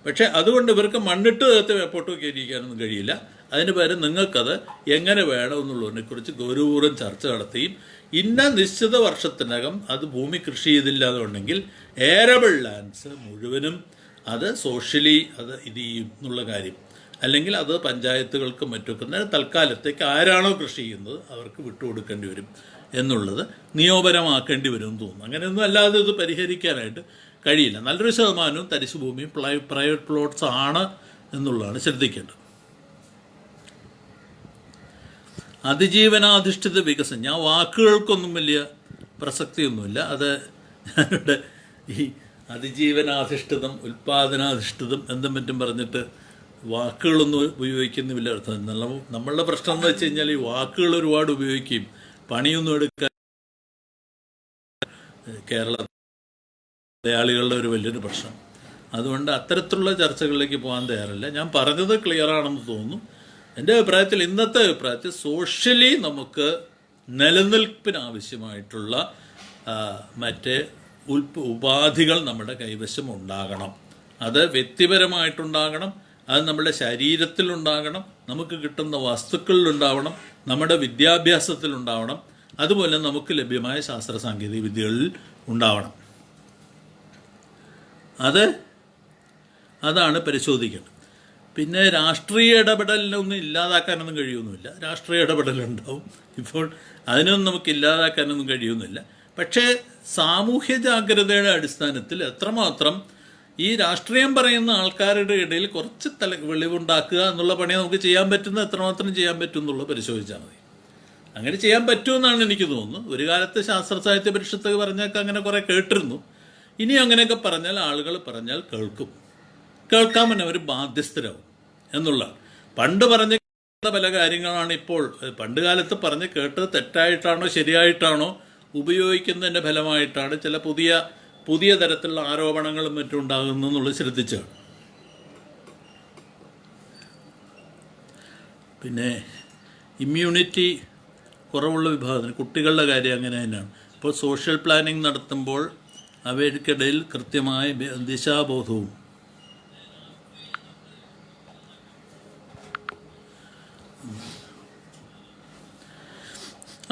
പക്ഷേ അതുകൊണ്ട് ഇവർക്ക് മണ്ണിട്ട് നികത്തി വേപ്പോട്ട് കയറ്റിയിരിക്കാനൊന്നും കഴിയില്ല. അതിന് പകരം നിങ്ങൾക്കത് എങ്ങനെ വേണമെന്നുള്ളതിനെക്കുറിച്ച് ഗൗരവപൂർവ്വം ചർച്ച നടത്തുകയും ഇന്ന നിശ്ചിത വർഷത്തിനകം അത് ഭൂമി കൃഷി ചെയ്തില്ലാതുണ്ടെങ്കിൽ ഏറബിൾ ലാൻഡ്സ് മുഴുവനും അത് സോഷ്യലി അത് ഇത് ചെയ്യും എന്നുള്ള കാര്യം, അല്ലെങ്കിൽ അത് പഞ്ചായത്തുകൾക്കും മറ്റൊക്കെ തൽക്കാലത്തേക്ക് ആരാണോ കൃഷി ചെയ്യുന്നത് അവർക്ക് വിട്ടുകൊടുക്കേണ്ടി വരും എന്നുള്ളത് നിയമപരമാക്കേണ്ടി വരുമെന്ന് തോന്നുന്നു. അങ്ങനെയൊന്നും അല്ലാതെ ഇത് പരിഹരിക്കാനായിട്ട് കഴിയില്ല. നല്ലൊരു ശതമാനവും തരിശുഭൂമിയും പ്രൈവറ്റ് പ്ലോട്ട്സ് ആണ് എന്നുള്ളതാണ് ശ്രദ്ധിക്കേണ്ടത്. അതിജീവനാധിഷ്ഠിത വികസനം, ഞാൻ വാക്കുകൾക്കൊന്നും വലിയ പ്രസക്തിയൊന്നുമില്ല. അത് ഞാനിവിടെ ഈ അതിജീവനാധിഷ്ഠിതം ഉൽപ്പാദനാധിഷ്ഠിതം എന്തും മറ്റും പറഞ്ഞിട്ട് വാക്കുകളൊന്നും ഉപയോഗിക്കുന്നില്ല. അർത്ഥം നമ്മളുടെ പ്രശ്നം എന്ന് വെച്ച് കഴിഞ്ഞാൽ ഈ വാക്കുകൾ ഒരുപാട് ഉപയോഗിക്കുകയും പണിയൊന്നും എടുക്കാൻ കേരള മലയാളികളുടെ ഒരു വലിയൊരു പ്രശ്നം. അതുകൊണ്ട് അത്തരത്തിലുള്ള ചർച്ചകളിലേക്ക് പോകാൻ തയ്യാറില്ല. ഞാൻ പറഞ്ഞത് ക്ലിയർ ആണെന്ന് തോന്നുന്നു. എൻ്റെ അഭിപ്രായത്തിൽ, ഇന്നത്തെ അഭിപ്രായത്തിൽ സോഷ്യലി നമുക്ക് നിലനിൽപ്പിനാവശ്യമായിട്ടുള്ള മറ്റേ ഉപാധികൾ നമ്മുടെ കൈവശം ഉണ്ടാകണം. അത് വ്യക്തിപരമായിട്ടുണ്ടാകണം, അത് നമ്മുടെ ശരീരത്തിലുണ്ടാകണം, നമുക്ക് കിട്ടുന്ന വസ്തുക്കളിലുണ്ടാവണം, നമ്മുടെ വിദ്യാഭ്യാസത്തിലുണ്ടാവണം, അതുപോലെ നമുക്ക് ലഭ്യമായ ശാസ്ത്ര സാങ്കേതിക വിദ്യകളിൽ ഉണ്ടാവണം. അതാണ് പരിശോധിക്കേണ്ടത്. പിന്നെ രാഷ്ട്രീയ ഇടപെടലിനൊന്നും ഇല്ലാതാക്കാനൊന്നും കഴിയുമൊന്നുമില്ല. രാഷ്ട്രീയ ഇടപെടലുണ്ടാവും. ഇപ്പോൾ അതിനൊന്നും നമുക്ക് ഇല്ലാതാക്കാനൊന്നും കഴിയുന്നില്ല. പക്ഷേ സാമൂഹ്യ ജാഗ്രതയുടെ അടിസ്ഥാനത്തിൽ എത്രമാത്രം ഈ രാഷ്ട്രീയം പറയുന്ന ആൾക്കാരുടെ ഇടയിൽ കുറച്ച് വെളിവുണ്ടാക്കുക എന്നുള്ള പണി നമുക്ക് ചെയ്യാൻ പറ്റുന്ന എത്രമാത്രം ചെയ്യാൻ പറ്റും എന്നുള്ളത് പരിശോധിച്ചാൽ മതി. അങ്ങനെ ചെയ്യാൻ പറ്റുമെന്നാണ് എനിക്ക് തോന്നുന്നത്. ഒരു കാലത്ത് ശാസ്ത്ര സാഹിത്യ പരിഷത്ത് പറഞ്ഞൊക്കെ അങ്ങനെ കുറേ കേട്ടിരുന്നു. ഇനി അങ്ങനെയൊക്കെ പറഞ്ഞാൽ ആളുകൾ പറഞ്ഞാൽ കേൾക്കാൻ തന്നെ അവർ ബാധ്യസ്ഥരാകും എന്നുള്ളതാണ്. പണ്ട് പറഞ്ഞ പല കാര്യങ്ങളാണ് ഇപ്പോൾ പണ്ട് കാലത്ത് പറഞ്ഞ് കേട്ടത് തെറ്റായിട്ടാണോ ശരിയായിട്ടാണോ ഉപയോഗിക്കുന്നതിൻ്റെ ഫലമായിട്ടാണ് ചില പുതിയ തരത്തിലുള്ള ആരോപണങ്ങളും മറ്റും ഉണ്ടാകുന്നു എന്നുള്ളത് ശ്രദ്ധിച്ചാണ്. പിന്നെ ഇമ്മ്യൂണിറ്റി കുറവുള്ള വിഭാഗത്തിന് കുട്ടികളുടെ കാര്യം അങ്ങനെ തന്നെയാണ്. ഇപ്പോൾ സോഷ്യൽ പ്ലാനിങ് നടത്തുമ്പോൾ അവർക്കിടയിൽ കൃത്യമായ ദിശാബോധവും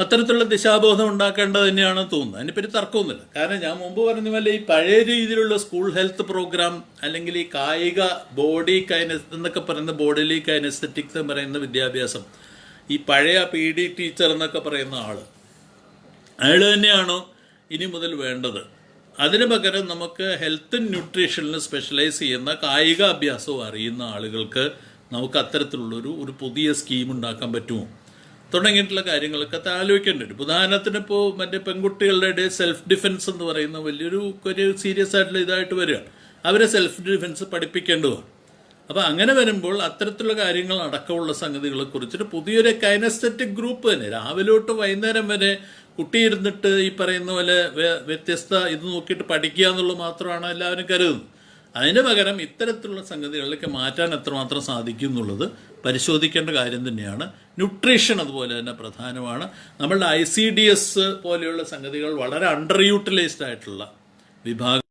അത്തരത്തിലുള്ള ദിശാബോധം ഉണ്ടാക്കേണ്ടത് തന്നെയാണെന്ന് തോന്നുന്നു. അതിനെപ്പറ്റി തർക്കമൊന്നുമില്ല. കാരണം ഞാൻ മുമ്പ് പറഞ്ഞ പോലെ ഈ പഴയ രീതിയിലുള്ള സ്കൂൾ ഹെൽത്ത് പ്രോഗ്രാം അല്ലെങ്കിൽ ഈ കായിക ബോഡി എന്നൊക്കെ പറയുന്ന ബോഡിലി കൈനസ്തെറ്റിക്സ് എന്ന് പറയുന്ന വിദ്യാഭ്യാസം, ഈ പഴയ PD ടീച്ചർ എന്നൊക്കെ പറയുന്ന അയാൾ തന്നെയാണോ ഇനി മുതൽ വേണ്ടത്? അതിന് പകരം നമുക്ക് ഹെൽത്ത് ന്യൂട്രീഷനിൽ സ്പെഷ്യലൈസ് ചെയ്യുന്ന കായിക അഭ്യാസവും അറിയുന്ന ആളുകൾക്ക് നമുക്ക് അത്തരത്തിലുള്ളൊരു പുതിയ സ്കീം ഉണ്ടാക്കാൻ പറ്റുമോ തുടങ്ങിയിട്ടുള്ള കാര്യങ്ങളൊക്കെ ആലോചിക്കേണ്ടി വരും. ഉദാഹരണത്തിന് ഇപ്പോൾ മറ്റേ പെൺകുട്ടികളുടെ ഇടയിൽ സെൽഫ് ഡിഫെൻസ് എന്ന് പറയുന്ന വലിയൊരു സീരിയസ് ആയിട്ടുള്ള ഇതായിട്ട് വരികയാണ്. അവരെ സെൽഫ് ഡിഫെൻസ് പഠിപ്പിക്കേണ്ടതാണ്. അപ്പോൾ അങ്ങനെ വരുമ്പോൾ അത്തരത്തിലുള്ള കാര്യങ്ങൾ അടക്കമുള്ള സംഗതികളെ കുറിച്ചിട്ട് പുതിയൊരു കൈനസ്തെറ്റിക് ഗ്രൂപ്പ് തന്നെ രാവിലെ തൊട്ട് വൈകുന്നേരം വരെ കുട്ടിയിരുന്നിട്ട് ഈ പറയുന്ന പോലെ വ്യത്യസ്ത ഇത് നോക്കിയിട്ട് പഠിക്കുക എന്നുള്ളത് മാത്രമാണ് എല്ലാവരും കരുതുന്നത്. അതിന് പകരം ഇത്തരത്തിലുള്ള സംഗതികളിലേക്ക് മാറ്റാൻ എത്രമാത്രം സാധിക്കും എന്നുള്ളത് പരിശോധിക്കേണ്ട കാര്യം തന്നെയാണ്. ന്യൂട്രീഷൻ അതുപോലെ തന്നെ പ്രധാനമാണ്. നമ്മളുടെ ICDS പോലെയുള്ള സംഗതികൾ വളരെ അണ്ടർ യൂട്ടിലൈസ്ഡ് ആയിട്ടുള്ള വിഭാഗം.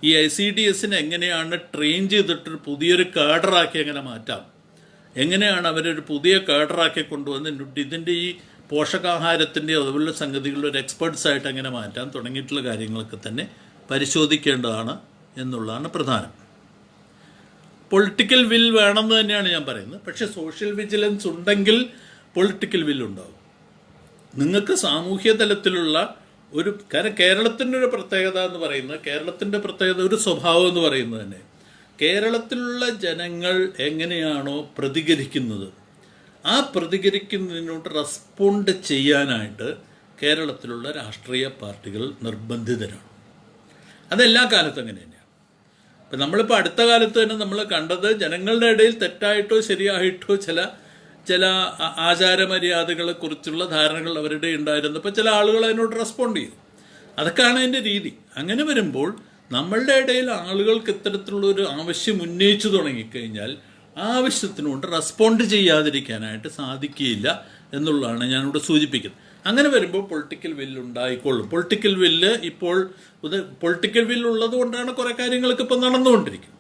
ഈ ICDSനെ എങ്ങനെയാണ് ട്രെയിൻ ചെയ്തിട്ടൊരു പുതിയൊരു കേഡറാക്കി എങ്ങനെ മാറ്റാം, എങ്ങനെയാണ് അവരൊരു പുതിയ കേഡറാക്കി കൊണ്ടുവന്ന് ഇതിൻ്റെ ഈ പോഷകാഹാരത്തിൻ്റെ അതുപോലുള്ള സംഗതികളുടെ ഒരു എക്സ്പെർട്സായിട്ട് എങ്ങനെ മാറ്റാം തുടങ്ങിയിട്ടുള്ള കാര്യങ്ങളൊക്കെ തന്നെ പരിശോധിക്കേണ്ടതാണ് എന്നുള്ളതാണ് പ്രധാനം. പൊളിറ്റിക്കൽ വിൽ വേണമെന്ന് തന്നെയാണ് ഞാൻ പറയുന്നത്. പക്ഷേ സോഷ്യൽ വിജിലൻസ് ഉണ്ടെങ്കിൽ പൊളിറ്റിക്കൽ വില്ലുണ്ടാവും. നിങ്ങൾക്ക് സാമൂഹ്യ തലത്തിലുള്ള കാരണം കേരളത്തിൻ്റെ ഒരു പ്രത്യേകത എന്ന് പറയുന്നത്, കേരളത്തിൻ്റെ പ്രത്യേകത ഒരു സ്വഭാവം എന്ന് പറയുന്നത് തന്നെ കേരളത്തിലുള്ള ജനങ്ങൾ എങ്ങനെയാണോ പ്രതികരിക്കുന്നത് ആ പ്രതികരിക്കുന്നതിനോട് റെസ്പോണ്ട് ചെയ്യാനായിട്ട് കേരളത്തിലുള്ള രാഷ്ട്രീയ പാർട്ടികൾ നിർബന്ധിതരാണ്. അതെല്ലാ കാലത്തും അങ്ങനെ തന്നെയാണ്. ഇപ്പം നമ്മളിപ്പോൾ അടുത്ത കാലത്ത് തന്നെ നമ്മൾ കണ്ടത് ജനങ്ങളുടെ ഇടയിൽ തെറ്റായിട്ടോ ശരിയായിട്ടോ ചില ആചാരമര്യാദകളെ കുറിച്ചുള്ള ധാരണകൾ അവരുടെ ഉണ്ടായിരുന്നപ്പോൾ ചില ആളുകൾ അതിനോട് റെസ്പോണ്ട് ചെയ്തു. അതൊക്കെയാണ് അതിൻ്റെ രീതി. അങ്ങനെ വരുമ്പോൾ നമ്മളുടെ ഇടയിൽ ആളുകൾക്ക് ഇത്തരത്തിലുള്ളൊരു ആവശ്യം ഉന്നയിച്ചു തുടങ്ങിക്കഴിഞ്ഞാൽ ആവശ്യത്തിനോട് റെസ്പോണ്ട് ചെയ്യാതിരിക്കാനായിട്ട് സാധിക്കുകയില്ല എന്നുള്ളതാണ് ഞാനിവിടെ സൂചിപ്പിക്കുന്നത്. അങ്ങനെ വരുമ്പോൾ പൊളിറ്റിക്കൽ വില്ല് ഉണ്ടായിക്കൊള്ളും. പൊളിറ്റിക്കൽ വില്ലുള്ളത് കൊണ്ടാണ് കുറേ കാര്യങ്ങളൊക്കെ ഇപ്പം നടന്നുകൊണ്ടിരിക്കുന്നത്.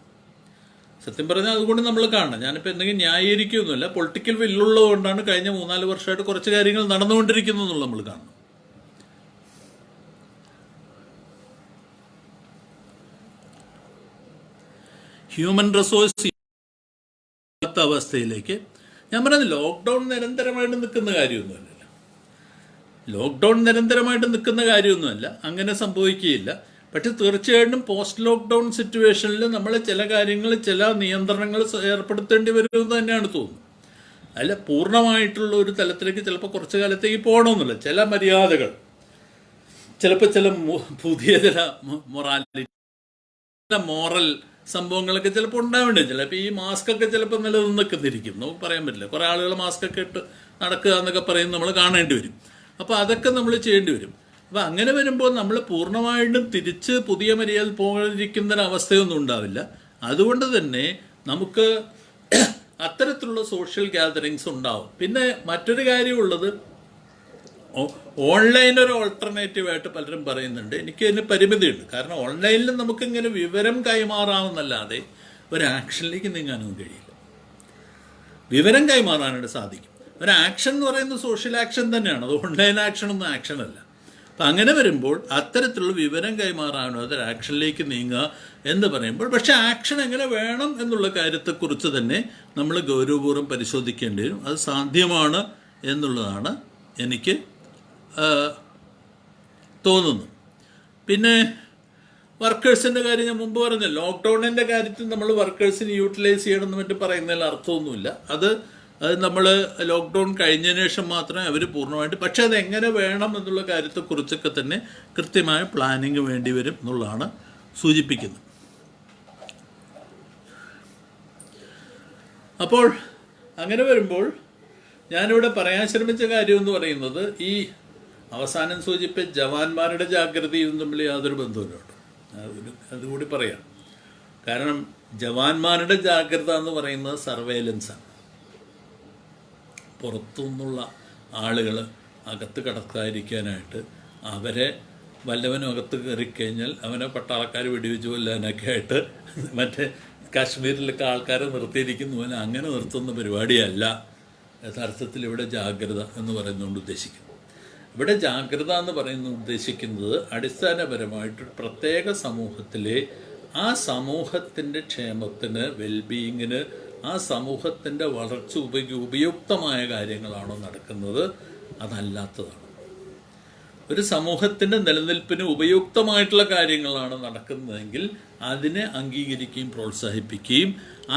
സത്യം പറഞ്ഞാൽ അതുകൊണ്ട് നമ്മൾ കാണണം. ഞാനിപ്പോൾ എന്തെങ്കിലും ന്യായീകരിക്കുകയൊന്നുമില്ല. പൊളിറ്റിക്കൽ വില്ലുള്ളത് കൊണ്ടാണ് കഴിഞ്ഞ 3-4 വർഷമായിട്ട് കുറച്ച് കാര്യങ്ങൾ നടന്നുകൊണ്ടിരിക്കുന്നു എന്നുള്ളത് നമ്മൾ കാണണം. ഹ്യൂമൻ റിസോഴ്സ് അവസ്ഥയിലേക്ക് ഞാൻ പറയുന്നത് ലോക്ക്ഡൗൺ നിരന്തരമായിട്ട് നിൽക്കുന്ന കാര്യമൊന്നുമല്ല. അങ്ങനെ സംഭവിക്കുകയില്ല. പക്ഷെ തീർച്ചയായിട്ടും പോസ്റ്റ് ലോക്ക്ഡൗൺ സിറ്റുവേഷനിൽ നമ്മൾ ചില കാര്യങ്ങൾ, ചില നിയന്ത്രണങ്ങൾ ഏർപ്പെടുത്തേണ്ടി വരുമെന്ന് തന്നെയാണ് തോന്നുന്നത്. അല്ല പൂർണ്ണമായിട്ടുള്ള ഒരു തലത്തിലേക്ക് ചിലപ്പോൾ കുറച്ച് കാലത്തേക്ക് പോകണമെന്നില്ല. ചില മര്യാദകൾ, ചിലപ്പോൾ ചില പുതിയ ചില മോറൽ സംഭവങ്ങളൊക്കെ ചിലപ്പോൾ ഉണ്ടാവേണ്ടി. ചിലപ്പോൾ ഈ മാസ്കൊക്കെ ചിലപ്പോൾ നിലനിന്നിരിക്കും, നമുക്ക് പറയാൻ പറ്റില്ല. കുറേ ആളുകൾ മാസ്കൊക്കെ ഇട്ട് നടക്കുക എന്നൊക്കെ പറയുന്നത് നമ്മൾ കാണേണ്ടി വരും. അപ്പോൾ അതൊക്കെ നമ്മൾ ചെയ്യേണ്ടി വരും. അപ്പോൾ അങ്ങനെ വരുമ്പോൾ നമ്മൾ പൂർണ്ണമായിട്ടും തിരിച്ച് പുതിയ മര്യാദ പോകാതിരിക്കുന്നൊരവസ്ഥയൊന്നും ഉണ്ടാവില്ല. അതുകൊണ്ട് തന്നെ നമുക്ക് അത്തരത്തിലുള്ള സോഷ്യൽ ഗ്യാതറിങ്സ് ഉണ്ടാവും. പിന്നെ മറ്റൊരു കാര്യമുള്ളത്, ഓൺലൈൻ ഒരു ഓൾട്ടർനേറ്റീവായിട്ട് പലരും പറയുന്നുണ്ട്. എനിക്ക് അതിന് പരിമിതിയുണ്ട്. കാരണം ഓൺലൈനിൽ നമുക്കിങ്ങനെ വിവരം കൈമാറാമെന്നല്ലാതെ ഒരു ആക്ഷനിലേക്ക് നീങ്ങാനൊന്നും കഴിയില്ല. വിവരം കൈമാറാനായിട്ട് സാധിക്കും. ഒരു ആക്ഷൻ എന്ന് പറയുന്നത് സോഷ്യൽ ആക്ഷൻ തന്നെയാണ്. അത് ഓൺലൈൻ ആക്ഷനൊന്നും ആക്ഷനല്ല. അപ്പം അങ്ങനെ വരുമ്പോൾ അത്തരത്തിലുള്ള വിവരം കൈമാറാനോ അതൊരു ആക്ഷനിലേക്ക് നീങ്ങുക എന്ന് പറയുമ്പോൾ, പക്ഷെ ആക്ഷൻ എങ്ങനെ വേണം എന്നുള്ള കാര്യത്തെക്കുറിച്ച് തന്നെ നമ്മൾ ഗൗരവപൂർവ്വം പരിശോധിക്കേണ്ടി വരും. അത് സാധ്യമാണ് എന്നുള്ളതാണ് എനിക്ക് തോന്നുന്നു. പിന്നെ വർക്കേഴ്സിൻ്റെ കാര്യം ഞാൻ മുമ്പ് പറഞ്ഞു. ലോക്ക്ഡൗണിൻ്റെ കാര്യത്തിൽ നമ്മൾ വർക്കേഴ്സിനെ യൂട്ടിലൈസ് ചെയ്യണമെന്ന് മറ്റും പറയുന്നതിൽ അർത്ഥമൊന്നുമില്ല. അത് അത് നമ്മൾ ലോക്ക്ഡൗൺ കഴിഞ്ഞതിന് ശേഷം മാത്രമേ അവർ പൂർണ്ണമായിട്ട്, പക്ഷെ അതെങ്ങനെ വേണം എന്നുള്ള കാര്യത്തെക്കുറിച്ചൊക്കെ തന്നെ കൃത്യമായ പ്ലാനിങ് വേണ്ടി വരും എന്നുള്ളതാണ് സൂചിപ്പിക്കുന്നത്. അപ്പോൾ അങ്ങനെ വരുമ്പോൾ ഞാനിവിടെ പറയാൻ ശ്രമിച്ച കാര്യം എന്ന് പറയുന്നത്, ഈ അവസാനം സൂചിപ്പിച്ച ജവാന്മാരുടെ ജാഗ്രതയും തമ്മിൽ യാതൊരു ബന്ധവുമില്ല. അതുകൂടി പറയാം. കാരണം ജവാന്മാരുടെ ജാഗ്രത എന്ന് പറയുന്നത് സർവേലൻസാണ്. പുറത്തുനിന്നുള്ള ആളുകൾ അകത്ത് കടക്കാതിരിക്കാനായിട്ട് അവരെ വല്ലവനും അകത്ത് കയറിക്കഴിഞ്ഞാൽ അവനെ പട്ടാളക്കാർ വെടിവെച്ച് കൊല്ലാനൊക്കെ ആയിട്ട് മറ്റേ കാശ്മീരിലൊക്കെ ആൾക്കാരെ നിർത്തിയിരിക്കുന്ന പോലെ അങ്ങനെ നിർത്തുന്ന പരിപാടിയല്ല യഥാർത്ഥത്തിൽ ഇവിടെ ജാഗ്രത എന്ന് പറയുന്നതുകൊണ്ട് ഉദ്ദേശിക്കുന്നത്. ഇവിടെ ജാഗ്രത എന്ന് പറയുന്നത് ഉദ്ദേശിക്കുന്നത് അടിസ്ഥാനപരമായിട്ട് പ്രത്യേക സമൂഹത്തിലെ ആ സമൂഹത്തിൻ്റെ ക്ഷേമത്തിന്, വെൽബീയിങ്ങിന്, ആ സമൂഹത്തിൻ്റെ വളർച്ച ഉപയുക്തമായ കാര്യങ്ങളാണോ നടക്കുന്നത്, അതല്ലാത്തതാണ്. ഒരു സമൂഹത്തിൻ്റെ നിലനിൽപ്പിന് ഉപയുക്തമായിട്ടുള്ള കാര്യങ്ങളാണ് നടക്കുന്നതെങ്കിൽ അതിനെ അംഗീകരിക്കുകയും പ്രോത്സാഹിപ്പിക്കുകയും,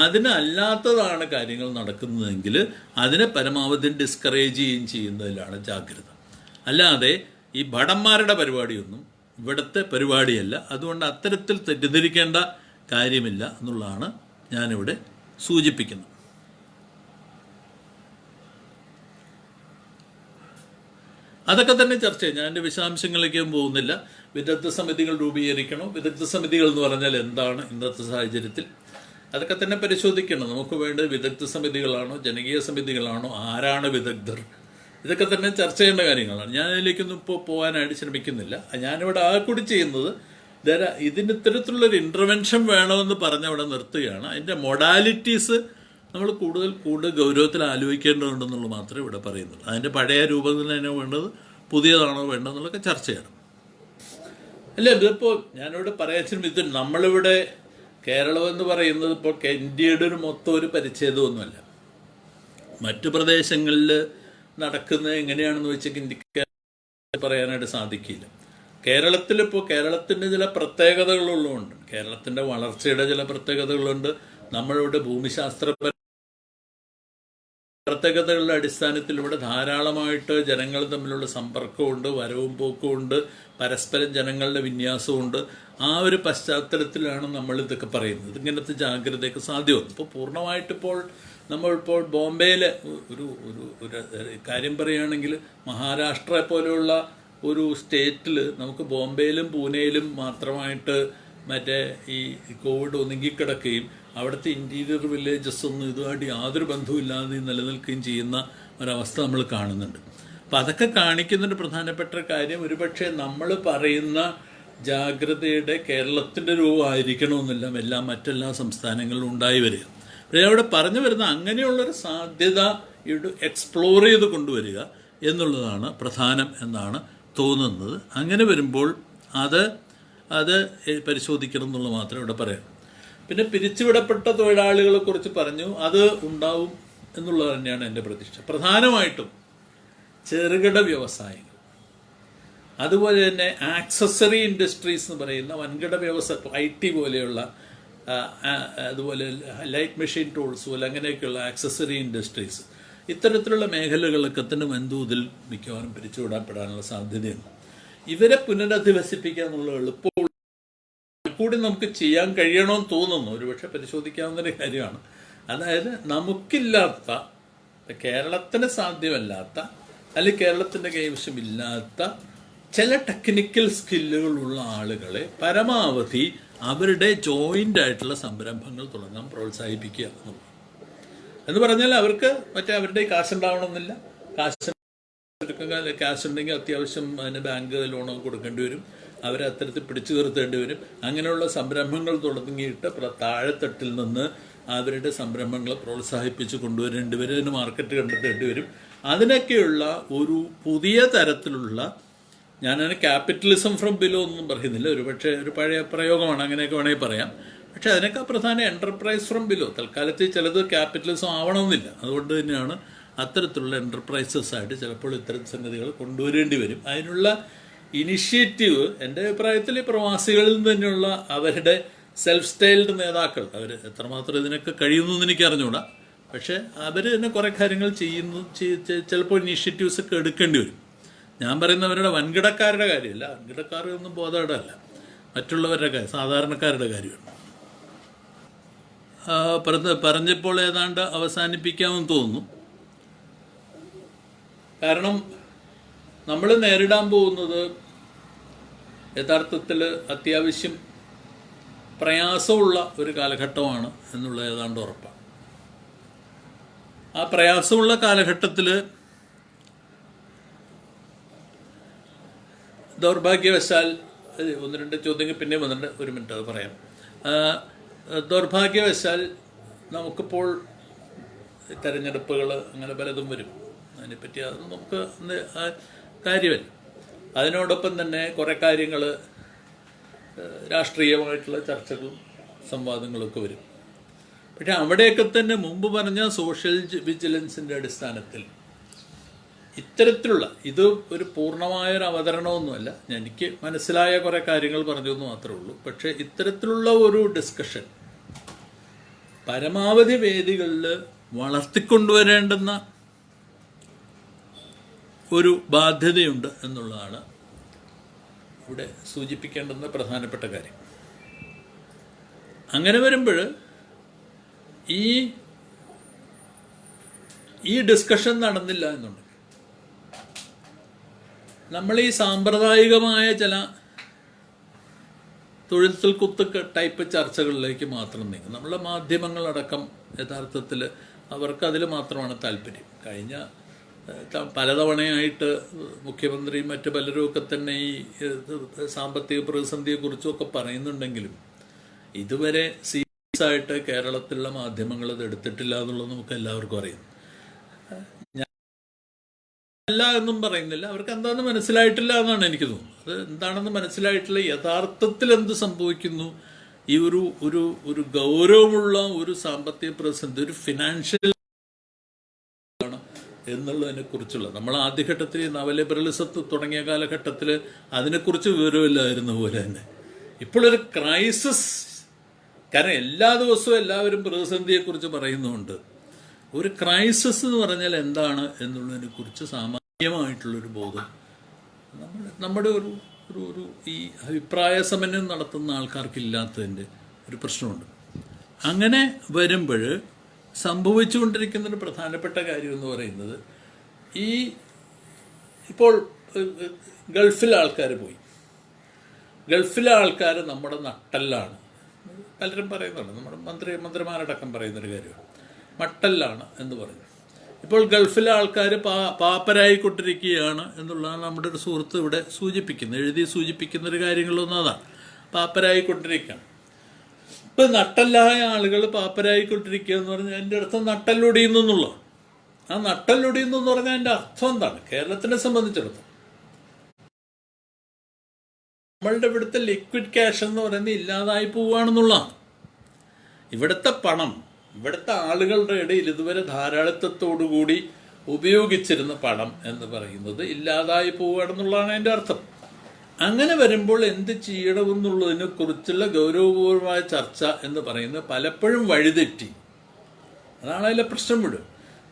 അതിനല്ലാത്തതാണ് കാര്യങ്ങൾ നടക്കുന്നതെങ്കിൽ അതിനെ പരമാവധി ഡിസ്കറേജ് ചെയ്യുകയും ചെയ്യുന്നതിലാണ് ജാഗ്രത. അല്ലാതെ ഈ ഭടന്മാരുടെ പരിപാടിയൊന്നും ഇവിടുത്തെ പരിപാടിയല്ല. അതുകൊണ്ട് അത്തരത്തിൽ തെറ്റിദ്ധരിക്കേണ്ട കാര്യമില്ല എന്നുള്ളതാണ് ഞാനിവിടെ സൂചിപ്പിക്കുന്നത്. അതൊക്കെ തന്നെ ചർച്ച ചെയ്യും. ഞാൻ എൻ്റെ വിശദാംശങ്ങളിലേക്കും പോകുന്നില്ല. വിദഗ്ധ സമിതികൾ രൂപീകരിക്കണം. വിദഗ്ധ സമിതികൾ എന്ന് പറഞ്ഞാൽ എന്താണ് ഇന്നത്തെ സാഹചര്യത്തിൽ, അതൊക്കെ തന്നെ പരിശോധിക്കണം. നമുക്ക് വേണ്ടത് വിദഗ്ധ സമിതികളാണോ, ജനകീയ സമിതികളാണോ, ആരാണ് വിദഗ്ധർ, ഇതൊക്കെ തന്നെ ചർച്ച ചെയ്യേണ്ട കാര്യങ്ങളാണ്. ഞാൻ അതിലേക്കൊന്നും ഇപ്പോൾ പോകാനായിട്ട് ശ്രമിക്കുന്നില്ല. ഞാനിവിടെ ആ കൂടി ചെയ്യുന്നത് ഇതിന് ഇത്തരത്തിലുള്ളൊരു ഇൻ്റർവെൻഷൻ വേണമെന്ന് പറഞ്ഞ് അവിടെ നിർത്തുകയാണ്. അതിൻ്റെ മൊഡാലിറ്റീസ് നമ്മൾ കൂടുതൽ ഗൗരവത്തിൽ ആലോചിക്കേണ്ടതുണ്ടെന്നുള്ളത് മാത്രമേ ഇവിടെ പറയുന്നുള്ളൂ. അതിൻ്റെ പഴയ രൂപത്തിൽ തന്നെ വേണ്ടത്, പുതിയതാണോ വേണ്ടതെന്നുള്ളതൊക്കെ ചർച്ച ചെയ്യണം. അല്ല, ഇതിപ്പോൾ ഞാനിവിടെ പറയാൻ ശ്രമിച്ചു, നമ്മളിവിടെ കേരളം എന്ന് പറയുന്നത് ഇപ്പോൾ ഇന്ത്യയുടെ ഒരു മൊത്തം ഒരു പരിച്ഛേദമൊന്നുമല്ല. മറ്റു പ്രദേശങ്ങളിൽ നടക്കുന്നത് എങ്ങനെയാണെന്ന് വെച്ചാൽ ഇന്ത്യക്ക് പറയാനായിട്ട് സാധിക്കില്ല. കേരളത്തിലിപ്പോൾ കേരളത്തിൻ്റെ ചില പ്രത്യേകതകളുള്ളതുകൊണ്ട്, കേരളത്തിൻ്റെ വളർച്ചയുടെ ചില പ്രത്യേകതകളുണ്ട്. നമ്മളിവിടെ ഭൂമിശാസ്ത്ര പ്രത്യേകതകളുടെ അടിസ്ഥാനത്തിൽ ഇവിടെ ധാരാളമായിട്ട് ജനങ്ങൾ തമ്മിലുള്ള സമ്പർക്കമുണ്ട്, വരവും പോക്കുമുണ്ട്, പരസ്പരം ജനങ്ങളുടെ വിന്യാസമുണ്ട്. ആ ഒരു പശ്ചാത്തലത്തിലാണ് നമ്മളിതൊക്കെ പറയുന്നത്. ഇങ്ങനത്തെ ജാഗ്രതയൊക്കെ സാധ്യമാണ്. ഇപ്പോൾ പൂർണ്ണമായിട്ടിപ്പോൾ നമ്മളിപ്പോൾ ബോംബെയിൽ ഒരു കാര്യം പറയുകയാണെങ്കിൽ, മഹാരാഷ്ട്ര പോലെയുള്ള ഒരു സ്റ്റേറ്റിൽ നമുക്ക് ബോംബെയിലും പൂനെയിലും മാത്രമായിട്ട് മറ്റേ ഈ കോവിഡ് ഒതുങ്ങിക്കിടക്കുകയും അവിടുത്തെ ഇൻറ്റീരിയർ വില്ലേജസ് ഒന്നും ഇതുമായിട്ട് യാതൊരു ബന്ധവുമില്ലാതെ നിലനിൽക്കുകയും ചെയ്യുന്ന ഒരവസ്ഥ നമ്മൾ കാണുന്നുണ്ട്. അപ്പം അതൊക്കെ കാണിക്കുന്നൊരു പ്രധാനപ്പെട്ട കാര്യം, ഒരുപക്ഷെ നമ്മൾ പറയുന്ന ജാഗ്രതയുടെ കേരളത്തിൻ്റെ രൂപമായിരിക്കണമെന്നില്ല എല്ലാം മറ്റെല്ലാ സംസ്ഥാനങ്ങളിലും ഉണ്ടായി വരിക. പക്ഷേ അവിടെ പറഞ്ഞു വരുന്ന അങ്ങനെയുള്ളൊരു സാധ്യത എക്സ്പ്ലോർ ചെയ്ത് കൊണ്ടുവരിക എന്നുള്ളതാണ് പ്രധാനം എന്നാണ് തോന്നുന്നത്. അങ്ങനെ വരുമ്പോൾ അത് പരിശോധിക്കണം എന്നുള്ളത് മാത്രമേ ഇവിടെ പറയാം. പിന്നെ പിരിച്ചുവിടപ്പെട്ട തൊഴിലാളികളെ കുറിച്ച് പറഞ്ഞു, അത് ഉണ്ടാവും എന്നുള്ളത് തന്നെയാണ് എൻ്റെ പ്രതീക്ഷ. പ്രധാനമായിട്ടും ചെറുകിട വ്യവസായങ്ങൾ, അതുപോലെ തന്നെ ആക്സസറി ഇൻഡസ്ട്രീസ് എന്ന് പറയുന്ന വൻകിട വ്യവസായം, IT പോലെയുള്ള, അതുപോലെ ലൈറ്റ് മെഷീൻ ടൂൾസ് പോലെ അങ്ങനെയൊക്കെയുള്ള ആക്സസറി ഇൻഡസ്ട്രീസ്, ഇത്തരത്തിലുള്ള മേഖലകളൊക്കെ തന്നെ വൻതോതിൽ മിക്കവാറും പിരിച്ചുവിടപ്പെടാനുള്ള സാധ്യതയുണ്ട്. ഇവരെ പുനരധിവസിപ്പിക്കുക എന്നുള്ള എളുപ്പമുള്ള കൂടി നമുക്ക് ചെയ്യാൻ കഴിയണമെന്ന് തോന്നുന്നു. ഒരുപക്ഷെ പരിശോധിക്കാവുന്നൊരു കാര്യമാണ്. അതായത് നമുക്കില്ലാത്ത, കേരളത്തിന് സാധ്യമല്ലാത്ത, അല്ലെങ്കിൽ കേരളത്തിൻ്റെ കൈവശമില്ലാത്ത ചില ടെക്നിക്കൽ സ്കില്ലുകളുള്ള ആളുകളെ പരമാവധി അവരുടെ ജോയിൻ്റ് ആയിട്ടുള്ള സംരംഭങ്ങൾ തുടങ്ങാൻ പ്രോത്സാഹിപ്പിക്കുക എന്നുള്ളത്. എന്ന് പറഞ്ഞാൽ അവർക്ക് അവരുടെ കാശുണ്ടാവണമെന്നില്ല. കാശുണ്ടെങ്കിൽ അത്യാവശ്യം അതിന് ബാങ്ക് ലോണൊക്കെ കൊടുക്കേണ്ടി വരും. അവരെ അത്തരത്തിൽ പിടിച്ചു നിർത്തേണ്ടി വരും. അങ്ങനെയുള്ള സംരംഭങ്ങൾ തുടങ്ങിയിട്ട് താഴെത്തട്ടിൽ നിന്ന് അവരുടെ സംരംഭങ്ങളെ പ്രോത്സാഹിപ്പിച്ച് കൊണ്ടുവരേണ്ടി വരും. അതിന് മാർക്കറ്റ് കണ്ടെത്തേണ്ടി വരും. അതിനൊക്കെയുള്ള ഒരു പുതിയ തരത്തിലുള്ള, ഞാനതിന് ക്യാപിറ്റലിസം ഫ്രം ബിലോ ഒന്നും പറയുന്നില്ല, ഒരുപക്ഷെ ഒരു പഴയ പ്രയോഗമാണ്, അങ്ങനെയൊക്കെ വേണമെങ്കിൽ പറയാം. പക്ഷെ അതിനൊക്കെ പ്രധാന എൻ്റർപ്രൈസ് ഫ്രം ബിലോ. തൽക്കാലത്തിൽ ചിലത് ക്യാപിറ്റലിസം ആവണമെന്നില്ല. അതുകൊണ്ട് തന്നെയാണ് അത്തരത്തിലുള്ള എൻ്റർപ്രൈസസ് ആയിട്ട് ചിലപ്പോൾ ഇത്തരം സംഗതികൾ കൊണ്ടുവരേണ്ടി വരും. അതിനുള്ള ഇനിഷ്യേറ്റീവ് എൻ്റെ അഭിപ്രായത്തിൽ ഈ പ്രവാസികളിൽ നിന്ന് തന്നെയുള്ള അവരുടെ സെൽഫ് സ്റ്റൈൽഡ് നേതാക്കൾ, അവർ എത്രമാത്രം ഇതിനൊക്കെ കഴിയുന്നു എന്ന് എനിക്ക് അറിഞ്ഞുകൂടാ. പക്ഷേ അവർ തന്നെ കുറേ കാര്യങ്ങൾ ചെയ്യുന്നു, ചിലപ്പോൾ ഇനീഷ്യേറ്റീവ്സ് ഒക്കെ എടുക്കേണ്ടി വരും. ഞാൻ പറയുന്നവരുടെ വൻകിടക്കാരുടെ കാര്യമല്ല, വൻകിടക്കാരൊന്നും ബോധമല്ല, മറ്റുള്ളവരുടെ കാര്യം, സാധാരണക്കാരുടെ കാര്യമാണ്. പറഞ്ഞപ്പോൾ ഏതാണ്ട് അവസാനിപ്പിക്കാമെന്ന് തോന്നുന്നു. കാരണം നമ്മൾ നേരിടാൻ പോകുന്നത് യഥാർത്ഥത്തിൽ അത്യാവശ്യം പ്രയാസമുള്ള ഒരു കാലഘട്ടമാണ് എന്നുള്ളത് ഏതാണ്ട് ഉറപ്പാണ്. ആ പ്രയാസമുള്ള കാലഘട്ടത്തിൽ ദൗർഭാഗ്യവശാൽ ഒന്ന് രണ്ട് ചോദ്യങ്ങൾ പിന്നെ വന്നിട്ട് ഒരു മിനിറ്റ് അത് പറയാം. ദൗർഭാഗ്യവശാൽ നമുക്കിപ്പോൾ തെരഞ്ഞെടുപ്പുകൾ അങ്ങനെ പലതും വരും. അതിനെപ്പറ്റി അത് നമുക്ക് കാര്യമല്ല. അതിനോടൊപ്പം തന്നെ കുറേ കാര്യങ്ങൾ രാഷ്ട്രീയമായിട്ടുള്ള ചർച്ചകളും സംവാദങ്ങളൊക്കെ വരും. പക്ഷെ അവിടെയൊക്കെ തന്നെ മുമ്പ് പറഞ്ഞ സോഷ്യൽ വിജിലൻസിൻ്റെ അടിസ്ഥാനത്തിൽ ഇത്തരത്തിലുള്ള ഇത് ഒരു പൂർണ്ണമായൊരു അവതരണമൊന്നുമല്ല, എനിക്ക് മനസ്സിലായ കുറേ കാര്യങ്ങൾ പറഞ്ഞു എന്ന് മാത്രമേ ഉള്ളൂ. പക്ഷേ ഇത്തരത്തിലുള്ള ഒരു ഡിസ്കഷൻ പരമാവധി വേദികളിൽ വളർത്തിക്കൊണ്ടുവരേണ്ടുന്ന ഒരു ബാധ്യതയുണ്ട് എന്നുള്ളതാണ് ഇവിടെ സൂചിപ്പിക്കേണ്ടുന്ന പ്രധാനപ്പെട്ട കാര്യം. അങ്ങനെ വരുമ്പോൾ ഈ ഡിസ്കഷൻ നടന്നില്ല എന്നുണ്ടെങ്കിൽ നമ്മൾ ഈ സാമ്പ്രദായികമായ ചില തൊഴുത്തിൽ കുത്ത് ടൈപ്പ് ചർച്ചകളിലേക്ക് മാത്രം നീങ്ങും. നമ്മളെ മാധ്യമങ്ങളടക്കം യഥാർത്ഥത്തിൽ അവർക്ക് അതിൽ മാത്രമാണ് താല്പര്യം. കഴിഞ്ഞ പലതവണയായിട്ട് മുഖ്യമന്ത്രിയും മറ്റു പലരുമൊക്കെ തന്നെ ഈ സാമ്പത്തിക പ്രതിസന്ധിയെക്കുറിച്ചുമൊക്കെ പറയുന്നുണ്ടെങ്കിലും ഇതുവരെ സീരിയസ് ആയിട്ട് കേരളത്തിലുള്ള മാധ്യമങ്ങൾ ഇത് എടുത്തിട്ടില്ല എന്നുള്ളത് നമുക്ക് എല്ലാവർക്കും അറിയാം. അല്ല എന്നും പറയുന്നില്ല, അവർക്ക് എന്താണെന്ന് മനസ്സിലായിട്ടില്ല എന്നാണ് എനിക്ക് തോന്നുന്നത്. അത് എന്താണെന്ന് മനസ്സിലായിട്ടില്ല, യഥാർത്ഥത്തിൽ എന്ത് സംഭവിക്കുന്നു, ഈ ഒരു ഗൗരവമുള്ള ഒരു സാമ്പത്തിക പ്രതിസന്ധി, ഒരു ഫിനാൻഷ്യൽ എന്നുള്ളതിനെ കുറിച്ചുള്ള നമ്മൾ ആദ്യഘട്ടത്തിൽ നവലിബറലിസത്ത് തുടങ്ങിയ കാലഘട്ടത്തിൽ അതിനെക്കുറിച്ച് വിവരമില്ലായിരുന്ന പോലെ തന്നെ ഇപ്പോഴൊരു ക്രൈസിസ്. കാരണം എല്ലാ ദിവസവും എല്ലാവരും പ്രതിസന്ധിയെക്കുറിച്ച് പറയുന്നുണ്ട്. ഒരു ക്രൈസിസ് എന്ന് പറഞ്ഞാൽ എന്താണ് എന്നുള്ളതിനെ കുറിച്ച് സാമാന്യമായിട്ടുള്ളൊരു ബോധം നമ്മുടെ ഒരു ഈ അഭിപ്രായ സമന്വയം നടത്തുന്ന ആൾക്കാർക്കില്ലാത്തതിൻ്റെ ഒരു പ്രശ്നമുണ്ട്. അങ്ങനെ വരുമ്പോൾ സംഭവിച്ചുകൊണ്ടിരിക്കുന്നൊരു പ്രധാനപ്പെട്ട കാര്യം എന്ന് പറയുന്നത് ഇപ്പോൾ ഗൾഫിലെ ആൾക്കാർ പോയി, ഗൾഫിലെ ആൾക്കാർ നമ്മുടെ നട്ടെല്ലാണ്. പലരും പറയുന്നുണ്ട്, നമ്മുടെ മന്ത്രിമാരടക്കം പറയുന്നൊരു കാര്യമാണ്, നട്ടെല്ലാണ് എന്ന് പറയുന്നത്. ഇപ്പോൾ ഗൾഫിലെ ആൾക്കാർ പാപ്പരായിക്കൊണ്ടിരിക്കുകയാണ് എന്നുള്ളതാണ് നമ്മുടെ ഒരു സുഹൃത്ത് ഇവിടെ സൂചിപ്പിക്കുന്നത്, എഴുതി സൂചിപ്പിക്കുന്നൊരു കാര്യങ്ങളൊന്നും അതാണ്, പാപ്പരായിക്കൊണ്ടിരിക്കുകയാണ്. ഇപ്പം നട്ടല്ലായ ആളുകൾ പാപ്പരായിക്കൊണ്ടിരിക്കുക എന്ന് പറഞ്ഞാൽ എൻ്റെ അർത്ഥം നട്ടല്ലൊടിയുന്നു എന്നുള്ളതാണ്. ആ നട്ടല്ലൊടിയുന്നു എന്ന് പറഞ്ഞാൽ എൻ്റെ അർത്ഥം എന്താണ്? കേരളത്തിനെ സംബന്ധിച്ചിടത്തോളം നമ്മളുടെ ഇവിടുത്തെ ലിക്വിഡ് ക്യാഷ് എന്ന് പറയുന്നത് ഇല്ലാതായി പോവുകയാണെന്നുള്ളതാണ്. ഇവിടുത്തെ പണം, ഇവിടുത്തെ ആളുകളുടെ ഇടയിൽ ഇതുവരെ ധാരാളിത്തത്തോടുകൂടി ഉപയോഗിച്ചിരുന്ന പണം എന്ന് പറയുന്നത് ഇല്ലാതായി പോവുകയാണെന്നുള്ളതാണ് എൻ്റെ അർത്ഥം. അങ്ങനെ വരുമ്പോൾ എന്ത് ചെയ്യണമെന്നുള്ളതിനെ കുറിച്ചുള്ള ഗൗരവപൂർവമായ ചർച്ച എന്ന് പറയുന്നത് പലപ്പോഴും വഴിതെറ്റി. അതാണ് അതിലെ പ്രശ്നം. വിടും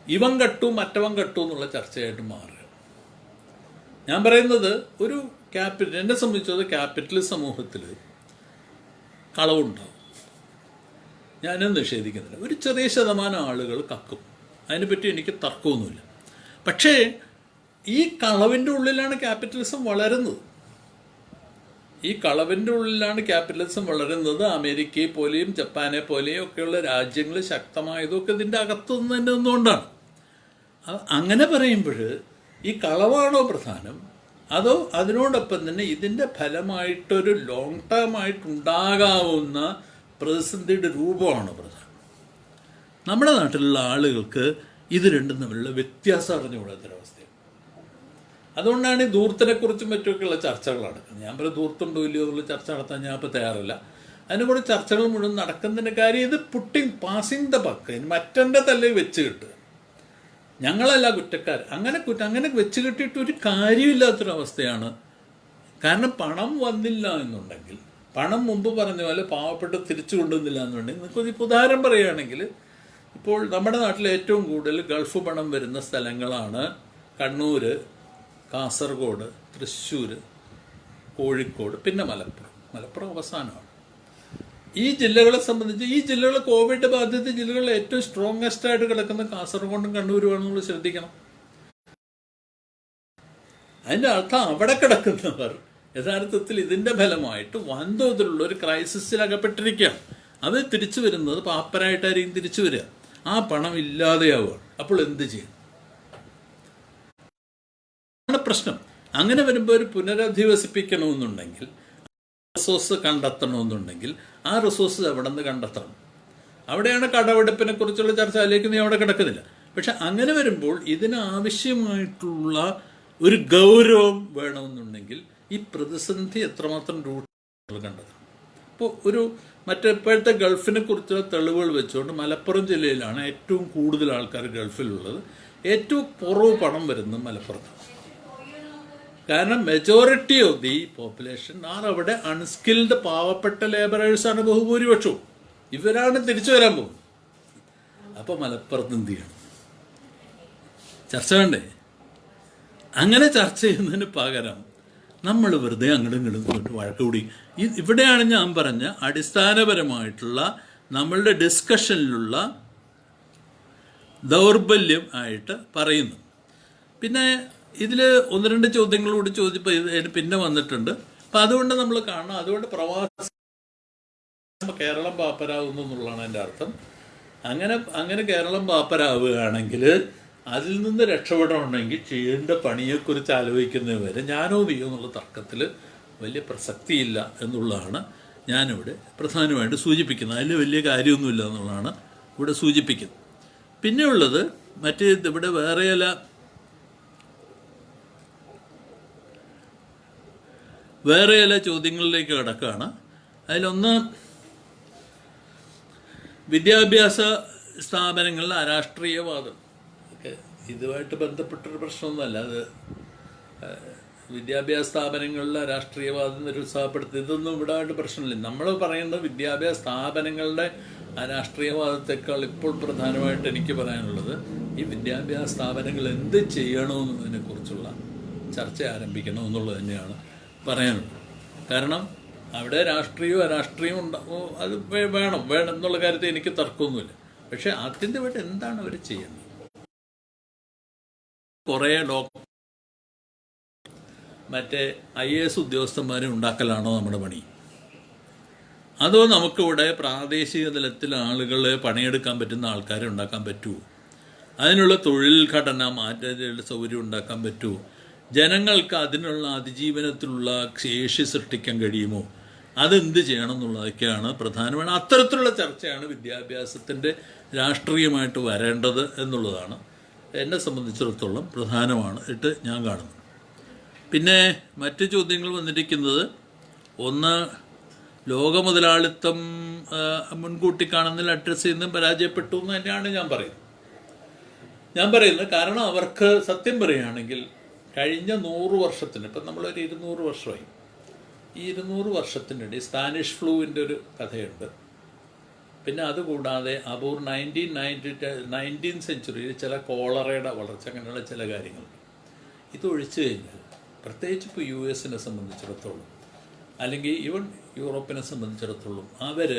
ഇവൻ കട്ടു മറ്റവൻ കട്ടു എന്നുള്ള ചർച്ചയായിട്ട് മാറുക. ഞാൻ പറയുന്നത് ഒരു എന്നെ സംബന്ധിച്ചത് ക്യാപിറ്റലിസ്റ്റ് സമൂഹത്തിൽ കളവുണ്ടാവും, ഞാനും നിഷേധിക്കുന്നില്ല. ഒരു ചെറിയ ശതമാനം ആളുകൾ കക്കും, അതിനെപ്പറ്റി എനിക്ക് തർക്കമൊന്നുമില്ല. പക്ഷേ ഈ കളവിൻ്റെ ഉള്ളിലാണ് ക്യാപിറ്റലിസം വളരുന്നത്. ഈ കളവിൻ്റെ ഉള്ളിലാണ് ക്യാപിറ്റലിസം വളരുന്നത്. അമേരിക്കയെ പോലെയും ജപ്പാനെ പോലെയും ഒക്കെയുള്ള രാജ്യങ്ങൾ ശക്തമായതൊക്കെ ഇതിൻ്റെ അകത്തു നിന്ന് തന്നെ ഒന്നുകൊണ്ടാണ്. അങ്ങനെ പറയുമ്പോൾ ഈ കളവാണോ പ്രധാനം, അതോ അതിനോടൊപ്പം തന്നെ ഇതിൻ്റെ ഫലമായിട്ടൊരു ലോങ് ടേം ആയിട്ടുണ്ടാകാവുന്ന പ്രതിസന്ധിയുടെ രൂപമാണോ പ്രധാനം? നമ്മുടെ നാട്ടിലുള്ള ആളുകൾക്ക് ഇത് രണ്ടും തമ്മിലുള്ള വ്യത്യാസം അറിഞ്ഞുകൂടാത്തൊരവസ്ഥയാണ്. അതുകൊണ്ടാണ് ഈ ധൂർത്തിനെക്കുറിച്ചും മറ്റുമൊക്കെയുള്ള ചർച്ചകൾ നടക്കുന്നത്. ഞാൻ പറയും ധൂർത്തുണ്ടോ ഇല്ലയോ എന്നുള്ള ചർച്ച നടത്താൻ ഞാൻ ഇപ്പോൾ തയ്യാറില്ല. അതിനെ കൂടെ ചർച്ചകൾ മുഴുവൻ നടക്കുന്നതിൻ്റെ കാര്യം ഇത് പാസിങ് ദ ബക്ക്, മറ്റൻ്റെ തലയിൽ വെച്ച് കിട്ടുക. ഞങ്ങളല്ല കുറ്റക്കാർ, അങ്ങനെ വെച്ച് കിട്ടിയിട്ട് ഒരു കാര്യമില്ലാത്തൊരവസ്ഥയാണ്. കാരണം പണം വന്നില്ല എന്നുണ്ടെങ്കിൽ, പണം മുമ്പ് പറഞ്ഞ പോലെ പാവപ്പെട്ട് തിരിച്ചു കൊണ്ടുവന്നില്ല എന്നുണ്ടെങ്കിൽ, നിങ്ങൾക്ക് ഇപ്പോൾ ഉദാഹരണം പറയുകയാണെങ്കിൽ ഇപ്പോൾ നമ്മുടെ നാട്ടിൽ ഏറ്റവും കൂടുതൽ ഗൾഫ് പണം വരുന്ന സ്ഥലങ്ങളാണ് കണ്ണൂർ, കാസർഗോഡ്, തൃശ്ശൂർ, കോഴിക്കോട്, പിന്നെ മലപ്പുറം അവസാനമാണ്. ഈ ജില്ലകളെ സംബന്ധിച്ച് ഈ ജില്ലകൾ കോവിഡ് ബാധിത ജില്ലകളിൽ ഏറ്റവും സ്ട്രോങ്ങസ്റ്റ് ആയിട്ട് കിടക്കുന്ന കാസർഗോഡും കണ്ണൂരുമാണെന്നുള്ളത് ശ്രദ്ധിക്കണം. അതിൻ്റെ അർത്ഥം അവിടെ കിടക്കുന്നവർ യഥാർത്ഥത്തിൽ ഇതിൻ്റെ ഫലമായിട്ട് വൻതോതിലുള്ള ഒരു ക്രൈസിസിൽ അകപ്പെട്ടിരിക്കുകയാണ്. അത് തിരിച്ചു വരുന്നത് പാപ്പരായിട്ടായിരിക്കും തിരിച്ചു വരിക. ആ പണം ഇല്ലാതെയാവുകയാണ്. അപ്പോൾ എന്ത് ചെയ്യും? പ്രശ്നം. അങ്ങനെ വരുമ്പോൾ ഒരു പുനരധിവസിപ്പിക്കണമെന്നുണ്ടെങ്കിൽ, റിസോഴ്സ് കണ്ടെത്തണമെന്നുണ്ടെങ്കിൽ ആ റിസോഴ്സ് എവിടെ നിന്ന് കണ്ടെത്തണം? അവിടെയാണ് കടമെടുപ്പിനെ കുറിച്ചുള്ള ചർച്ച. അതിലേക്ക് നീ അവിടെ കിടക്കുന്നില്ല. പക്ഷെ അങ്ങനെ വരുമ്പോൾ ഇതിനാവശ്യമായിട്ടുള്ള ഒരു ഗൗരവം വേണമെന്നുണ്ടെങ്കിൽ ഈ പ്രതിസന്ധി എത്രമാത്രം റൂട്ട് കണ്ടെത്തണം. ഇപ്പോൾ ഇപ്പോഴത്തെ ഗൾഫിനെ കുറിച്ചുള്ള തെളിവുകൾ വെച്ചുകൊണ്ട് മലപ്പുറം ജില്ലയിലാണ് ഏറ്റവും കൂടുതൽ ആൾക്കാർ ഗൾഫിലുള്ളത്. ഏറ്റവും കുറവ് പണം വരുന്നത് മലപ്പുറത്ത്. കാരണം മെജോറിറ്റി ഓഫ് ദി പോപ്പുലേഷൻ അവിടെ അൺസ്കിൽഡ് പാവപ്പെട്ട ലേബറേഴ്സാണ് ബഹുഭൂരിപക്ഷവും. ഇവരാണ് തിരിച്ചു വരാൻ പോകുന്നത്. അപ്പോൾ മലപ്പുറത്ത് എന്ത് ചെയ്യണം? ചർച്ച വേണ്ടേ? അങ്ങനെ ചർച്ച ചെയ്യുന്നതിന് പകരം നമ്മൾ വെറുതെ അങ്ങോട്ടും ഇങ്ങോട്ടും വഴക്കുകൂടി. ഇവിടെയാണ് ഞാൻ പറഞ്ഞ അടിസ്ഥാനപരമായിട്ടുള്ള നമ്മളുടെ ഡിസ്കഷനിലുള്ള ദൗർബല്യം ആയിട്ട് പറയുന്നു. പിന്നെ ഇതിൽ 1-2 ചോദ്യങ്ങൾ കൂടി ചോദിച്ചപ്പോൾ ഇതിന് പിന്നെ വന്നിട്ടുണ്ട്. അപ്പം അതുകൊണ്ട് നമ്മൾ കാണണം, അതുകൊണ്ട് പ്രവാസി കേരളം പാപ്പരാകുന്നു എന്നുള്ളതാണ് എൻ്റെ അർത്ഥം. അങ്ങനെ കേരളം പാപ്പരാവുകയാണെങ്കിൽ അതിൽ നിന്ന് രക്ഷപ്പെടണമെങ്കിൽ ചെയ്യേണ്ട പണിയെക്കുറിച്ച് ആലോചിക്കുന്നവരെ ഞാനോ നീയോ എന്നുള്ള തർക്കത്തിൽ വലിയ പ്രസക്തിയില്ല എന്നുള്ളതാണ് ഞാനിവിടെ പ്രധാനമായിട്ട് സൂചിപ്പിക്കുന്നത്. അതിൽ വലിയ കാര്യമൊന്നുമില്ല എന്നുള്ളതാണ് ഇവിടെ സൂചിപ്പിക്കുന്നത്. പിന്നെയുള്ളത് ഇവിടെ വേറെ ചില ചോദ്യങ്ങളിലേക്ക് കിടക്കുകയാണ്. അതിലൊന്ന്, വിദ്യാഭ്യാസ സ്ഥാപനങ്ങളിലെ അരാഷ്ട്രീയവാദം. ഇതുമായിട്ട് ബന്ധപ്പെട്ടൊരു പ്രശ്നമൊന്നുമല്ല. അത് വിദ്യാഭ്യാസ സ്ഥാപനങ്ങളിലെ രാഷ്ട്രീയവാദം നിരുത്സാഹപ്പെടുത്തി ഇതൊന്നും ഇവിടെ പ്രശ്നമില്ല. നമ്മൾ പറയുന്നത് വിദ്യാഭ്യാസ സ്ഥാപനങ്ങളുടെ രാഷ്ട്രീയവാദത്തെക്കാൾ ഇപ്പോൾ പ്രധാനമായിട്ട് എനിക്ക് പറയാനുള്ളത് ഈ വിദ്യാഭ്യാസ സ്ഥാപനങ്ങൾ എന്ത് ചെയ്യണമെന്നതിനെ കുറിച്ചുള്ള ചർച്ച ആരംഭിക്കണം എന്നുള്ളത് തന്നെയാണ് പറയാനുള്ളത്. കാരണം അവിടെ രാഷ്ട്രീയവും അരാഷ്ട്രീയവും ഉണ്ടാവും. അത് വേണം എന്നുള്ള കാര്യത്തിൽ എനിക്ക് തർക്കമൊന്നുമില്ല. പക്ഷെ ആത്യന്തികമായിട്ട് എന്താണ് അവർ ചെയ്യുന്നത്? കുറേ IAS ഉദ്യോഗസ്ഥന്മാരെ ഉണ്ടാക്കലാണോ നമ്മുടെ പണി? അതോ നമുക്കിവിടെ പ്രാദേശിക തലത്തിൽ ആളുകളെ പണിയെടുക്കാൻ പറ്റുന്ന ആൾക്കാരെ ഉണ്ടാക്കാൻ പറ്റുമോ? അതിനുള്ള തൊഴിൽ ഘടന മാറ്റേണ്ട സൗകര്യം ഉണ്ടാക്കാൻ പറ്റുമോ? ജനങ്ങൾക്ക് അതിനുള്ള അതിജീവനത്തിലുള്ള ശേഷി സൃഷ്ടിക്കാൻ കഴിയുമോ? അതെന്ത് ചെയ്യണം എന്നുള്ളതൊക്കെയാണ് പ്രധാനമാണ്. അത്തരത്തിലുള്ള ചർച്ചയാണ് വിദ്യാഭ്യാസത്തിൻ്റെ രാഷ്ട്രീയമായിട്ട് വരേണ്ടത് എന്നുള്ളതാണ് എന്നെ സംബന്ധിച്ചിടത്തോളം പ്രധാനമാണ് ഇട്ട് ഞാൻ കാണുന്നത്. പിന്നെ മറ്റ് ചോദ്യങ്ങൾ വന്നിരിക്കുന്നത്, ഒന്ന്, ലോക മുതലാളിത്തം മുൻകൂട്ടി കാണുന്നതിൽ അഡ്രസ്സ് ചെയ്യുന്നതും പരാജയപ്പെട്ടു എന്ന് തന്നെയാണ് ഞാൻ പറയുന്നത്. കാരണം അവർക്ക് സത്യം പറയുകയാണെങ്കിൽ കഴിഞ്ഞ 100 വർഷത്തിന്, ഇപ്പം നമ്മളൊരു 200 വർഷമായി, ഈ 200 വർഷത്തിനിടെ സ്പാനിഷ് ഫ്ലൂവിൻ്റെ ഒരു കഥയുണ്ട്. പിന്നെ അതുകൂടാതെ 19th സെഞ്ചുറിയിൽ ചില കോളറയുടെ വളർച്ച, അങ്ങനെയുള്ള ചില കാര്യങ്ങളുണ്ട്. ഇതൊഴിച്ചു കഴിഞ്ഞാൽ പ്രത്യേകിച്ച് ഇപ്പോൾ US-നെ സംബന്ധിച്ചിടത്തോളം, അല്ലെങ്കിൽ ഈവൻ യൂറോപ്പിനെ സംബന്ധിച്ചിടത്തോളം, അവർ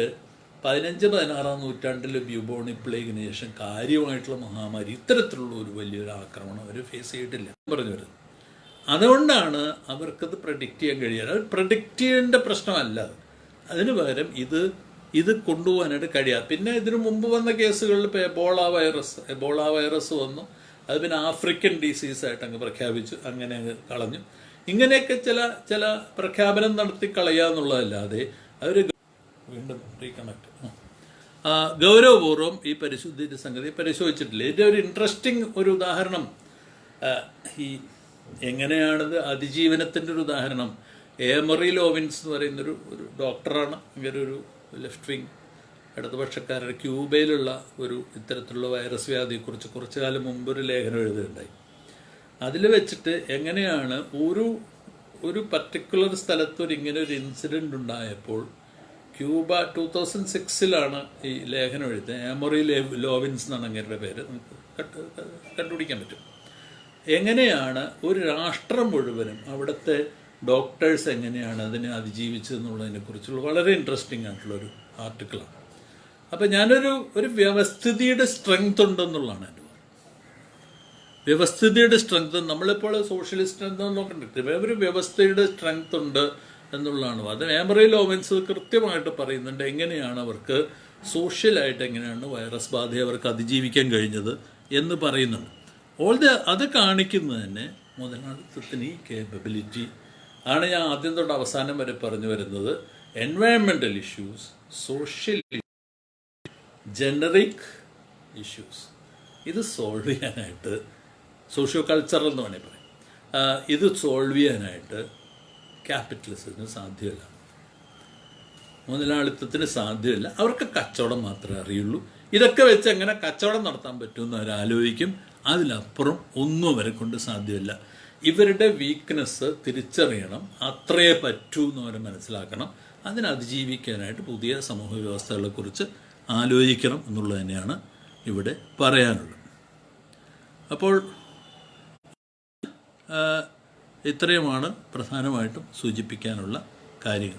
15-16 നൂറ്റാണ്ടിൽ ബ്യൂബോണി പ്ലേഗിന് ശേഷം കാര്യമായിട്ടുള്ള മഹാമാരി, ഇത്തരത്തിലുള്ള ഒരു വലിയൊരു ആക്രമണം അവർ ഫേസ് ചെയ്തിട്ടില്ല പറഞ്ഞു വരുന്നത്. അതുകൊണ്ടാണ് അവർക്കത് പ്രഡിക്റ്റ് ചെയ്യാൻ കഴിയാറ്. അത് പ്രഡിക്റ്റ് ചെയ്യേണ്ട പ്രശ്നമല്ല. അതിന് പകരം ഇത് കൊണ്ടുപോകാനായിട്ട് കഴിയാം. പിന്നെ ഇതിനു മുമ്പ് വന്ന കേസുകളിൽ ഇപ്പോൾ എബോള വൈറസ് വന്നു. അത് പിന്നെ ആഫ്രിക്കൻ ഡിസീസായിട്ട് അങ്ങ് പ്രഖ്യാപിച്ചു, അങ്ങനെ അങ്ങ് കളഞ്ഞു. ഇങ്ങനെയൊക്കെ ചില പ്രഖ്യാപനം നടത്തി കളയുക എന്നുള്ളതല്ലാതെ അവർ വീണ്ടും റീകണക്ട് ഗൗരവപൂർവ്വം ഈ പരിശുദ്ധിയുടെ സംഗതി പരിശോധിച്ചിട്ടില്ല. ഇതിൻ്റെ ഒരു ഇൻട്രസ്റ്റിംഗ് ഒരു ഉദാഹരണം, ഈ എങ്ങനെയാണിത് അതിജീവനത്തിൻ്റെ ഒരു ഉദാഹരണം, എമറി ലോവിൻസ് എന്ന് പറയുന്നൊരു ഡോക്ടറാണ്. ഇങ്ങനെ ഒരു ലെഫ്റ്റ് വിങ് ഇടതുപക്ഷക്കാരുടെ ക്യൂബയിലുള്ള ഒരു ഇത്തരത്തിലുള്ള വൈറസ് വ്യാധിയെക്കുറിച്ച് കുറച്ചു കാലം മുമ്പ് ഒരു ലേഖനം എഴുതുകയുണ്ടായി. അതിൽ വെച്ചിട്ട് എങ്ങനെയാണ് ഒരു പർട്ടിക്കുലർ സ്ഥലത്തൊരു ഇങ്ങനെ ഒരു ഇൻസിഡൻ്റ് ഉണ്ടായപ്പോൾ ക്യൂബ 2006 ഈ ലേഖനം എഴുതുന്നത്. ആമോറി ലോവിൻസ് എന്നാണ് അങ്ങേരുടെ പേര്. നമുക്ക് കണ്ടുപിടിക്കാൻ പറ്റും. എങ്ങനെയാണ് ഒരു രാഷ്ട്രം മുഴുവനും അവിടുത്തെ ഡോക്ടേഴ്സ് എങ്ങനെയാണ് അതിനെ അതിജീവിച്ചതെന്നുള്ളതിനെ കുറിച്ചുള്ള വളരെ ഇൻട്രസ്റ്റിംഗ് ആയിട്ടുള്ളൊരു ആർട്ടിക്കിളാണ്. അപ്പം ഒരു വ്യവസ്ഥിതിയുടെ സ്ട്രെങ്ത് ഉണ്ടെന്നുള്ളതാണ് എൻ്റെ പറയുന്നത്. വ്യവസ്ഥിതിയുടെ സ്ട്രെങ്ത് നമ്മളിപ്പോൾ സോഷ്യലിസ്റ്റ് എന്തോ നോക്കണ്ടിട്ട് ഒരു വ്യവസ്ഥയുടെ സ്ട്രെങ്ത് ഉണ്ട് എന്നുള്ളതാണ്. അത് ആമറി ലോവിൻസ് കൃത്യമായിട്ട് പറയുന്നുണ്ട് എങ്ങനെയാണ് അവർക്ക് സോഷ്യലായിട്ട് എങ്ങനെയാണ് വൈറസ് ബാധയെ അവർക്ക് അതിജീവിക്കാൻ കഴിഞ്ഞത് എന്ന് പറയുന്നുണ്ട്. അത് കാണിക്കുന്നത് തന്നെ മുതലാളിത്തത്തിന് ഈ കേപ്പബിലിറ്റി ആണ്. ഞാൻ ആദ്യം തൊട്ട് അവസാനം വരെ പറഞ്ഞു വരുന്നത് എൻവയൺമെൻ്റൽ ഇഷ്യൂസ്, സോഷ്യൽ ജനറിക് ഇഷ്യൂസ്, ഇത് സോൾവ് ചെയ്യാനായിട്ട് സോഷ്യോ കൾച്ചറൽ എന്ന് വേണമെങ്കിൽ പറയാം, ഇത് സോൾവ് ചെയ്യാനായിട്ട് ക്യാപിറ്റലിസത്തിന് സാധ്യമല്ല, മുതലാളിത്തത്തിന് സാധ്യമല്ല. അവർക്ക് കച്ചവടം മാത്രമേ അറിയുള്ളൂ. ഇതൊക്കെ വെച്ച് എങ്ങനെ കച്ചവടം നടത്താൻ പറ്റുമെന്ന് അവരാലോചിക്കും. അതിലപ്പുറം ഒന്നും അവരെ കൊണ്ട് സാധ്യമല്ല. ഇവരുടെ വീക്ക്നെസ് തിരിച്ചറിയണം, അത്രയേ പറ്റൂ എന്ന് അവർ മനസ്സിലാക്കണം. അതിനെ അതിജീവിക്കാനായിട്ട് പുതിയ സമൂഹ വ്യവസ്ഥകളെക്കുറിച്ച് ആലോചിക്കണം എന്നുള്ളത് തന്നെയാണ് ഇവിടെ പറയാനുള്ളത്. അപ്പോൾ ഇത്രയുമാണ് പ്രധാനമായിട്ടും സൂചിപ്പിക്കാനുള്ള കാര്യങ്ങൾ.